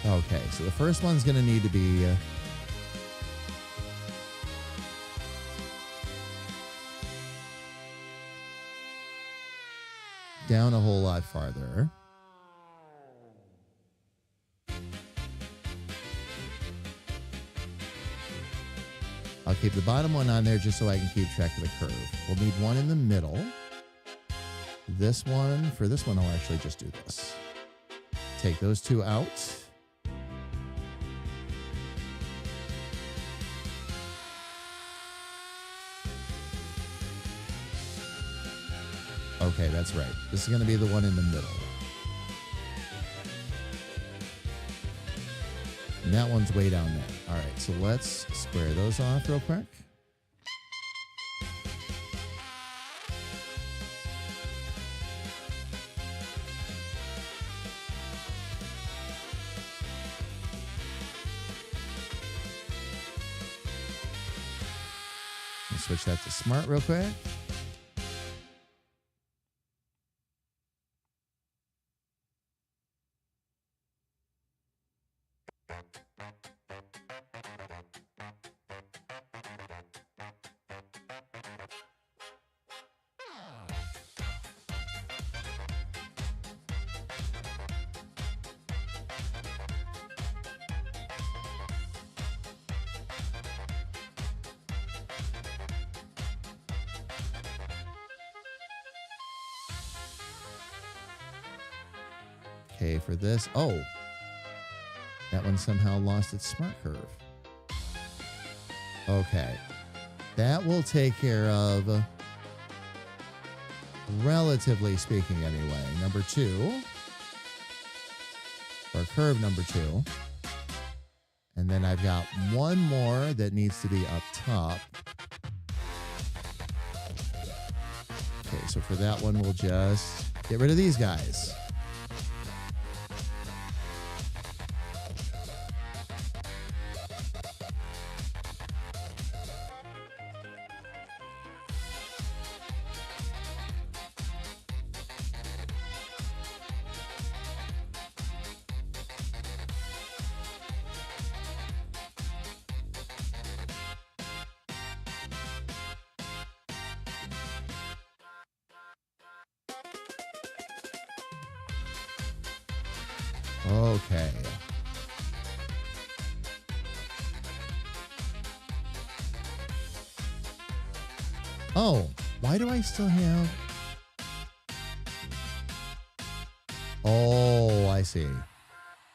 Okay, so the first one's going to need to be down a whole lot farther. I'll keep the bottom one on there just so I can keep track of the curve. We'll need one in the middle. This one, for this one, I'll actually just do this. Take those 2 out. Okay, that's right. This is going to be the one in the middle. And that one's way down there. All right, so let's square those off real quick. Let's switch that to Smart real quick. Okay, for this. Oh, that one somehow lost its smart curve. Okay. That will take care of, relatively speaking anyway, number 2. Or curve number 2. And then I've got one more that needs to be up top. Okay, so for that one, we'll just get rid of these guys. Okay. Oh, why do I still have... Oh, I see.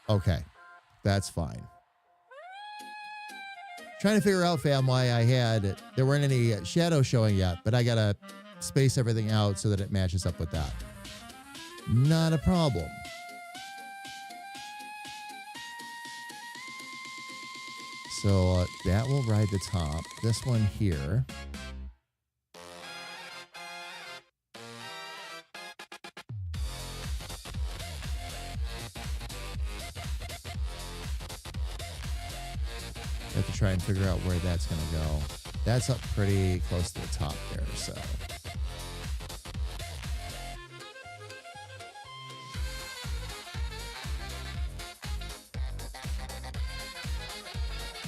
Okay, that's fine. Trying to figure out, fam, why there weren't any shadows showing yet, but I gotta space everything out so that it matches up with that. Not a problem. So that will ride the top. This one here. Have to try and figure out where that's going to go. That's up pretty close to the top there, so.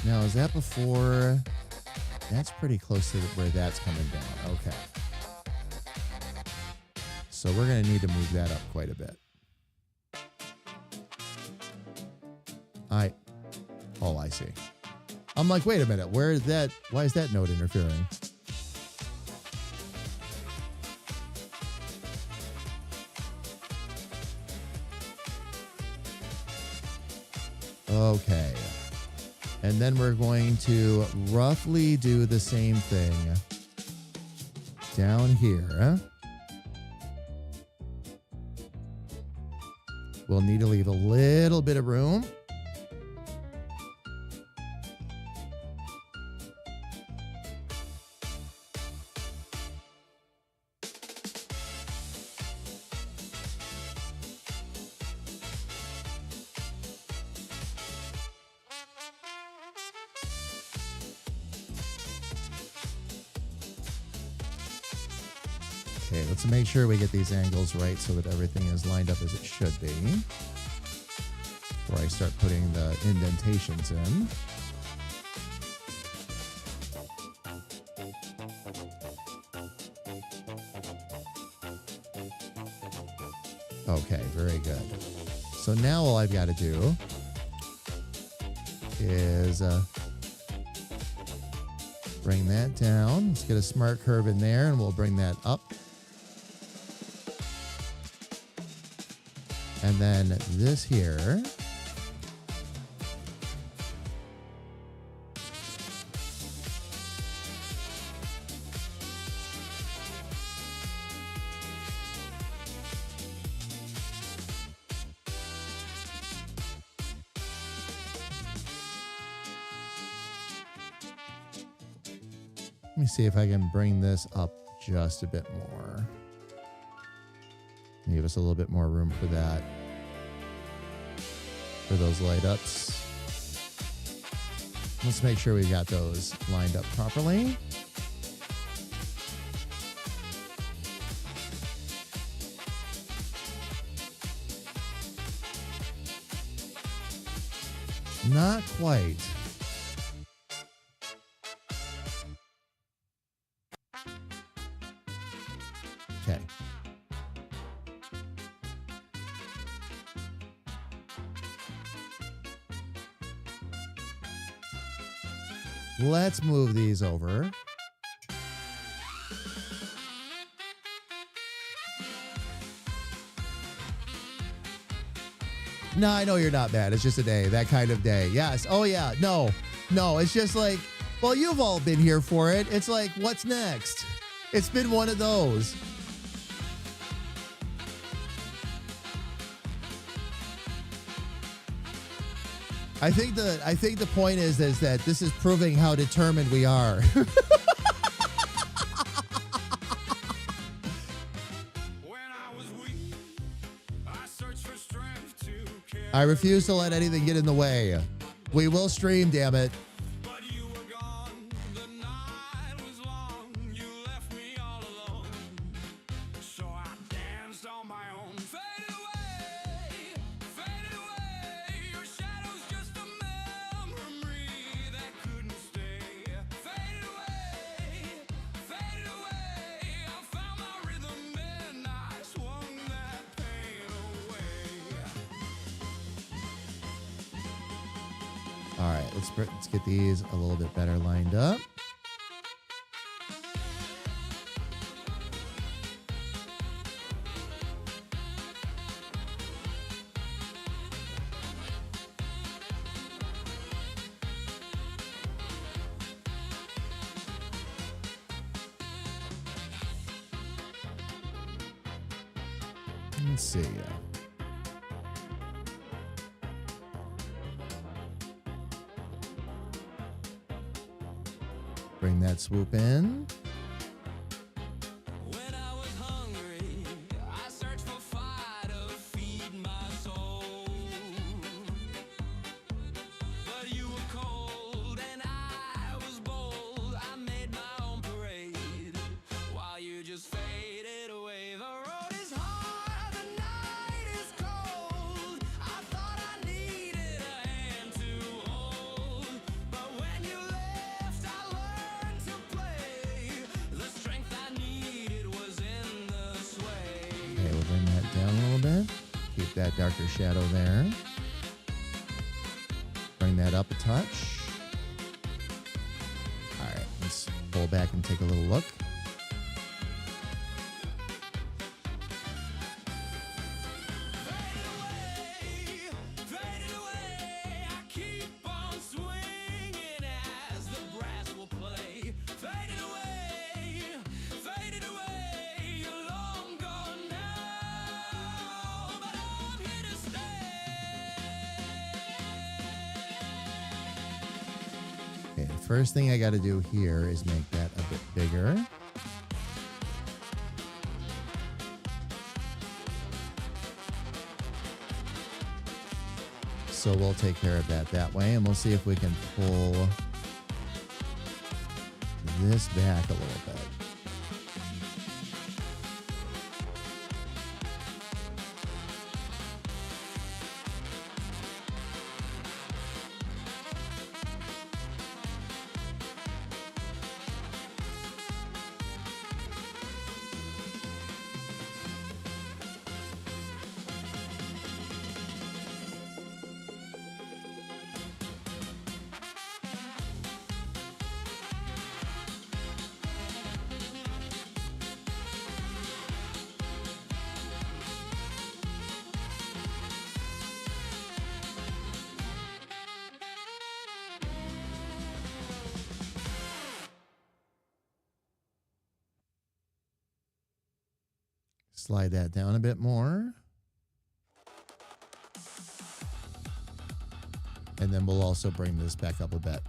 Now, is that before? That's pretty close to where that's coming down. Okay. So we're going to need to move that up quite a bit. Oh, I see. I'm like, wait a minute. Where is that? Why is that node interfering? Okay. And then we're going to roughly do the same thing down here. We'll need to leave a little bit of room. Okay, let's make sure we get these angles right so that everything is lined up as it should be. Before I start putting the indentations in. Okay, very good. So now all I've got to do is bring that down. Let's get a smart curve in there and we'll bring that up. And then this here. Let me see if I can bring this up just a bit more. Give us a little bit more room for that. For those light ups. Let's make sure we got those lined up properly. Not quite. Okay. Let's move these over. No, I know you're not mad. It's just a day, that kind of day. Yes. Oh, yeah. No. It's just like, well, you've all been here for it. It's like, what's next? It's been one of those. I think the point is that this is proving how determined we are. I refuse to let anything get in the way. We will stream, damn it. All right, let's get these a little bit better lined up. Let's see. Bring that swoop in. When I was hungry, I searched for fire to feed my soul. But you were cold and I was bold. I made my own parade while you just faded away. The road is hard, the night is cold. I thought I needed a hand to hold, but when you left, I learned to play. The strength I needed was in the sway. Okay, we'll bring that down a little bit. Keep that darker shadow there. Bring that up a touch. All right, let's pull back and take a little look. Faded away, I keep on swinging as the brass will play. Faded away, you're long gone now, but I'm here to stay. Okay, the first thing I got to do here is make that a bit bigger. So we'll take care of that way, and we'll see if we can pull this back a little bit. Slide that down a bit more. And then we'll also bring this back up a bit.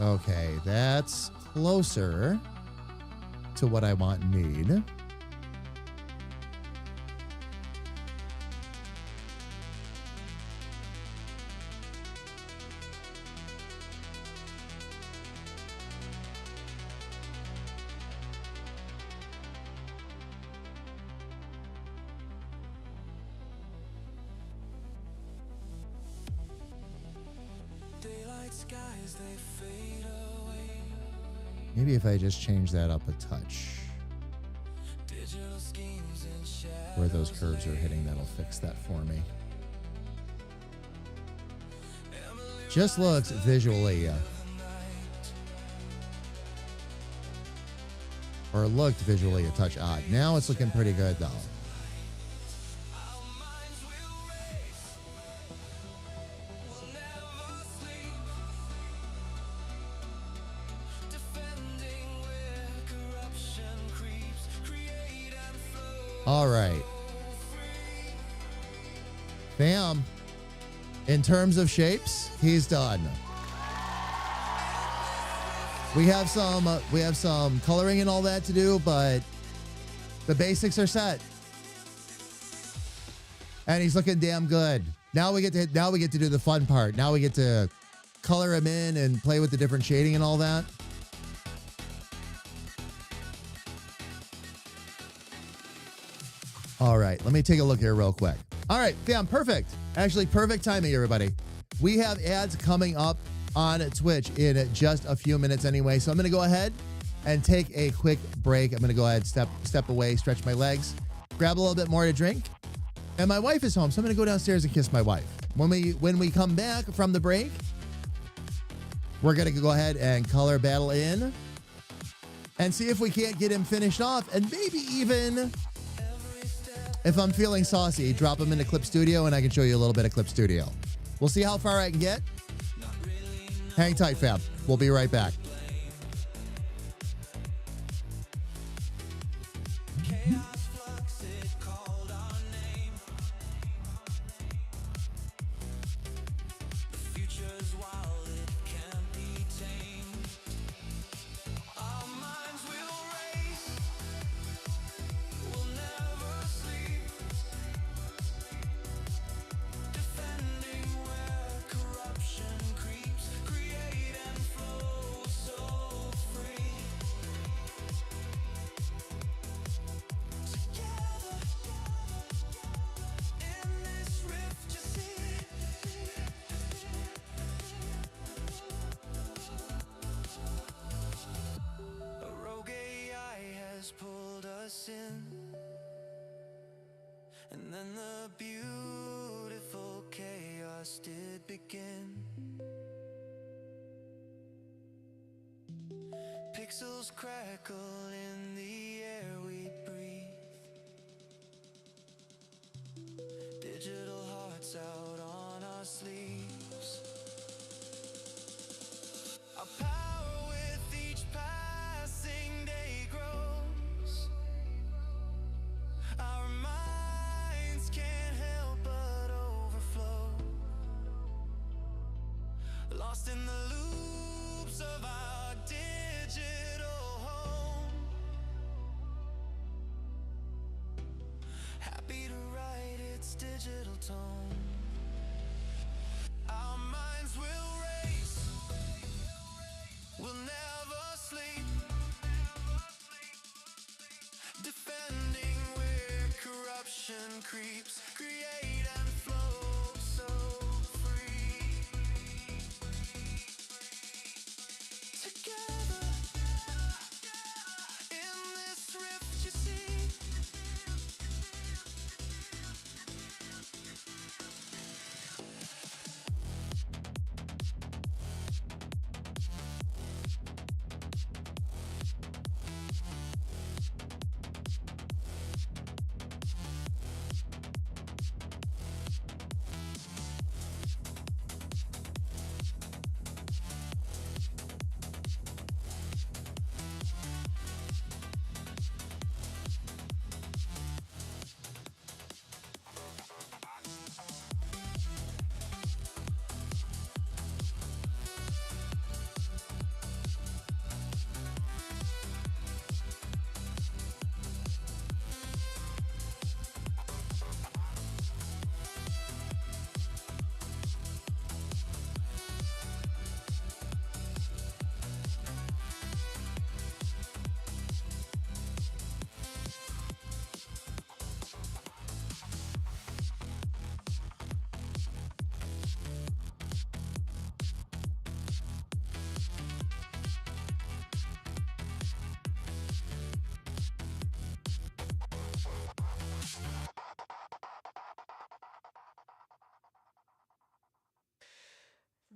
Okay, that's closer to what I want and need. Daylight's skies, they fade away. Maybe if I just change that up a touch, Digital schemes and shadows. where those curves are hitting, that'll fix that for me. Just looks visually, or looked visually a touch odd. Now it's looking pretty good though. All right. Bam. In terms of shapes, he's done. We have some coloring and all that to do, but the basics are set. And he's looking damn good. Now we get to do the fun part. Now we get to color him in and play with the different shading and all that. All right, let me take a look here real quick. All right, fam, perfect. Actually, perfect timing, everybody. We have ads coming up on Twitch in just a few minutes anyway. So I'm going to go ahead and take a quick break. I'm going to go ahead, step away, stretch my legs, grab a little bit more to drink. And my wife is home, so I'm going to go downstairs and kiss my wife. When we come back from the break, we're going to go ahead and color Battle in and see if we can't get him finished off, and maybe even, if I'm feeling saucy, drop him into Clip Studio and I can show you a little bit of Clip Studio. We'll see how far I can get. Hang tight, fam. We'll be right back. And then the beautiful chaos did begin. Pixels crackle in the air we breathe. Digital hearts out on our sleeves. Our power with each passing day grows. Our minds can't help but overflow. Lost in the loops of our digital home. Happy to write its digital tone. Our minds will race. We'll never sleep. Defending where corruption creeps. Create and flow so free. Together in this rift you see.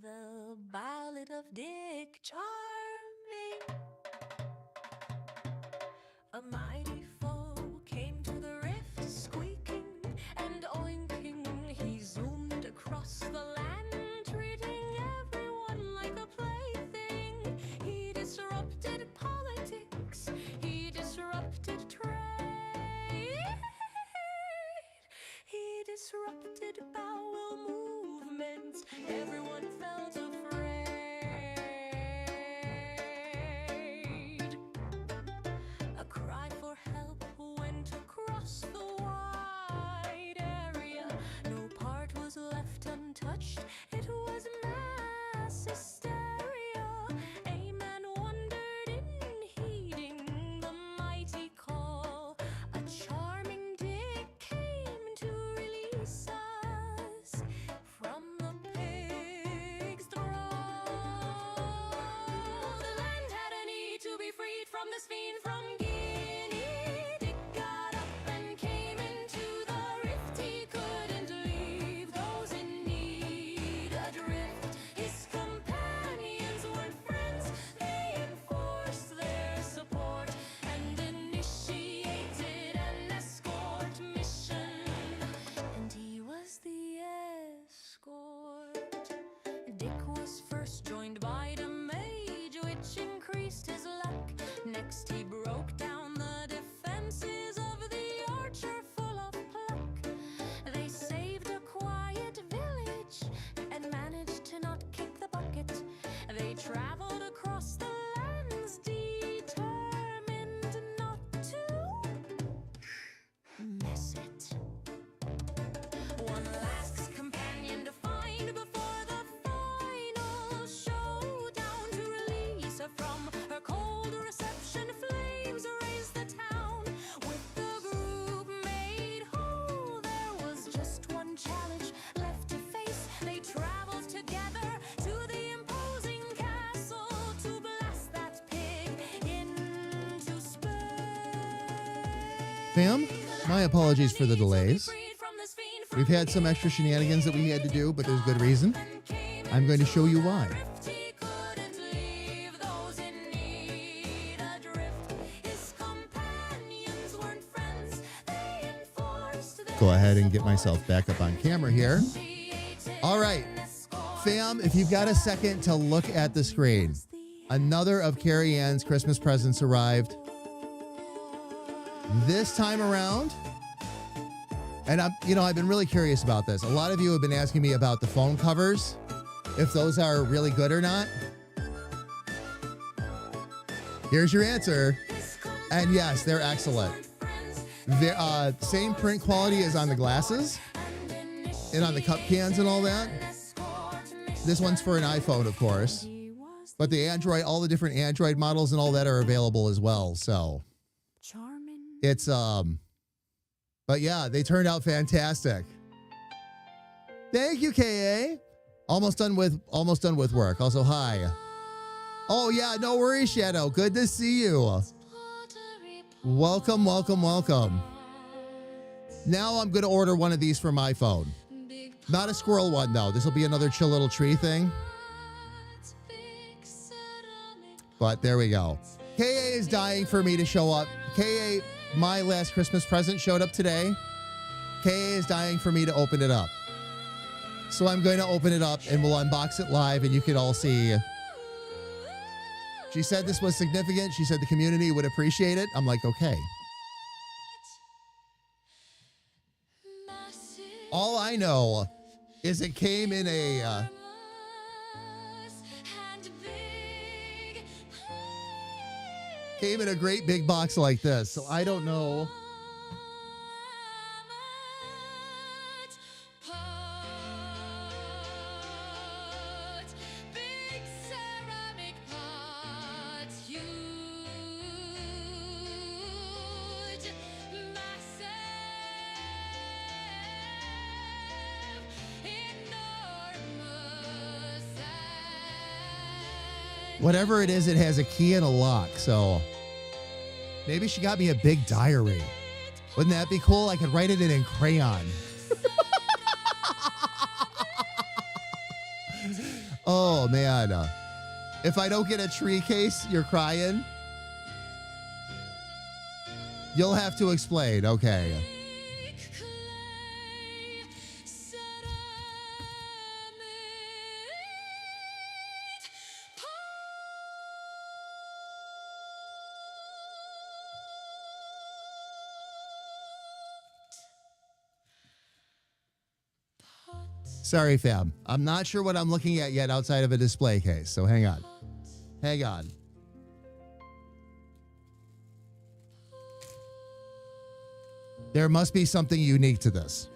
The Ballad of Dick Charming. A mighty foe came to the rift, squeaking and oinking. He zoomed across the land, treating everyone like a plaything. He disrupted politics, he disrupted trade, he disrupted bowel movements. Everyone felt afraid. A cry for help went across the wide area. No part was left untouched. It was mass hysteria. A man wondered in heeding the mighty call. A charming dick came to release us from the pig's thrall. The land had a need to be freed from this fiend from Guinea. Dick got up and came into the rift. He couldn't leave those in need adrift. His companions weren't friends. They enforced their support and initiated an escort mission. And he was the escort. Dick was first joined by the mage, which increased his luck. Next he broke down the defenses of the archer, full of pluck. They saved a quiet village and managed to not kick the bucket. They traveled across the lands, determined not to mess it. One last companion to find before the final showdown. To release her from her cold reception, flames raised the town. With the group made whole, there was just one challenge left to face. They traveled together to the imposing castle to blast that pig into space. Fam, my apologies for the delays. We've had some extra shenanigans that we had to do, but there's good reason. I'm going to show you why. Go ahead and get myself back up on camera here. All right, fam, if you've got a second to look at the screen, another of Carrie Ann's Christmas presents arrived. This time around, and I've been really curious about this. A lot of you have been asking me about the phone covers, if those are really good or not. Here's your answer. And yes, they're excellent. They're same print quality as on the glasses and on the cup cans and all that. This one's for an iPhone, of course. But the Android, all the different Android models and all that are available as well. So it's but yeah, they turned out fantastic. Thank you, KA. Almost done with work. Also, hi. Oh yeah, no worries, Shadow. Good to see you. Welcome, welcome, welcome. Now I'm gonna order one of these for my phone. Not a squirrel one though. This will be another chill little tree thing. But there we go. KA is dying for me to show up. KA, my last Christmas present showed up today. KA is dying for me to open it up. So I'm going to open it up and we'll unbox it live and you can all see. She said this was significant. She said the community would appreciate it. I'm like, okay. All I know is it came in a great big box like this. So I don't know. Whatever it is, it has a key and a lock, so maybe she got me a big diary. Wouldn't that be cool? I could write it in crayon. Oh, man. If I don't get a tree case, you're crying? You'll have to explain. Okay. Sorry, fam. I'm not sure what I'm looking at yet outside of a display case, so hang on. Hang on. There must be something unique to this.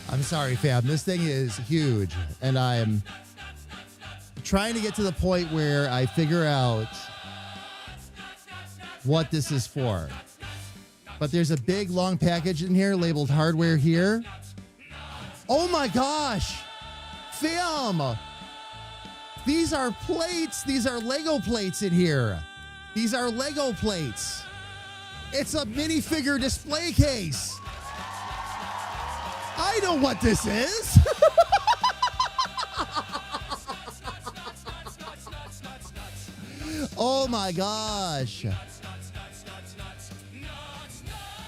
I'm sorry, fam. This thing is huge, and I'm trying to get to the point where I figure out what this is for. But there's a big, long package in here labeled hardware here. Oh my gosh! Fam! These are plates. These are Lego plates in here. These are Lego plates. It's a minifigure display case. I know what this is. Oh my gosh.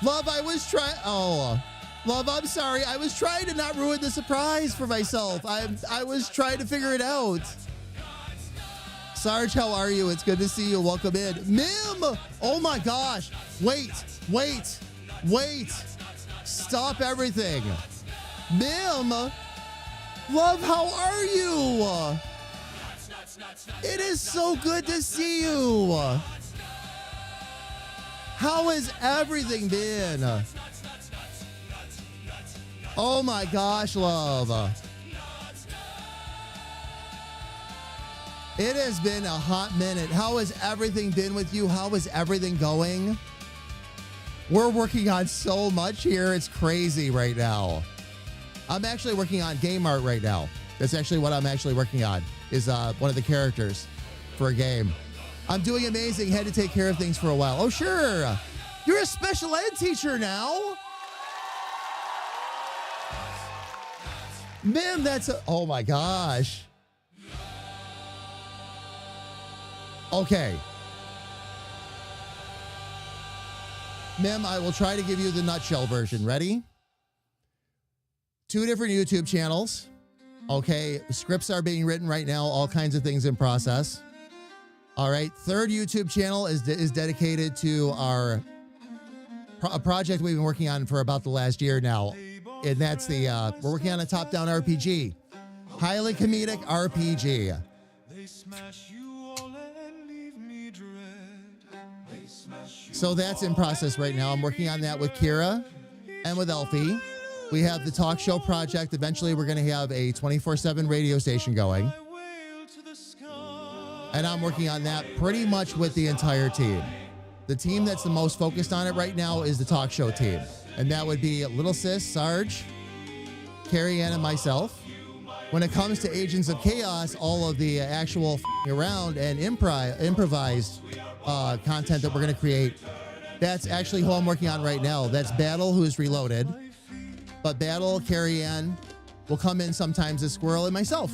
Love, I was trying. Oh, Love, I'm sorry. I was trying to not ruin the surprise for myself. I was trying to figure it out. Sarge, how are you? It's good to see you. Welcome in. Mim! Oh my gosh. Wait. Stop everything. Mim! Love, how are you? It is so good to see you. How has everything been? Oh my gosh, love. It has been a hot minute. How has everything been with you? How is everything going? We're working on so much here. It's crazy right now. I'm actually working on game art right now. That's actually what I'm actually working on, is one of the characters for a game. I'm doing amazing. Had to take care of things for a while. Oh, sure. You're a special ed teacher now. Mim, oh my gosh. Okay. Mim, I will try to give you the nutshell version. Ready? 2 different YouTube channels. Okay, scripts are being written right now. All kinds of things in process. All right, 3rd YouTube channel is dedicated to our a project we've been working on for about the last year now. And that's we're working on a top-down RPG. Highly comedic RPG. So that's in process right now. I'm working on that with Kira and with Elfie. We have the talk show project. Eventually, we're going to have a 24/7 radio station going. And I'm working on that pretty much with the entire team. The team that's the most focused on it right now is the talk show team. And that would be Little Sis, Sarge, Carrie Ann, and myself. When it comes to Agents of Chaos, all of the actual around and improvised content that we're going to create, that's actually who I'm working on right now. That's Battle, who's reloaded. But Battle, Carrie Ann will come in sometimes as Squirrel and myself.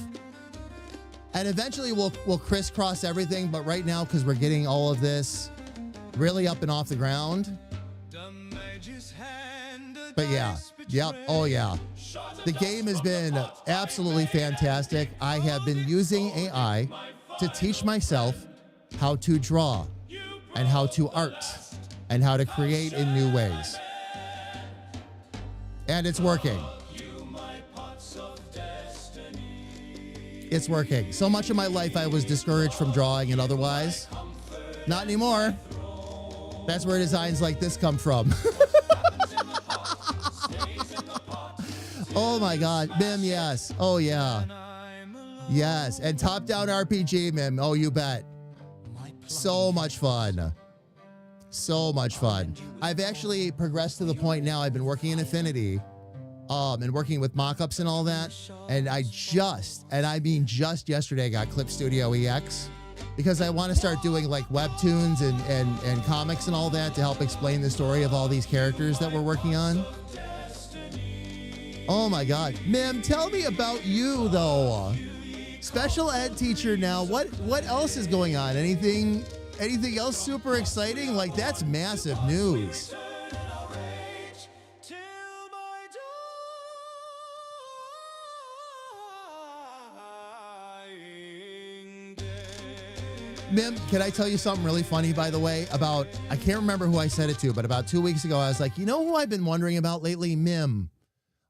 And eventually we'll crisscross everything. But right now, because we're getting all of this really up and off the ground. But yeah. Yep. Oh, yeah. The game has been absolutely fantastic. I have been using AI to teach myself how to draw and how to art and how to create in new ways. And it's working. It's working. So much of my life I was discouraged from drawing and otherwise. Not anymore. That's where designs like this come from. Oh my God. Mim, yes. Oh yeah. Yes. And top-down RPG, Mim. Oh, you bet. So much fun. So much fun. I've actually progressed to the point now. I've been working in Affinity and working with mockups and all that. And I mean just yesterday, got Clip Studio EX because I want to start doing like webtoons and comics and all that to help explain the story of all these characters that we're working on. Oh my God. Mim, tell me about you though. Special ed teacher now. What else is going on? Anything else super exciting? Like that's massive news. Mim, can I tell you something really funny, by the way, about, I can't remember who I said it to, but about 2 weeks ago, I was like, you know who I've been wondering about lately? Mim.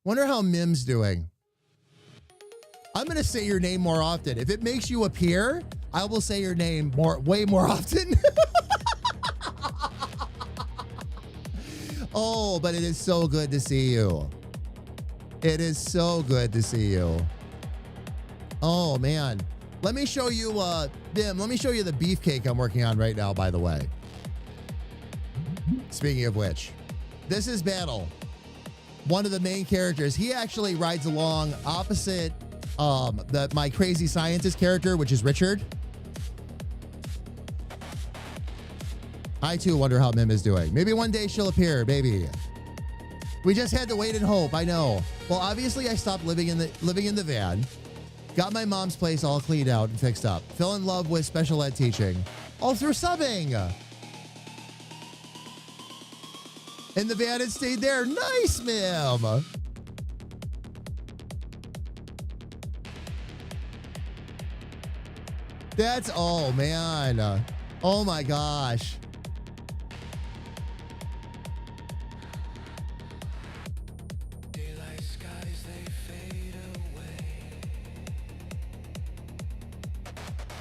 Wonder how Mim's doing. I'm going to say your name more often. If it makes you appear, I will say your name way more often. Oh, but it is so good to see you. It is so good to see you. Oh, man. Let me show you, Bim, let me show you the beefcake I'm working on right now, by the way. Speaking of which, this is Battle. One of the main characters. He actually rides along opposite my crazy scientist character, which is Richard. I too wonder how Mim is doing. Maybe one day she'll appear, maybe. We just had to wait and hope, I know. Well, obviously I stopped living in the van. Got my mom's place all cleaned out and fixed up. Fell in love with special ed teaching. All through subbing. In the van and stayed there. Nice, Mim. That's, oh man. Oh my gosh.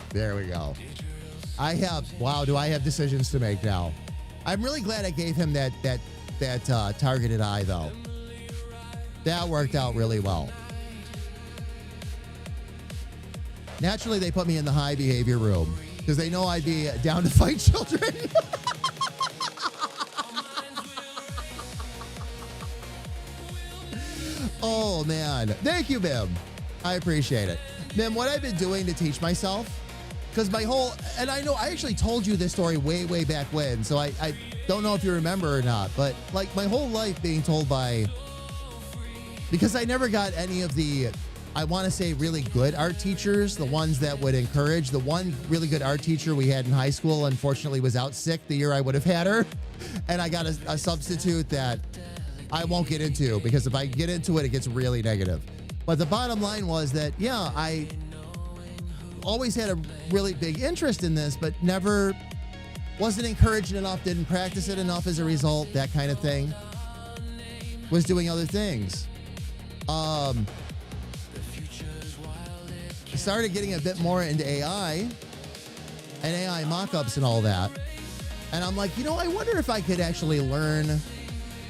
There we go. Wow, do I have decisions to make now? I'm really glad I gave him that targeted eye though. That worked out really well. Naturally, they put me in the high behavior room because they know I'd be down to fight children. Oh man. Thank you, Mim. I appreciate it. Mim, what I've been doing to teach myself, because my whole, and I know I actually told you this story way back when, so I don't know if you remember or not, but like my whole life being told by, because I never got any of the, I want to say really good art teachers, the ones that would encourage. The one really good art teacher we had in high school, unfortunately, was out sick the year I would have had her. And I got a substitute that I won't get into because if I get into it, it gets really negative. But the bottom line was that, yeah, I always had a really big interest in this, but never wasn't encouraged enough, didn't practice it enough as a result, that kind of thing. Was doing other things. I started getting a bit more into AI and AI mock-ups and all that. And I'm like, you know, I wonder if I could actually learn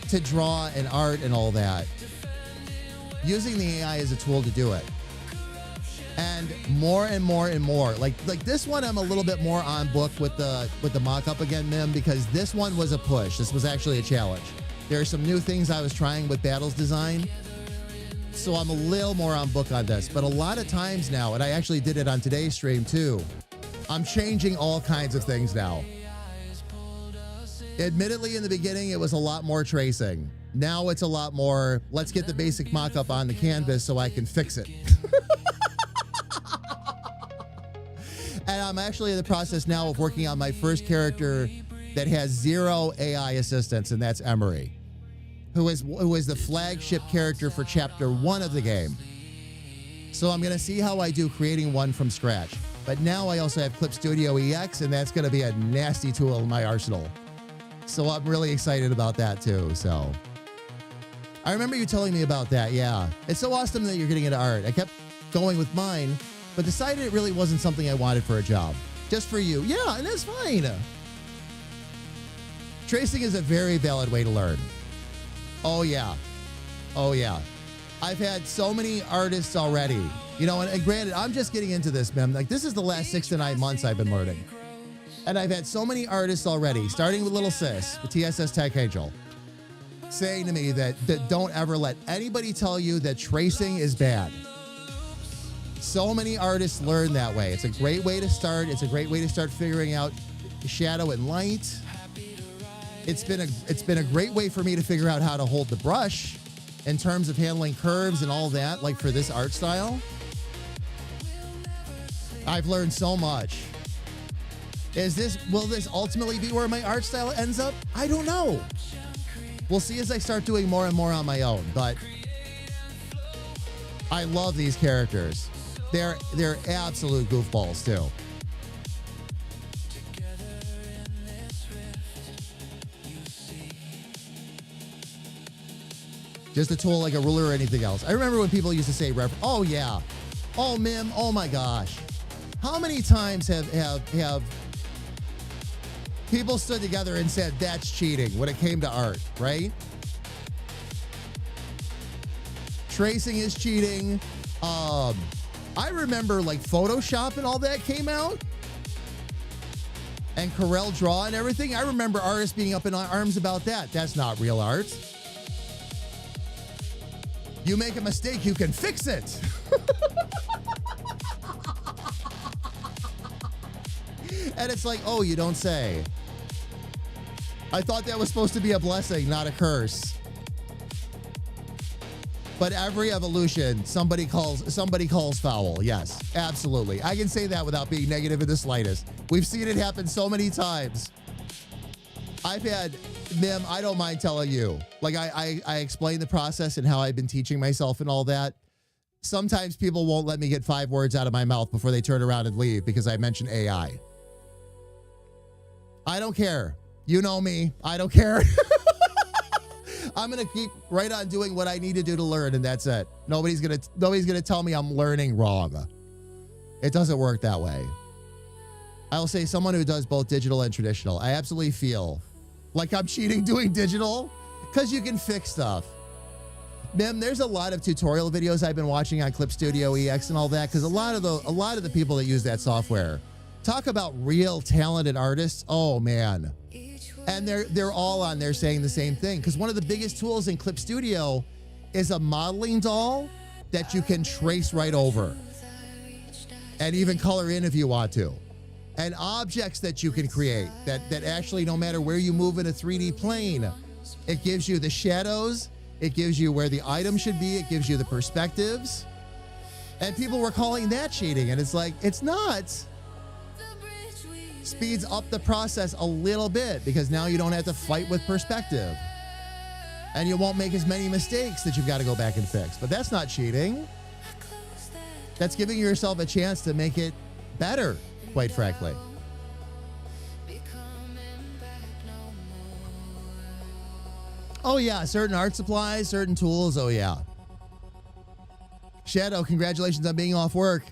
to draw and art and all that using the AI as a tool to do it. And more and more and more. Like this one, I'm a little bit more on book with the mock-up again, Mim, because this one was a push. This was actually a challenge. There are some new things I was trying with Battle's design. So I'm a little more on book on this. But a lot of times now, and I actually did it on today's stream too, I'm changing all kinds of things now. Admittedly, in the beginning, it was a lot more tracing. Now it's a lot more, let's get the basic mock-up on the canvas so I can fix it. And I'm actually in the process now of working on my first character that has 0 AI assistance, and that's Emery, who is the flagship character for Chapter 1 of the game. So I'm going to see how I do creating one from scratch. But now I also have Clip Studio EX, and that's going to be a nasty tool in my arsenal. So I'm really excited about that too. So I remember you telling me about that. Yeah. It's so awesome that you're getting into art. I kept going with mine but decided it really wasn't something I wanted for a job. Just for you. Yeah, and that's fine. Tracing is a very valid way to learn. Oh, yeah. Oh, yeah. I've had so many artists already. You know, and granted, I'm just getting into this, man. Like, this is the last 6 to 9 months I've been learning. And I've had so many artists already, starting with Little Sis, with TSS Tech Angel, saying to me that don't ever let anybody tell you that tracing is bad. So many artists learn that way. It's a great way to start. It's a great way to start figuring out shadow and light. It's been a great way for me to figure out how to hold the brush in terms of handling curves and all that, like for this art style. I've learned so much. Will this ultimately be where my art style ends up? I don't know. We'll see as I start doing more and more on my own, but I love these characters. They're absolute goofballs too. Just a tool like a ruler or anything else. I remember when people used to say, oh yeah, oh Mim, oh my gosh. How many times have people stood together and said that's cheating when it came to art, right? Tracing is cheating. I remember like Photoshop and all that came out, and Corel Draw and everything. I remember artists being up in arms about that. That's not real art. You make a mistake, you can fix it. And it's like, oh, you don't say. I thought that was supposed to be a blessing, not a curse. But every evolution, somebody calls foul. Yes, absolutely. I can say that without being negative in the slightest. We've seen it happen so many times. I've had, Mim, I don't mind telling you. Like, I explain the process and how I've been teaching myself and all that. Sometimes people won't let me get 5 words out of my mouth before they turn around and leave because I mention AI. I don't care. You know me. I don't care. I'm going to keep right on doing what I need to do to learn, and that's it. Nobody's going to tell me I'm learning wrong. It doesn't work that way. I'll say someone who does both digital and traditional. I absolutely feel like I'm cheating doing digital because you can fix stuff. Mim, there's a lot of tutorial videos I've been watching on Clip Studio EX and all that because a lot of the people that use that software talk about real talented artists. Oh man. And they're all on there saying the same thing because one of the biggest tools in Clip Studio is a modeling doll that you can trace right over and even color in if you want to. And objects that you can create that actually, no matter where you move in a 3D plane, it gives you the shadows, it gives you where the item should be, it gives you the perspectives. And people were calling that cheating, and it's like, it's not. Speeds up the process a little bit because now you don't have to fight with perspective. And you won't make as many mistakes that you've got to go back and fix. But that's not cheating. That's giving yourself a chance to make it better, quite frankly. Oh yeah, certain art supplies, certain tools, oh yeah. Shadow, congratulations on being off work.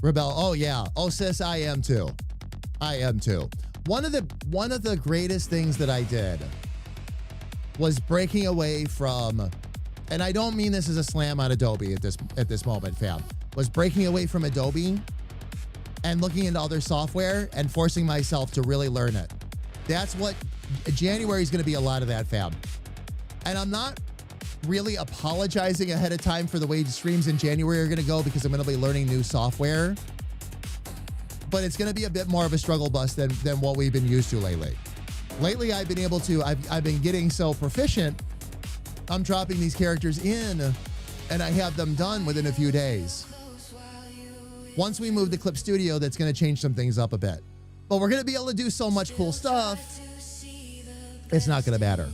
Rebel, oh yeah. Oh sis, I am too. I am too. One of the greatest things that I did was breaking away from, and I don't mean this as a slam on Adobe at this moment, fam, was breaking away from Adobe and looking into other software and forcing myself to really learn it. That's what January is going to be, a lot of that, fam. And I'm not really apologizing ahead of time for the way the streams in January are going to go because I'm going to be learning new software. But it's going to be a bit more of a struggle bus than what we've been used to lately. Lately, I've been able to, I've been getting so proficient, I'm dropping these characters in and I have them done within a few days. Once we move to Clip Studio, that's going to change some things up a bit. But we're going to be able to do so much cool stuff, it's not going to matter.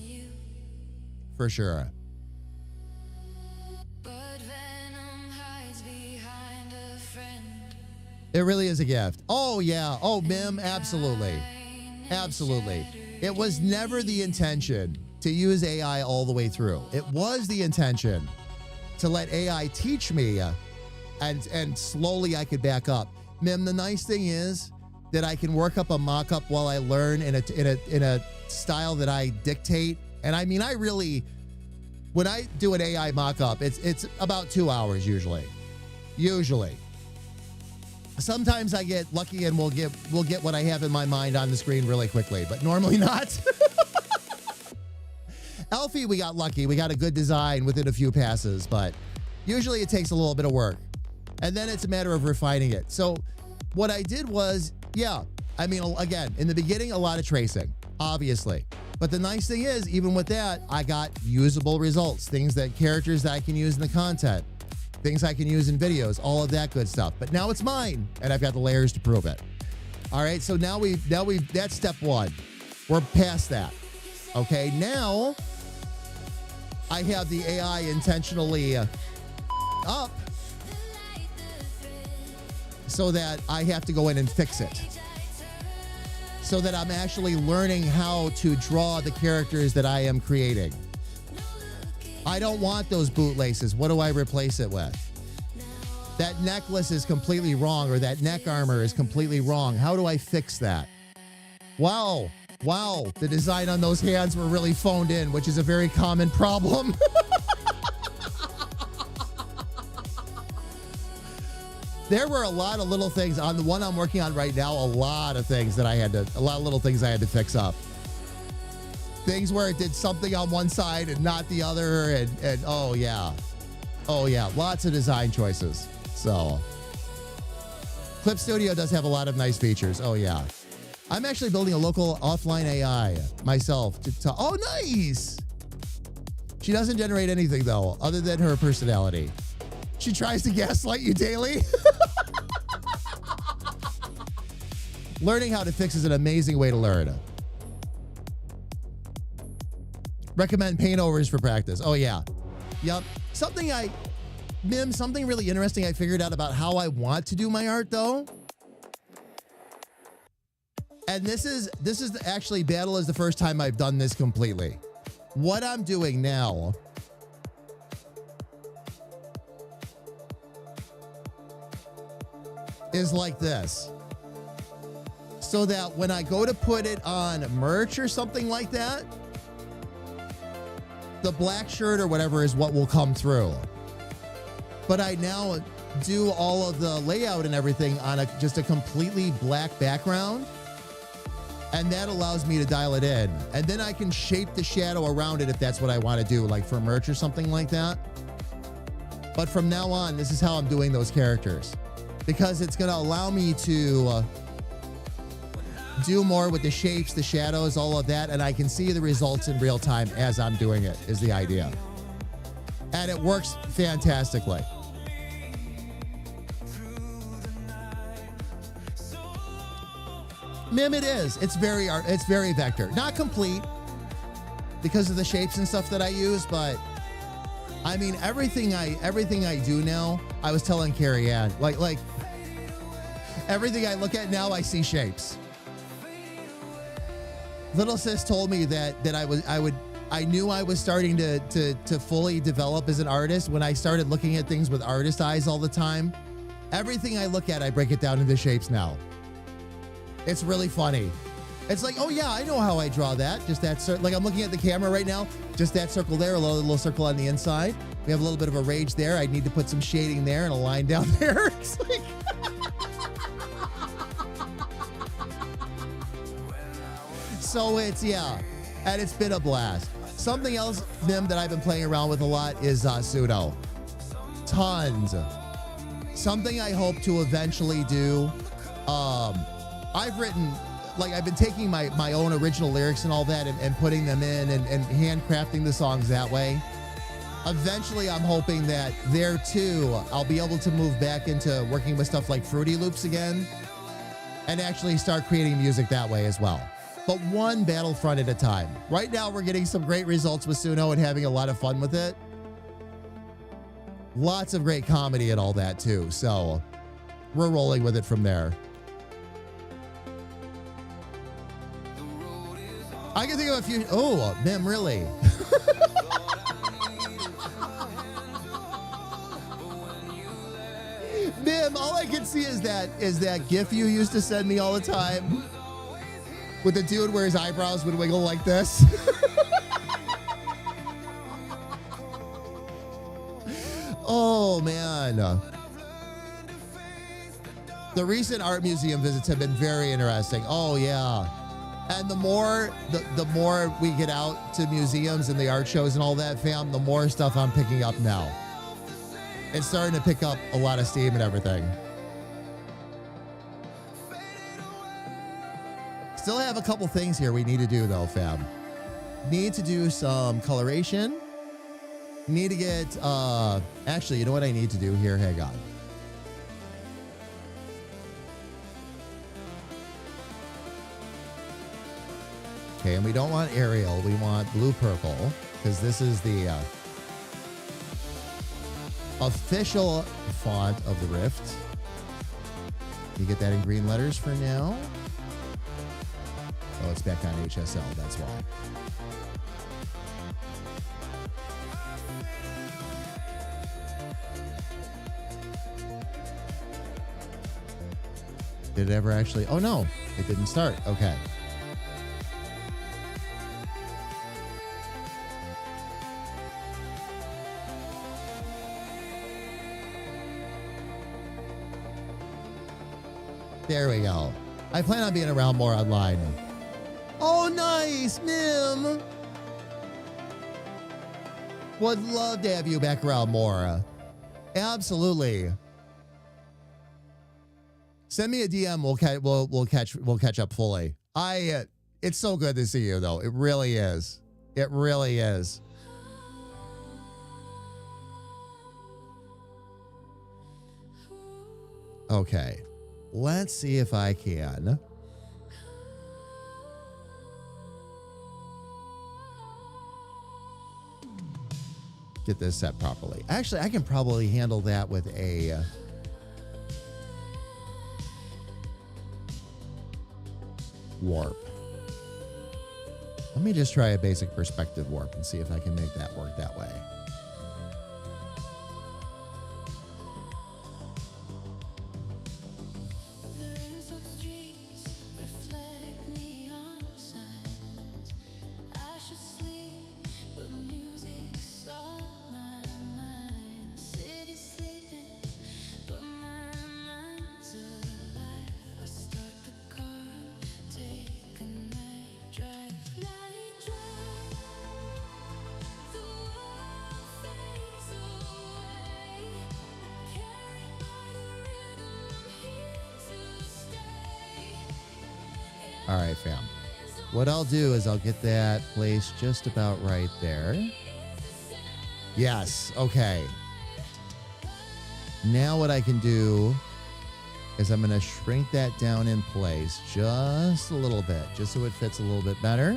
For sure. It really is a gift. Oh, yeah. Oh, Mim, absolutely. Absolutely. It was never the intention to use AI all the way through. It was the intention to let AI teach me and slowly I could back up. Mim, the nice thing is that I can work up a mock-up while I learn in a style that I dictate. And I mean, when I do an AI mock-up, it's about 2 hours usually. Sometimes I get lucky and we'll get what I have in my mind on the screen really quickly, but normally not. Elfie, we got lucky. We got a good design within a few passes, but usually it takes a little bit of work. And then it's a matter of refining it. So what I did was, again, in the beginning, a lot of tracing, obviously. But the nice thing is, even with that, I got usable results, characters that I can use in the content, things I can use in videos, all of that good stuff. But now it's mine, and I've got the layers to prove it. All right, so now that's step one. We're past that. Okay, now I have the AI intentionally up so that I have to go in and fix it. So that I'm actually learning how to draw the characters that I am creating. I don't want those bootlaces. What do I replace it with? That necklace is completely wrong, or that neck armor is completely wrong. How do I fix that? Wow, the design on those hands were really phoned in, which is a very common problem. There were a lot of little things on the one I'm working on right now. A lot of little things I had to fix up. Things where it did something on one side and not the other, and oh yeah, lots of design choices. So, Clip Studio does have a lot of nice features. Oh yeah, I'm actually building a local offline AI myself. Oh, nice. She doesn't generate anything though, other than her personality. She tries to gaslight you daily. Learning how to fix is an amazing way to learn. Recommend paint overs for practice. Oh yeah. Yep. Something really interesting I figured out about how I want to do my art though. And this is actually, Battle is the first time I've done this completely. What I'm doing now is like this. So that when I go to put it on merch or something like that, the black shirt or whatever is what will come through. But I now do all of the layout and everything on just a completely black background. And that allows me to dial it in. And then I can shape the shadow around it if that's what I want to do, like for merch or something like that. But from now on, this is how I'm doing those characters. Because it's going to allow me to do more with the shapes, the shadows, all of that, and I can see the results in real time as I'm doing it, is the idea. And it works fantastically. Mim, it is. It's very vector. Not complete because of the shapes and stuff that I use, but I mean everything I do now, I was telling Carrie Ann, like everything I look at now, I see shapes. Little sis told me that I knew I was starting to fully develop as an artist when I started looking at things with artist eyes all the time. Everything I look at, I break it down into shapes now. It's really funny. It's like, oh yeah, I know how I draw that. Just that, like I'm looking at the camera right now, just that circle there, a little circle on the inside. We have a little bit of a rage there. I need to put some shading there and a line down there. It's like... So it's, yeah, and it's been a blast. Something else, Mim, that I've been playing around with a lot is Sudo. Tons. Something I hope to eventually do. I've been taking my own original lyrics and all that and putting them in and handcrafting the songs that way. Eventually, I'm hoping that there too, I'll be able to move back into working with stuff like Fruity Loops again and actually start creating music that way as well. But one Battlefront at a time. Right now, we're getting some great results with Suno and having a lot of fun with it. Lots of great comedy and all that too. So we're rolling with it from there. The I can think of a few. Oh, Mim, really? Mim, all I can see is that GIF you used to send me all the time with the dude where his eyebrows would wiggle like this. Oh, man. The recent art museum visits have been very interesting. Oh, yeah. And the more we get out to museums and the art shows and all that, fam, the more stuff I'm picking up now. It's starting to pick up a lot of steam and everything. Still have a couple things here we need to do, though, fam. Need to do some coloration. Need to get, actually, you know what I need to do here? Hang on. Okay, and we don't want Arial. We want blue-purple, because this is the official font of the Rift. You get that in green letters for now. Oh, it's back on HSL, that's why. Did it ever actually? Oh, no, it didn't start. Okay. There we go. I plan on being around more online. Oh, nice, Mim. Would love to have you back around more. Absolutely. Send me a DM. We'll catch up fully. It's so good to see you, though. It really is. It really is. Okay. Let's see if I can get this set properly. Actually, I can probably handle that with a warp. Let me just try a basic perspective warp and see if I can make that work that way. All right, fam. What I'll do is I'll get that placed just about right there. Yes, okay. Now what I can do is I'm going to shrink that down in place just a little bit, just so it fits a little bit better.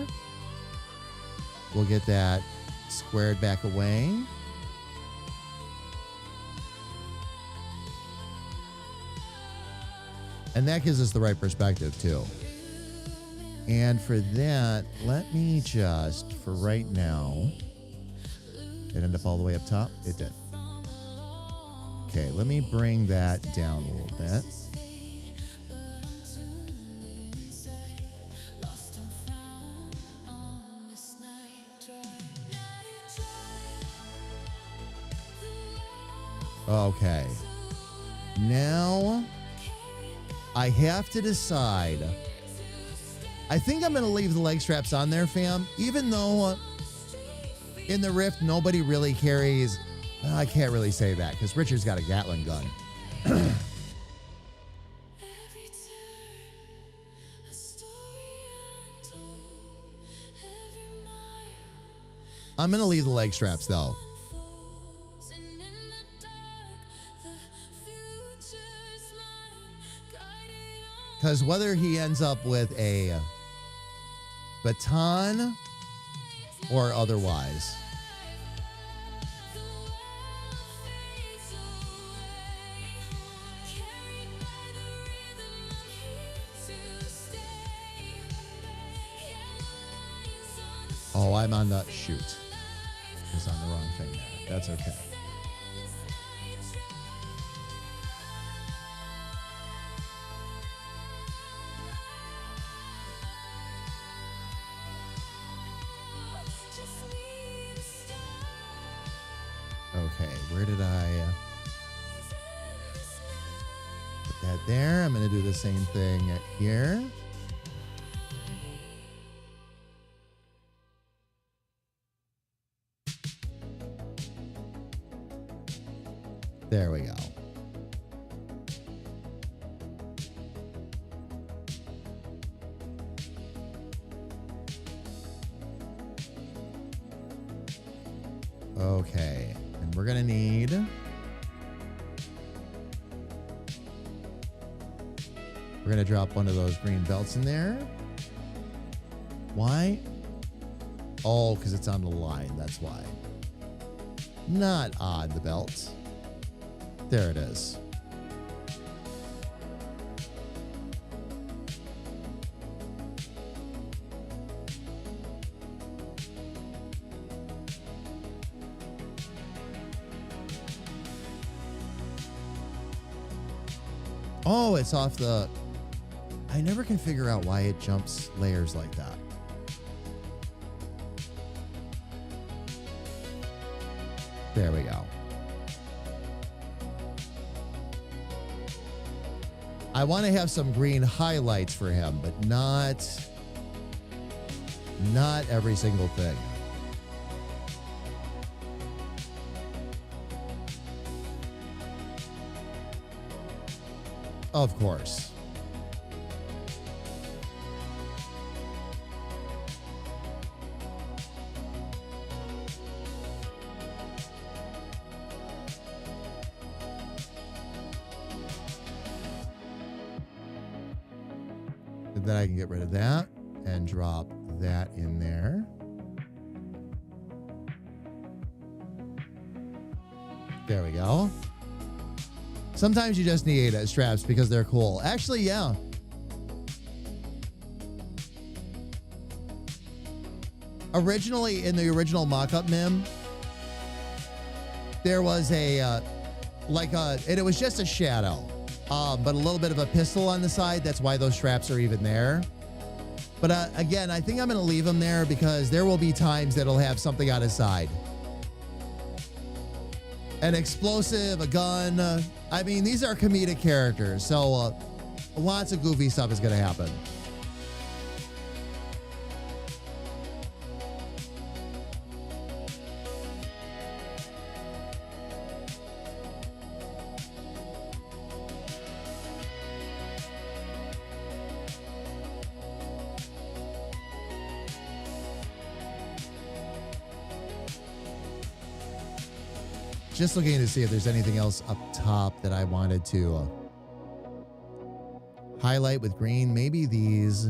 We'll get that squared back away. And that gives us the right perspective, too. And for that, let me just, for right now, it ended up all the way up top? It did. Okay, let me bring that down a little bit. Okay. Now, I have to decide. I think I'm going to leave the leg straps on there, fam, even though in the Rift, nobody really carries. I can't really say that because Richard's got a Gatling gun. I'm going to leave the leg straps, though. Because whether he ends up with a baton or otherwise, Oh, I'm on the shoot. I was on the wrong thing there. That's okay. Okay, where did I put that there? I'm going to do the same thing here. There we go. Okay, and we're gonna need we're gonna drop one of those green belts in there. Why? Oh, because it's on the line, that's why. Not on the belt. There it is. Oh, it's off the... I never can figure out why it jumps layers like that. There we go. I want to have some green highlights for him, but not every single thing. Of course. And then I can get rid of that and drop that in there. There we go. Sometimes you just need straps because they're cool. Actually, yeah. Originally, in the original mock-up MIM, there was and it was just a shadow, but a little bit of a pistol on the side. That's why those straps are even there. But again, I think I'm going to leave them there because there will be times that it'll have something on his side. An explosive, a gun. I mean, these are comedic characters, so lots of goofy stuff is going to happen. Just looking to see if there's anything else up top that I wanted to highlight with green. Maybe these.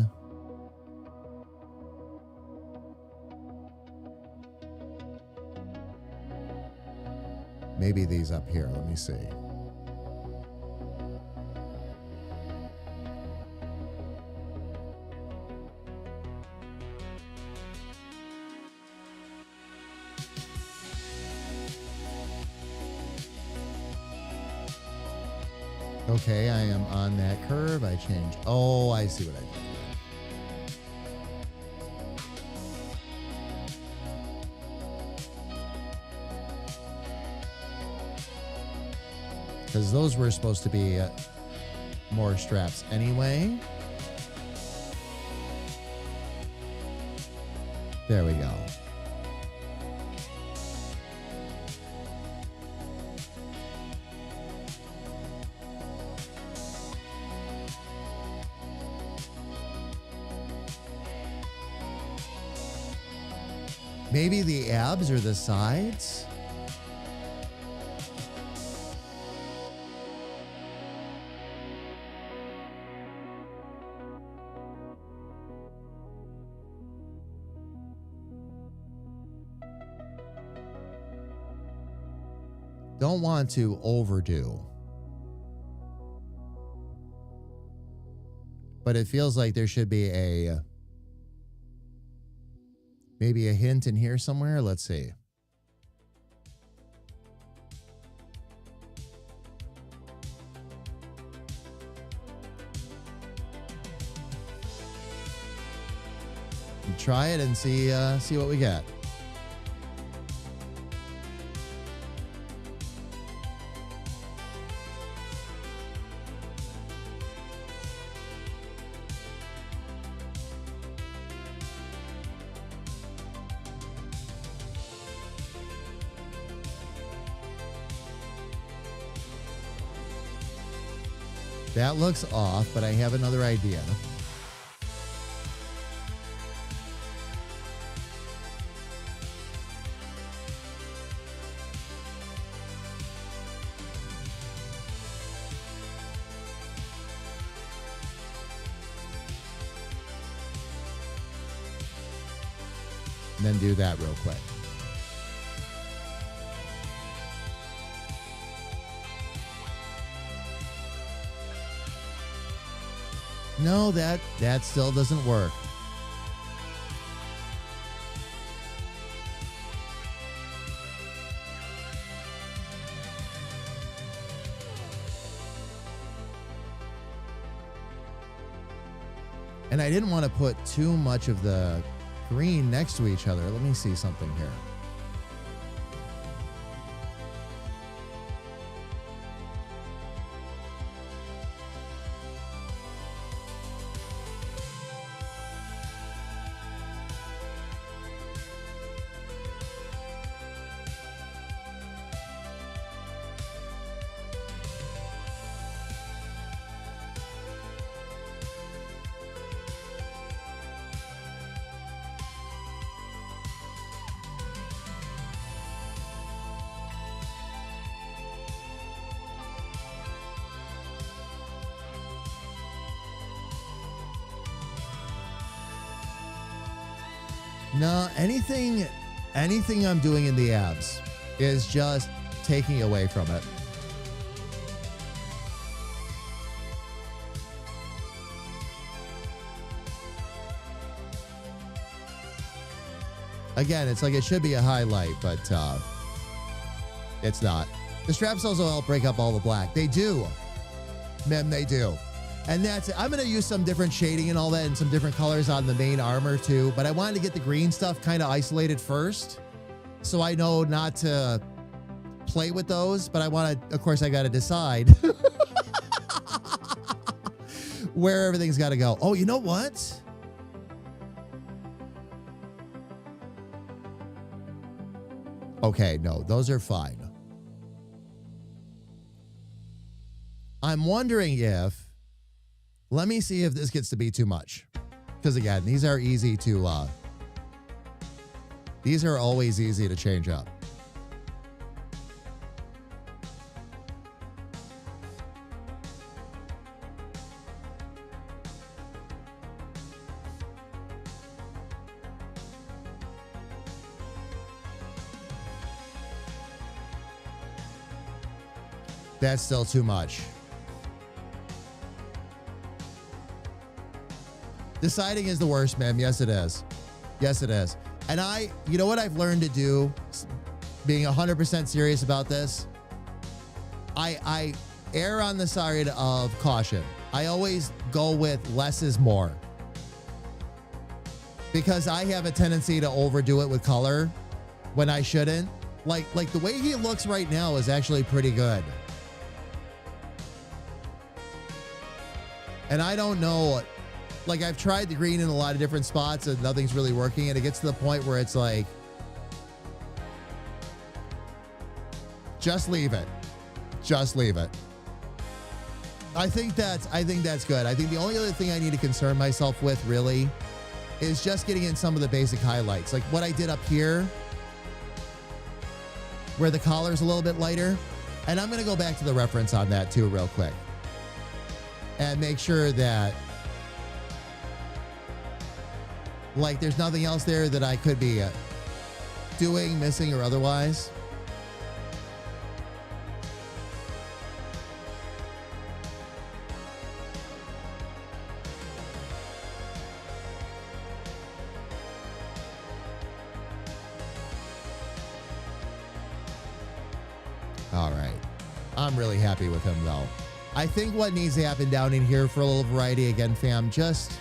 Maybe these up here. Let me see. Okay, I am on that curve. I change. Oh, I see what I did. Because those were supposed to be more straps anyway. There we go. Maybe the abs or the sides? Don't want to overdo. But it feels like there should be a Maybe a hint in here somewhere. Let's see. Try it and see what we get. That looks off, but I have another idea. And then do that real quick. No, that still doesn't work. And I didn't want to put too much of the green next to each other. Let me see something here. No, anything I'm doing in the abs is just taking away from it. Again, it's like it should be a highlight, but it's not. The straps also help break up all the black. They do. Mem, they do. And that's it. I'm going to use some different shading and all that and some different colors on the main armor too. But I wanted to get the green stuff kind of isolated first, so I know not to play with those. But I want to, of course, I got to decide where everything's got to go. Oh, you know what? Okay, no, those are fine. I'm wondering if, let me see if this gets to be too much. Because again, these are easy to, these are always easy to change up. That's still too much. Deciding is the worst, man. Yes, it is. Yes, it is. And you know what I've learned to do, being 100% serious about this? I err on the side of caution. I always go with less is more. Because I have a tendency to overdo it with color when I shouldn't. Like the way he looks right now is actually pretty good. And I don't know, like I've tried the green in a lot of different spots and nothing's really working. And it gets to the point where it's like, just leave it. Just leave it. I think that's good. I think the only other thing I need to concern myself with really is just getting in some of the basic highlights. Like what I did up here, where the collar's a little bit lighter. And I'm going to go back to the reference on that too real quick. And make sure that, like, there's nothing else there that I could be doing, missing, or otherwise. All right. I'm really happy with him, though. I think what needs to happen down in here for a little variety again, fam, just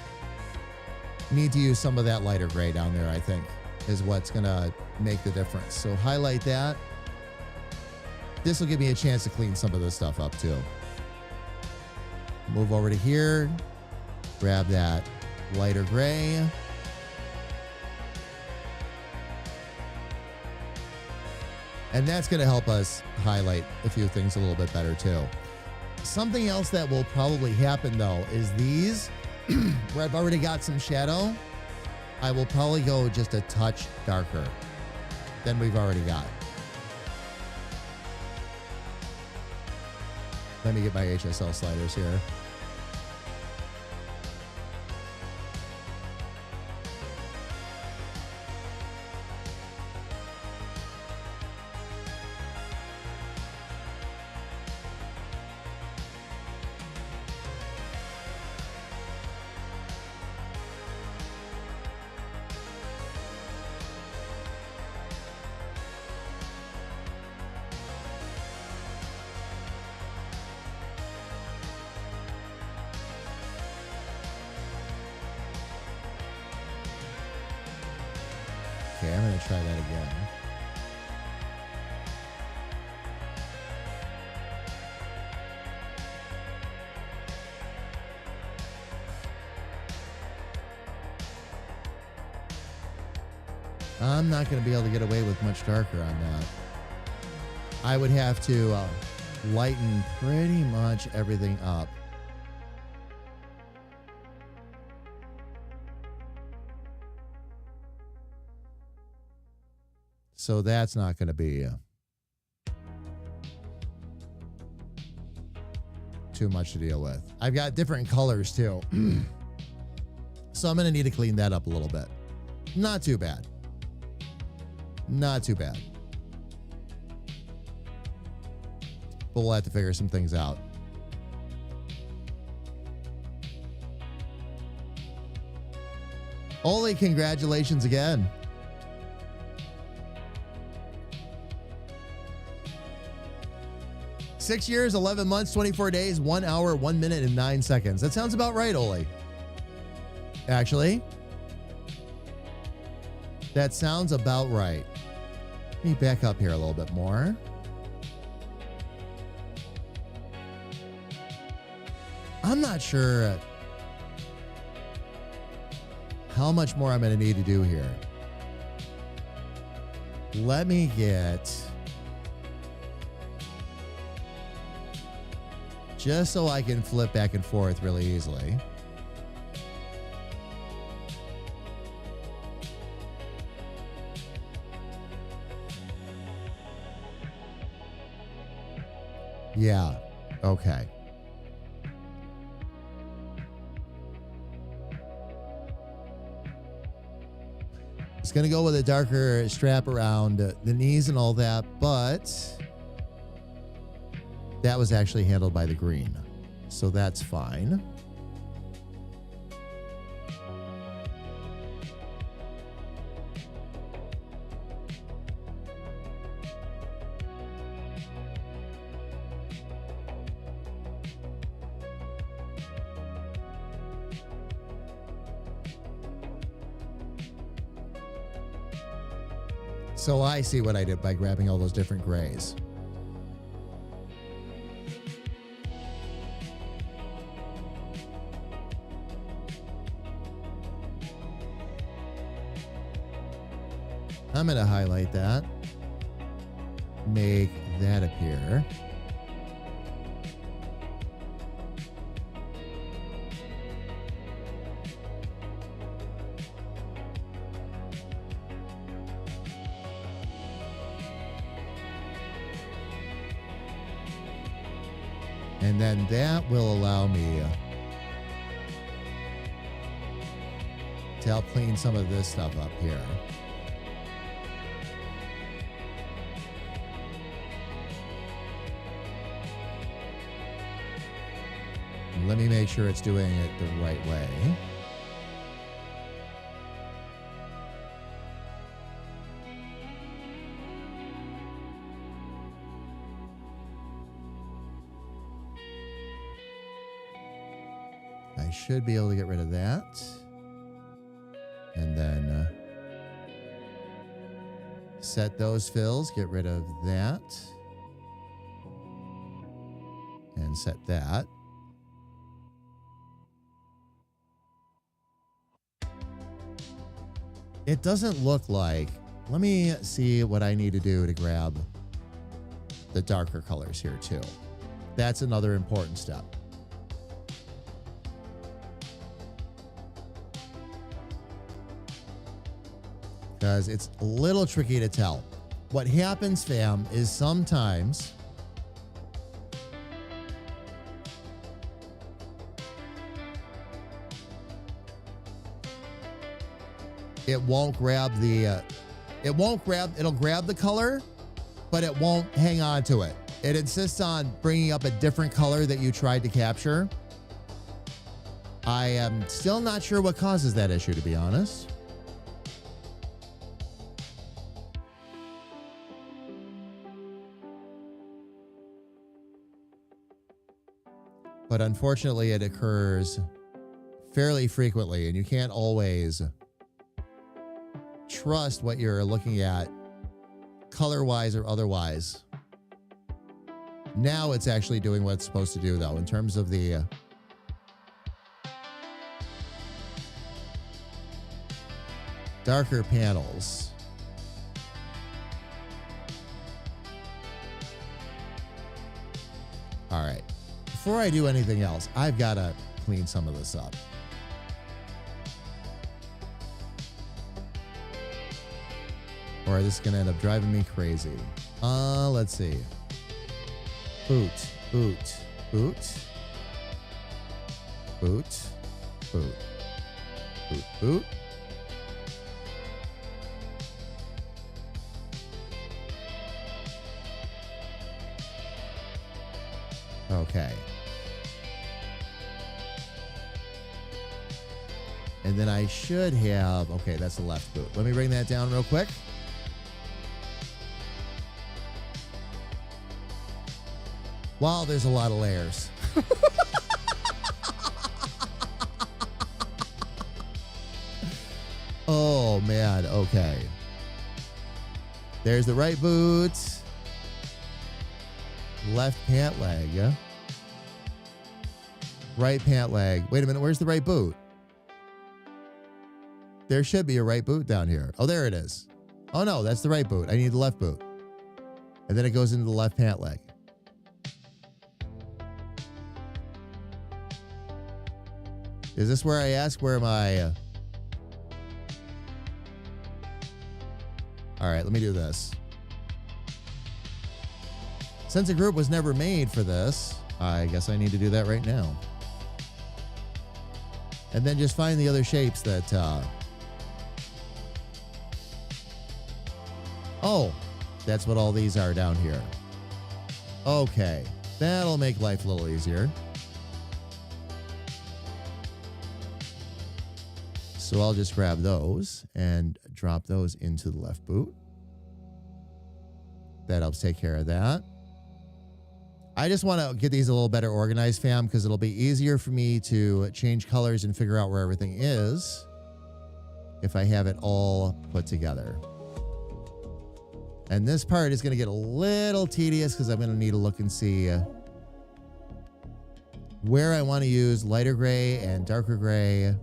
need to use some of that lighter gray down there, I think, is what's going to make the difference. So highlight that. This will give me a chance to clean some of this stuff up, too. Move over to here. Grab that lighter gray. And that's going to help us highlight a few things a little bit better, too. Something else that will probably happen, though, is these, where I've already got some shadow, I will probably go just a touch darker than we've already got. Let me get my HSL sliders here. Okay, I'm going to try that again. I'm not going to be able to get away with much darker on that. I would have to lighten pretty much everything up. So that's not going to be too much to deal with. I've got different colors too. So I'm going to need to clean that up a little bit. Not too bad. Not too bad. But we'll have to figure some things out. Oli, congratulations again. Six years, 11 months, 24 days, 1 hour, 1 minute, and 9 seconds. That sounds about right, Oli. Actually, that sounds about right. Let me back up here a little bit more. I'm not sure how much more I'm going to need to do here. Let me get... just so I can flip back and forth really easily. Yeah, okay. It's going to go with a darker strap around the knees and all that, but that was actually handled by the green, so that's fine. So I see what I did by grabbing all those different grays. I'm going to highlight that. Make that appear. And then that will allow me to help clean some of this stuff up here. Let me make sure it's doing it the right way. I should be able to get rid of that. And then set those fills, get rid of that. And set that. It doesn't look like, let me see what I need to do to grab the darker colors here too. That's another important step. Because it's a little tricky to tell. What happens, fam, is sometimes it won't grab the, it'll grab the color, but it won't hang on to it. It insists on bringing up a different color that you tried to capture. I am still not sure what causes that issue, to be honest. But unfortunately, it occurs fairly frequently, and you can't always trust what you're looking at, color-wise or otherwise. Now it's actually doing what it's supposed to do, though, in terms of the darker panels. All right. Before I do anything else, I've got to clean some of this up. Or this is going to end up driving me crazy. Let's see. Boot, boot, boot. Boot, boot, boot, boot. Okay. And then I should have, okay, that's the left boot. Let me bring that down real quick. Wow, there's a lot of layers. Oh, man. Okay. There's the right boot. Left pant leg. Right pant leg. Wait a minute. Where's the right boot? There should be a right boot down here. Oh, there it is. Oh, no. That's the right boot. I need the left boot. And then it goes into the left pant leg. Is this where I ask where my... All right, let me do this. Since a group was never made for this, I guess I need to do that right now. And then just find the other shapes that... Oh, that's what all these are down here. Okay, that'll make life a little easier. So I'll just grab those and drop those into the left boot. That helps take care of that. I just want to get these a little better organized, fam, because it'll be easier for me to change colors and figure out where everything is if I have it all put together. And this part is going to get a little tedious because I'm going to need to look and see where I want to use lighter gray and darker gray.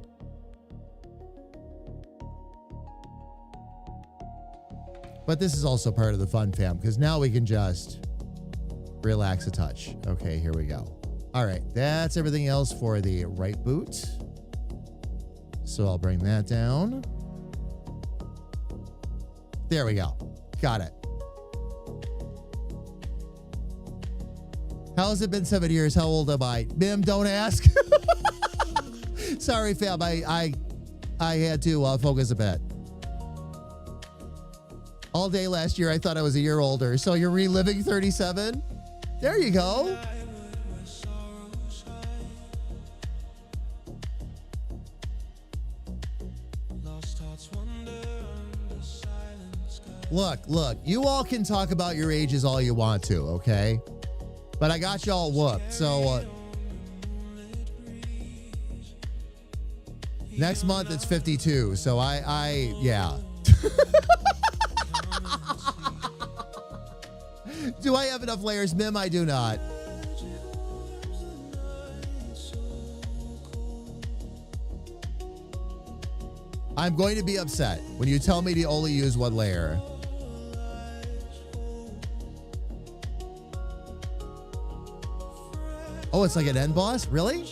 But this is also part of the fun, fam, because now we can just relax a touch. Okay, here we go. All right, that's everything else for the right boot. So I'll bring that down. There we go. Got it. How has it been 7 years? How old am I? Bim, don't ask. Sorry, fam. I had to focus a bit. All day last year, I thought I was a year older. So you're reliving 37? There you go. Look, you all can talk about your ages all you want to, okay? But I got y'all whooped, so Next month it's 52. So yeah. Do I have enough layers, Mim? I do not. I'm going to be upset when you tell me to only use one layer. Oh, it's like an end boss? Really?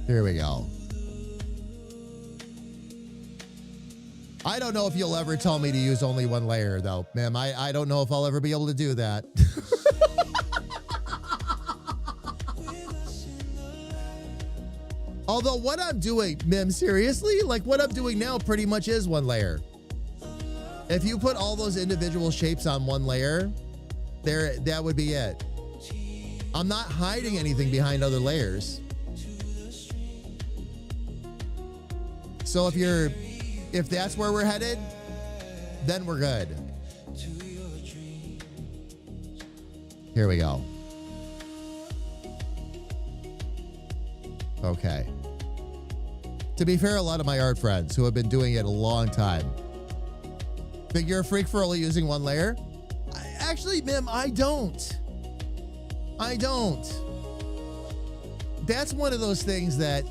Here we go. I don't know if you'll ever tell me to use only one layer, though, ma'am. I don't know if I'll ever be able to do that. Although what I'm doing, Mim, seriously, like what I'm doing now pretty much is one layer. If you put all those individual shapes on one layer, that would be it. I'm not hiding anything behind other layers. So if that's where we're headed, then we're good. Here we go. Okay. To be fair, a lot of my art friends who have been doing it a long time think you're a freak for only using one layer. Actually, Mim, I don't. That's one of those things that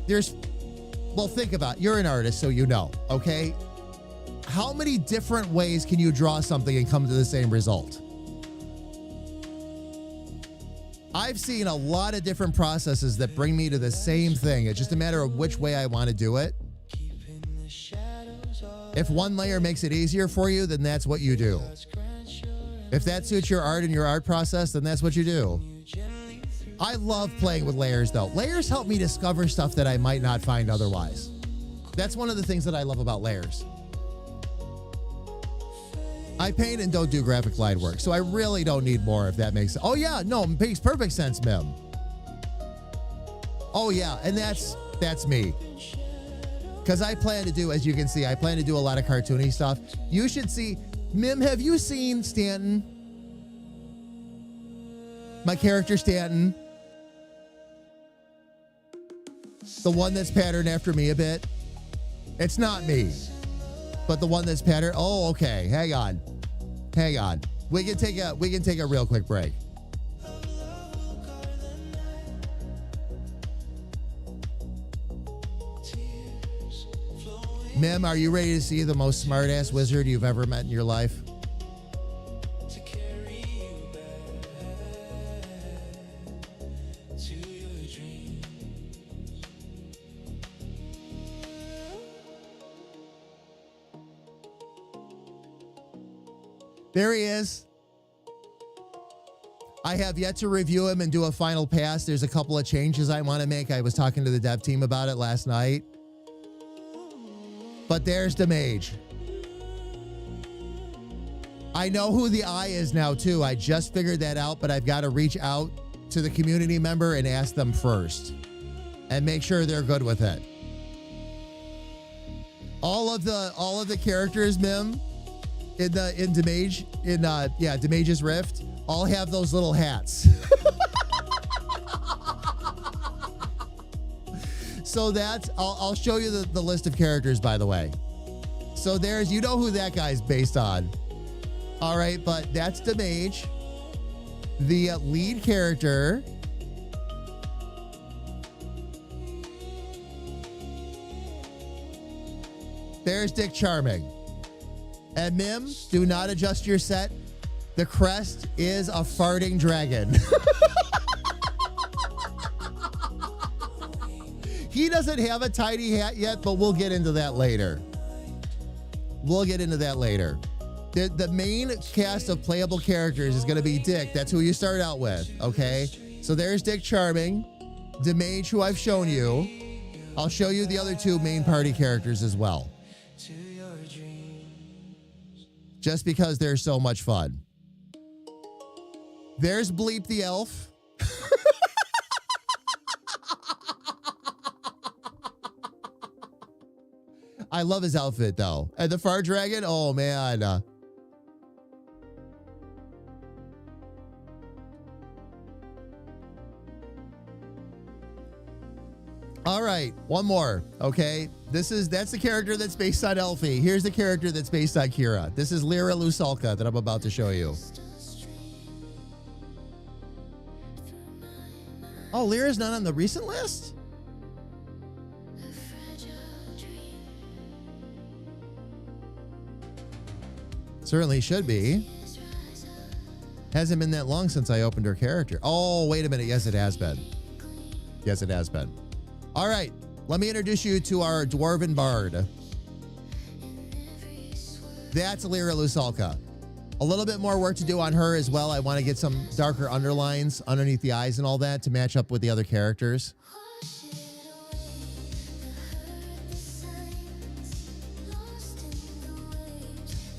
there's, well, think about it. You're an artist, so you know, okay? How many different ways can you draw something and come to the same result? I've seen a lot of different processes that bring me to the same thing. It's just a matter of which way I want to do it. If one layer makes it easier for you, then that's what you do. If that suits your art and your art process, then that's what you do. I love playing with layers, though. Layers help me discover stuff that I might not find otherwise. That's one of the things that I love about layers. I paint and don't do graphic line work, so I really don't need more, if that makes sense. Oh, yeah, no, it makes perfect sense, Mim. Oh, yeah, and that's me. Because I plan to do, as you can see, I plan to do a lot of cartoony stuff. You should see, Mim, have you seen Stanton? My character, Stanton. The one that's patterned after me a bit. It's not me, but the one that's patterned. Oh, okay. Hang on. We can take a real quick break. Mim, are you ready to see the most smart-ass wizard you've ever met in your life? There he is. I have yet to review him and do a final pass. There's a couple of changes I want to make. I was talking to the dev team about it last night. But there's the mage. I know who the eye is now, too. I just figured that out, but I've got to reach out to the community member and ask them first and make sure they're good with it. All of the characters, Mim, in Demage's Rift, all have those little hats. So that's, I'll show you the list of characters, by the way. So there's, you know who that guy's based on. All right, but that's Demage. The lead character. There's Dick Charming. And Mim, do not adjust your set. The crest is a farting dragon. He doesn't have a tiny hat yet, but we'll get into that later. The main cast of playable characters is going to be Dick. That's who you start out with, okay? So there's Dick Charming, Demage, who I've shown you. I'll show you the other two main party characters as well. Just because they're so much fun. There's Bleep the Elf. I love his outfit, though. And the Far Dragon, oh, man. All right, one more. Okay, that's the character that's based on Elfie. Here's the character that's based on Kira. This is Lyra Lusalka that I'm about to show you. Oh, Lyra's not on the recent list? Certainly should be. Hasn't been that long since I opened her character. Oh, wait a minute. Yes, it has been. Yes, it has been. All right. Let me introduce you to our Dwarven Bard. That's Lyra Lusalka. A little bit more work to do on her as well. I want to get some darker underlines underneath the eyes and all that to match up with the other characters.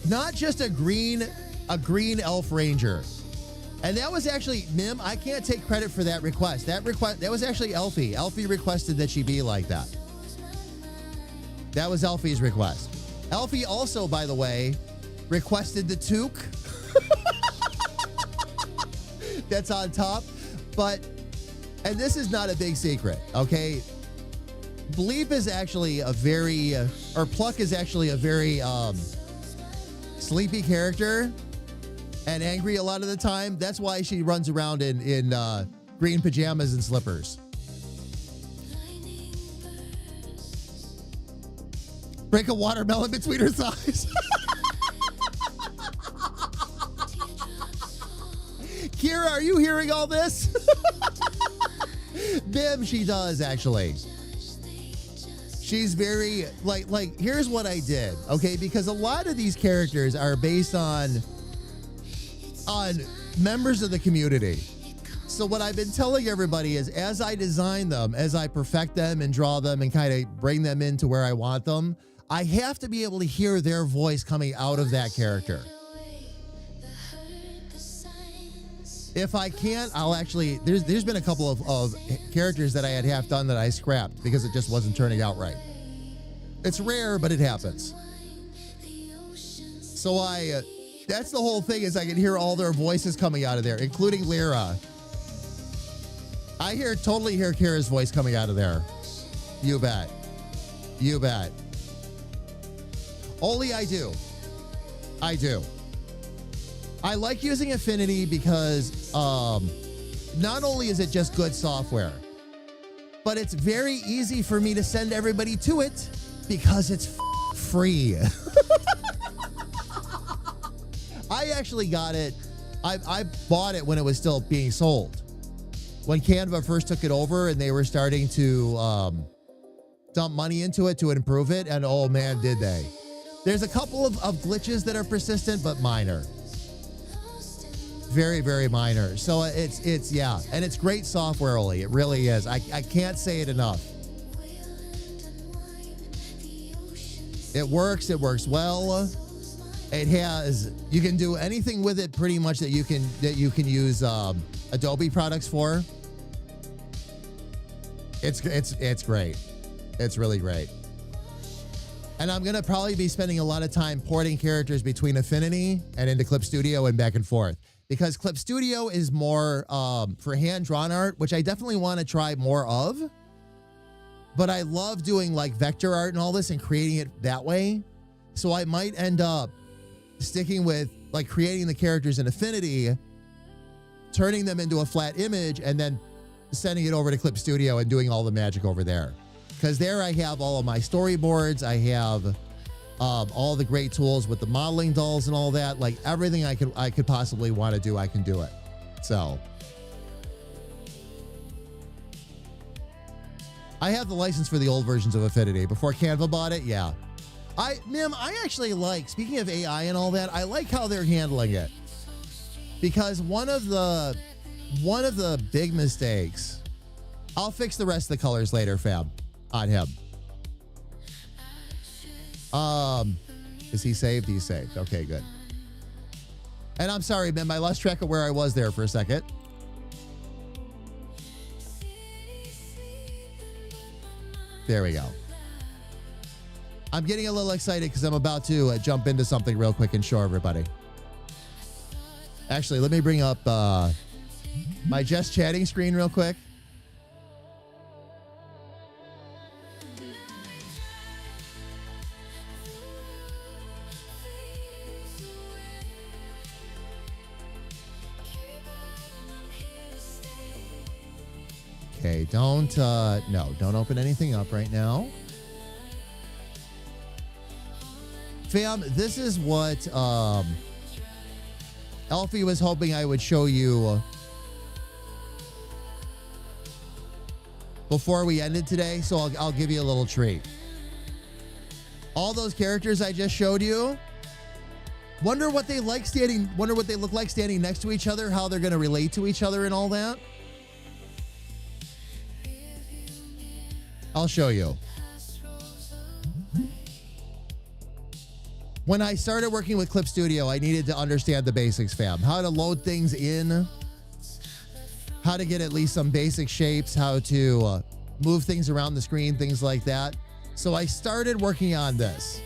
Not just a green elf ranger. And that was actually, Mim, I can't take credit for that request. That was actually Elfie. Elfie requested that she be like that. That was Elfie's request. Elfie also, by the way, requested the toque. That's on top. But, and this is not a big secret, okay? Bleep is actually a very, or Pluck is actually a very sleepy character and angry a lot of the time. That's why she runs around in green pajamas and slippers. Break a watermelon between her thighs. Kira, are you hearing all this? Bim, she does actually. She's very like here's what I did, okay? Because a lot of these characters are based on members of the community. So what I've been telling everybody is as I design them, as I perfect them and draw them and kind of bring them into where I want them, I have to be able to hear their voice coming out of that character. If I can't, I'll actually, there's been a couple of characters that I had half done that I scrapped because it just wasn't turning out right. It's rare, but it happens. So that's the whole thing, is I can hear all their voices coming out of there, including Lyra. I totally hear Kira's voice coming out of there. You bet. You bet. Only I do. I do. I like using Affinity because not only is it just good software, but it's very easy for me to send everybody to it because it's free. I actually got it. I bought it when it was still being sold. When Canva first took it over and they were starting to dump money into it to improve it, and oh man, did they. There's a couple of glitches that are persistent, but minor. Very, very minor. So it's yeah, and it's great software, Oli. It really is. I can't say it enough. It works well. It has, you can do anything with it pretty much that you can use Adobe products for. It's great. It's really great. And I'm gonna probably be spending a lot of time porting characters between Affinity and into Clip Studio and back and forth, because Clip Studio is more for hand-drawn art, which I definitely want to try more of. But I love doing like vector art and all this and creating it that way. So I might end up sticking with like creating the characters in Affinity, turning them into a flat image, and then sending it over to Clip Studio and doing all the magic over there. Because there I have all of my storyboards. I have all the great tools with the modeling dolls and all that. Like everything I could possibly want to do, I can do it. So I have the license for the old versions of Affinity before Canva bought it. Yeah. Mim, I actually like, speaking of AI and all that, I like how they're handling it. Because one of the big mistakes, I'll fix the rest of the colors later, fam, on him. Is he saved? He's saved. Okay, good. And I'm sorry, Mim, I lost track of where I was there for a second. There we go. I'm getting a little excited because I'm about to jump into something real quick and show everybody. Actually, let me bring up my just chatting screen real quick. Okay, don't open anything up right now. Fam, this is what Elfie was hoping I would show you before we ended today, so I'll give you a little treat. All those characters I just showed you, wonder what they look like standing next to each other, how they're going to relate to each other and all that. I'll show you. When I started working with Clip Studio, I needed to understand the basics, fam. How to load things in, how to get at least some basic shapes, how to move things around the screen, things like that. So I started working on this.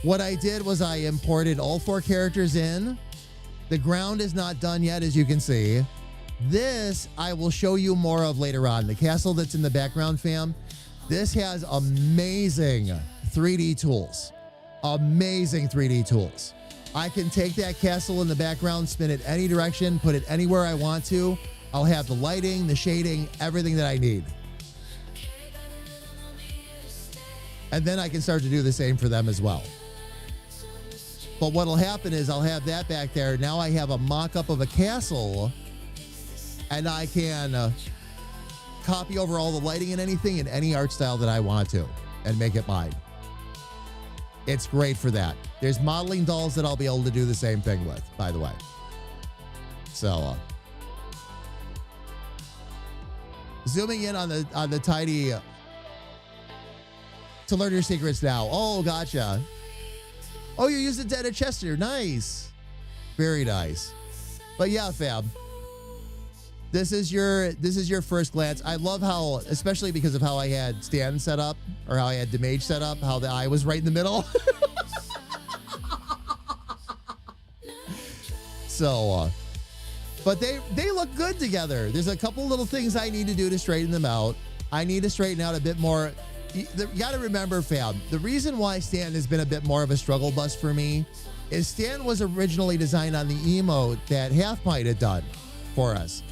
What I did was I imported all 4 characters in. The ground is not done yet, as you can see. This I will show you more of later on. The castle that's in the background, fam, this has amazing 3D tools. Amazing 3D tools. I can take that castle in the background, spin it any direction, put it anywhere I want to. I'll have the lighting, the shading, everything that I need. And then I can start to do the same for them as well. But what'll happen is I'll have that back there. Now I have a mock-up of a castle, and I can copy over all the lighting and anything in any art style that I want to and make it mine. It's great for that. There's modeling dolls that I'll be able to do the same thing with, by the way. So, zooming in on the tiny to learn your secrets now. Oh, gotcha. Oh, you used a Data Chester. Nice. Very nice. But yeah, fam. This is your first glance. I love how, especially because of how I had Stan set up, or how I had Demage set up, how the eye was right in the middle. So, but they look good together. There's a couple little things I need to do to straighten them out. I need to straighten out a bit more. You got to remember, fam, the reason why Stan has been a bit more of a struggle bus for me is Stan was originally designed on the emote that Half Pint had done for us.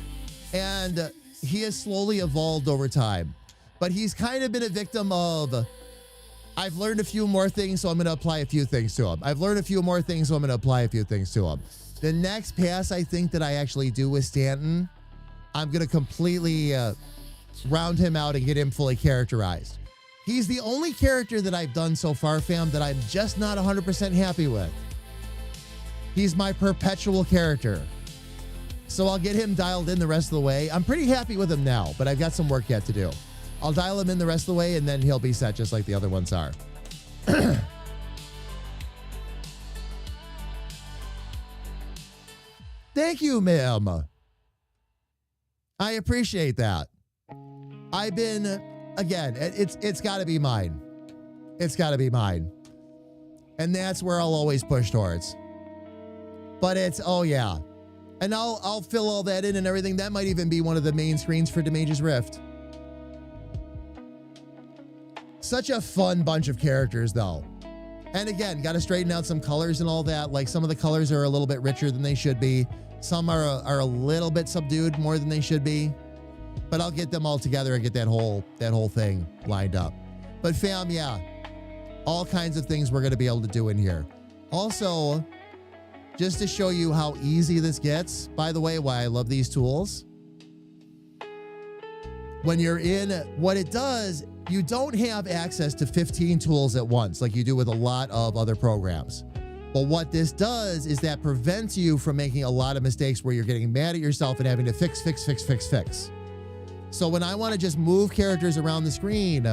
And he has slowly evolved over time. But he's kind of been a victim of, I've learned a few more things, so I'm going to apply a few things to him. I've learned a few more things, so I'm going to apply a few things to him. The next pass I think that I actually do with Stanton, I'm going to completely round him out and get him fully characterized. He's the only character that I've done so far, fam, that I'm just not 100% happy with. He's my perpetual character. So I'll get him dialed in the rest of the way. I'm pretty happy with him now, but I've got some work yet to do. I'll dial him in the rest of the way, and then he'll be set just like the other ones are. Thank you, ma'am. I appreciate that. I've been, again, it's got to be mine. It's got to be mine. And that's where I'll always push towards. But it's, oh yeah. And I'll fill all that in and everything. That might even be one of the main screens for Demage's Rift. Such a fun bunch of characters, though. And again, got to straighten out some colors and all that. Like, some of the colors are a little bit richer than they should be. Some are a little bit subdued more than they should be. But I'll get them all together and get that whole thing lined up. But fam, yeah, all kinds of things we're going to be able to do in here. Also, just to show you how easy this gets, by the way, why I love these tools. When you're in, what it does, you don't have access to 15 tools at once like you do with a lot of other programs. But what this does is that prevents you from making a lot of mistakes where you're getting mad at yourself and having to fix. So when I want to just move characters around the screen,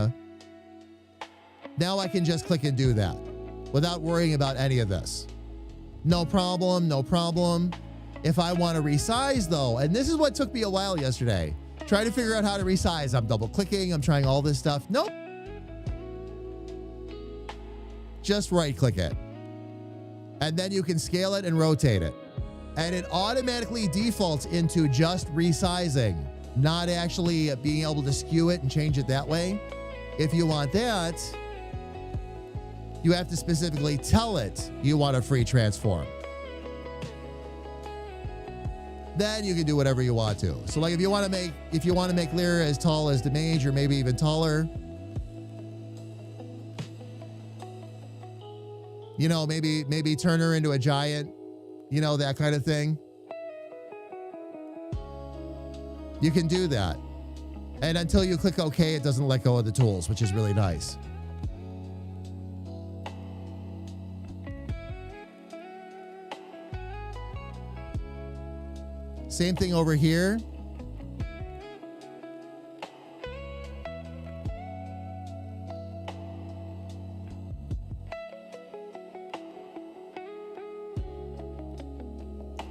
now I can just click and do that without worrying about any of this. No problem, no problem. If I want to resize though, and this is what took me a while yesterday, trying to figure out how to resize. I'm double clicking, I'm trying all this stuff. Nope. Just right click it. And then you can scale it and rotate it. And it automatically defaults into just resizing, not actually being able to skew it and change it that way. If you want that, you have to specifically tell it you want a free transform. then you can do whatever you want to. So like if you want to make Lyra as tall as the mage or maybe even taller, you know, maybe turn her into a giant, you know, that kind of thing. You can do that. And until you click OK, it doesn't let go of the tools, which is really nice. Same thing over here.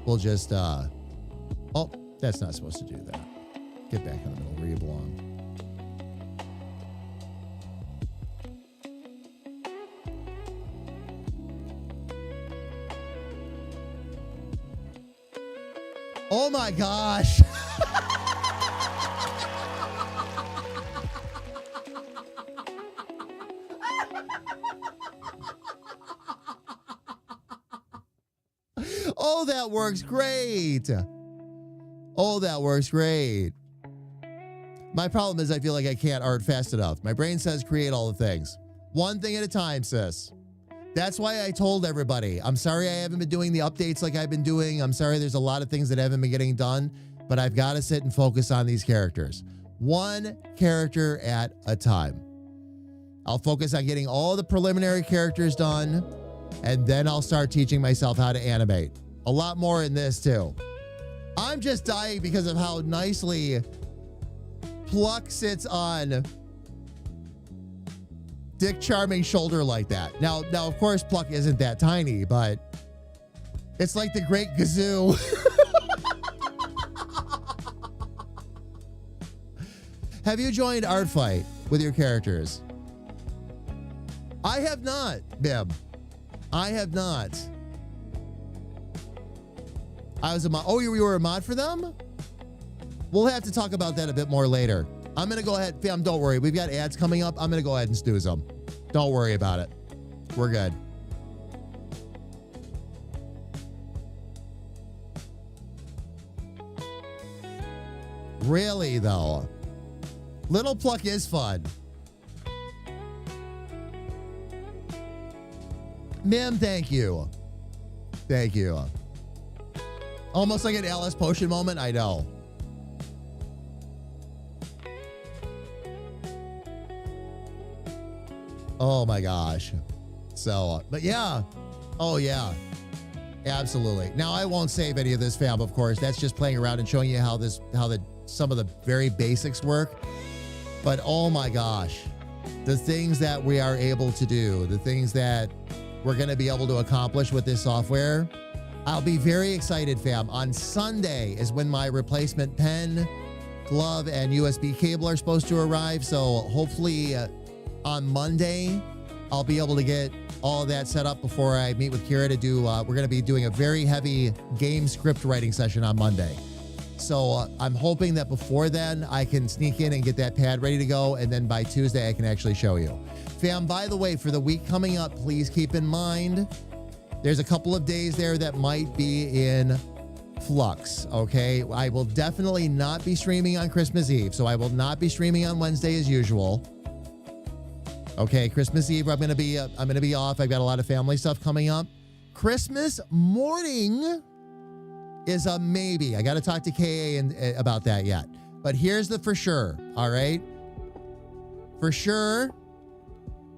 We'll just, oh, that's not supposed to do that. Get back in the middle where you belong. Oh my gosh. Oh, that works great. Oh, that works great. My problem is I feel like I can't art fast enough. My brain says create all the things. One thing at a time, sis. That's why I told everybody, I'm sorry I haven't been doing the updates like I've been doing. I'm sorry there's a lot of things that haven't been getting done, but I've got to sit and focus on these characters. One character at a time. I'll focus on getting all the preliminary characters done, and then I'll start teaching myself how to animate. A lot more in this too. I'm just dying because of how nicely Pluck sits on Dick Charming's shoulder like that. Now, of course, Pluck isn't that tiny, but it's like the Great Gazoo. Have you joined Art Fight with your characters? I have not, Bim. I have not. I was a mod. Oh, you were a mod for them? We'll have to talk about that a bit more later. I'm going to go ahead. Fam, don't worry. We've got ads coming up. I'm going to go ahead and snooze them. Don't worry about it. We're good. Really, though. Little Pluck is fun. Mim, thank you. Thank you. Almost like an Alice Potion moment. I know. Oh my gosh. So, but yeah. Oh yeah. Absolutely. Now I won't save any of this, fam, of course. That's just playing around and showing you how some of the very basics work. But oh my gosh. The things that we are able to do, the things that we're going to be able to accomplish with this software. I'll be very excited, fam. On Sunday is when my replacement pen, glove, and USB cable are supposed to arrive. So hopefully on Monday, I'll be able to get all of that set up before I meet with Kira to do, we're going to be doing a very heavy game script writing session on Monday. So I'm hoping that before then I can sneak in and get that pad ready to go. And then by Tuesday, I can actually show you. Fam, by the way, for the week coming up, please keep in mind, there's a couple of days there that might be in flux, okay? I will definitely not be streaming on Christmas Eve, so I will not be streaming on Wednesday as usual. Okay, Christmas Eve, I'm gonna be off. I've got a lot of family stuff coming up. Christmas morning is a maybe. I got to talk to KA about that yet. But here's the for sure, all right? For sure,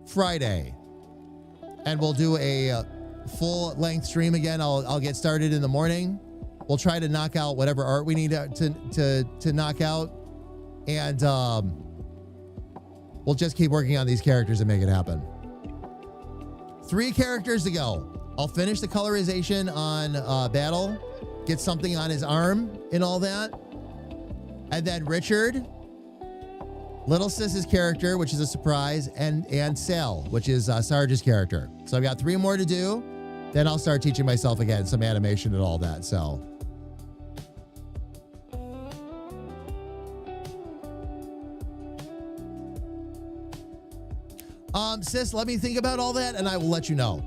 Friday. And we'll do a full-length stream again. I'll get started in the morning. We'll try to knock out whatever art we need to knock out. And we'll just keep working on these characters and make it happen. 3 characters to go. I'll finish the colorization on Battle, get something on his arm and all that. And then Richard, Little Sis's character, which is a surprise, and Sal, which is Sarge's character. So I've got 3 more to do. Then I'll start teaching myself again some animation and all that. So sis, let me think about all that and I will let you know.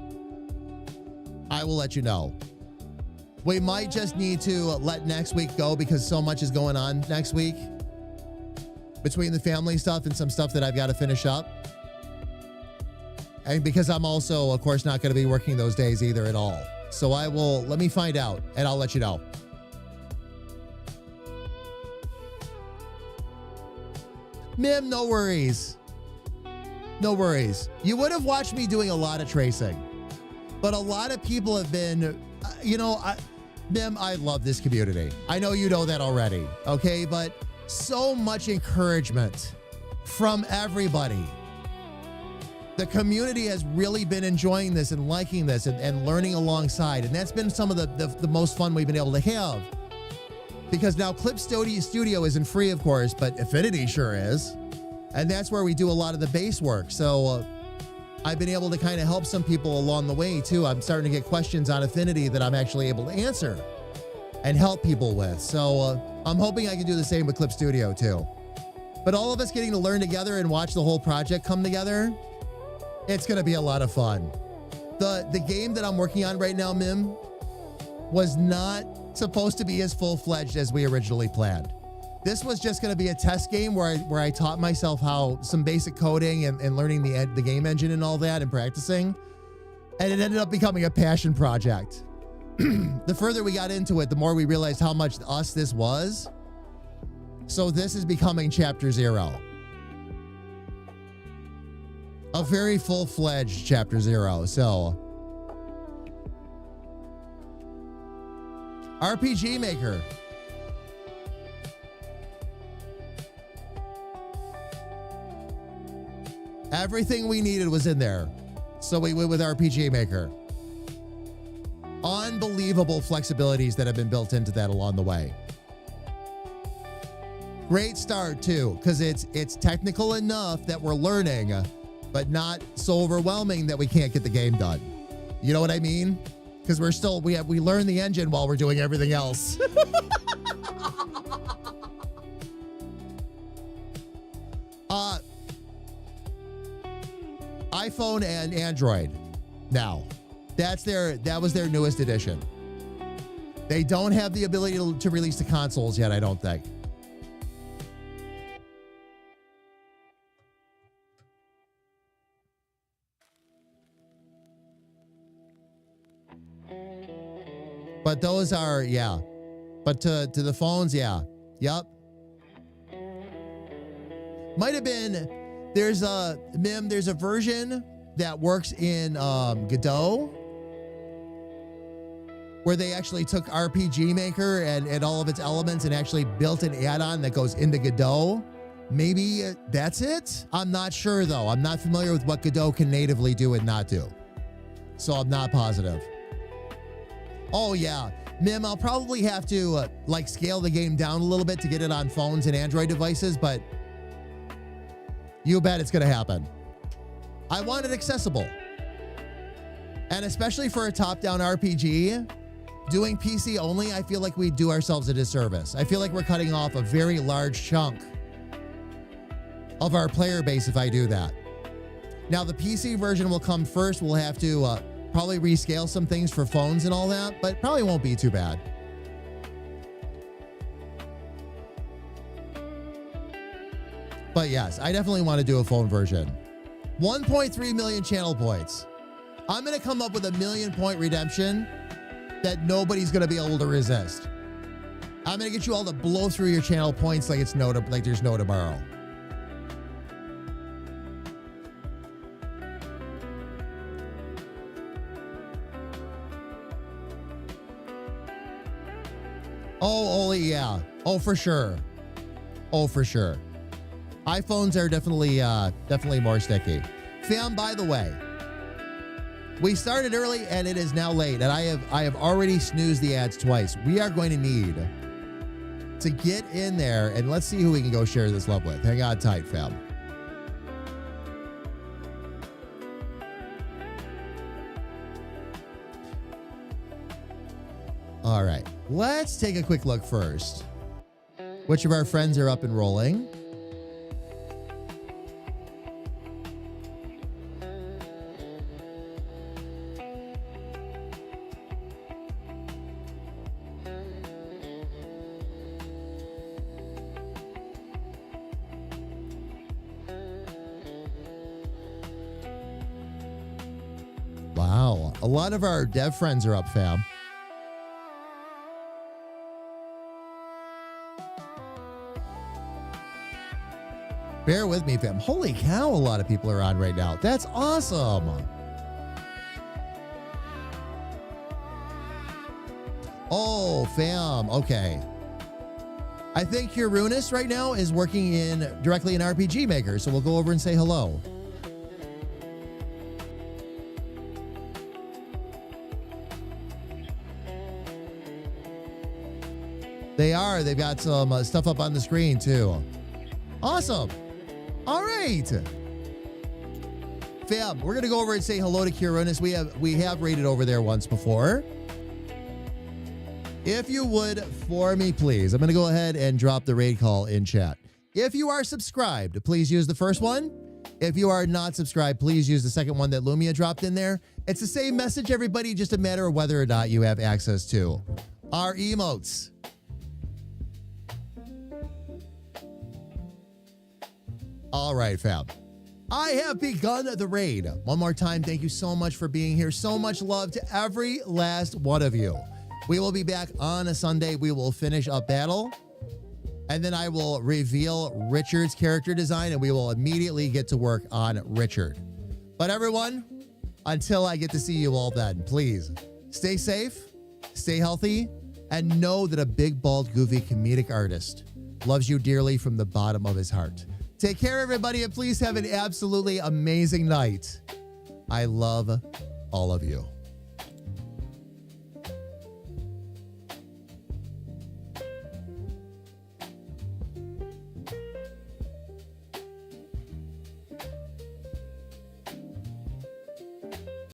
I will let you know. We might just need to let next week go because so much is going on next week between the family stuff and some stuff that I've got to finish up. And because I'm also, of course, not going to be working those days either at all. So let me find out and I'll let you know. Mim, no worries. No worries. You would have watched me doing a lot of tracing, but a lot of people have been, Mim, I love this community. I know you know that already, okay? But so much encouragement from everybody. The community has really been enjoying this and liking this and learning alongside. And that's been some of the most fun we've been able to have. Because now Clip Studio isn't free, of course, but Affinity sure is. And that's where we do a lot of the base work. So I've been able to kind of help some people along the way, too. I'm starting to get questions on Affinity that I'm actually able to answer and help people with. So I'm hoping I can do the same with Clip Studio, too. But all of us getting to learn together and watch the whole project come together, it's going to be a lot of fun. The game that I'm working on right now, Mim, was not supposed to be as full-fledged as we originally planned. This was just going to be a test game where I taught myself how some basic coding and learning the game engine and all that and practicing. And it ended up becoming a passion project. The further we got into it, the more we realized how much us this was. So this is becoming chapter 0. A very full-fledged chapter 0. So RPG Maker. Everything we needed was in there. So we went with RPG Maker. Unbelievable flexibilities that have been built into that along the way. Great start too, because it's technical enough that we're learning, but not so overwhelming that we can't get the game done. You know what I mean? Because we learn the engine while we're doing everything else. iPhone and Android now. That was their newest edition. They don't have the ability to release the consoles yet, I don't think. But those are, yeah. But to the phones, yeah. Yep. Might have been, there's a version that works in Godot where they actually took RPG Maker and all of its elements and actually built an add-on that goes into Godot. Maybe that's it? I'm not sure, though. I'm not familiar with what Godot can natively do and not do. So I'm not positive. Oh, yeah. Mim, I'll probably have to scale the game down a little bit to get it on phones and Android devices, but you bet it's going to happen. I want it accessible. And especially for a top-down RPG, doing PC only, I feel like we do ourselves a disservice. I feel like we're cutting off a very large chunk of our player base if I do that. Now, the PC version will come first. We'll have to probably rescale some things for phones and all that, but probably won't be too bad. But yes, I definitely want to do a phone version. 1.3 million channel points. I'm going to come up with a 1,000,000 point redemption that nobody's going to be able to resist. I'm going to get you all to blow through your channel points like there's no tomorrow. Oh, yeah. Oh, for sure. Oh, for sure. iPhones are definitely more sticky. Fam, by the way, we started early and it is now late, and I have already snoozed the ads twice. We are going to need to get in there, and let's see who we can go share this love with. Hang on tight, fam. All right, let's take a quick look first. Which of our friends are up and rolling? Wow. A lot of our dev friends are up, fam. Bear with me, fam. Holy cow, a lot of people are on right now. That's awesome. Oh, fam. Okay. I think Uranus right now is working directly in RPG Maker, so we'll go over and say hello. They are. They've got some stuff up on the screen too. Awesome. All right. Fam, we're going to go over and say hello to Uranus. We have raided over there once before. If you would, for me, please, I'm going to go ahead and drop the raid call in chat. If you are subscribed, please use the first one. If you are not subscribed, please use the second one that Lumia dropped in there. It's the same message, everybody, just a matter of whether or not you have access to our emotes. All right, fam. I have begun the raid. One more time, thank you so much for being here. So much love to every last one of you. We will be back on a Sunday. We will finish up battle. And then I will reveal Richard's character design, and we will immediately get to work on Richard. But everyone, until I get to see you all then, please stay safe, stay healthy, and know that a big, bald, goofy comedic artist loves you dearly from the bottom of his heart. Take care, everybody, and please have an absolutely amazing night. I love all of you.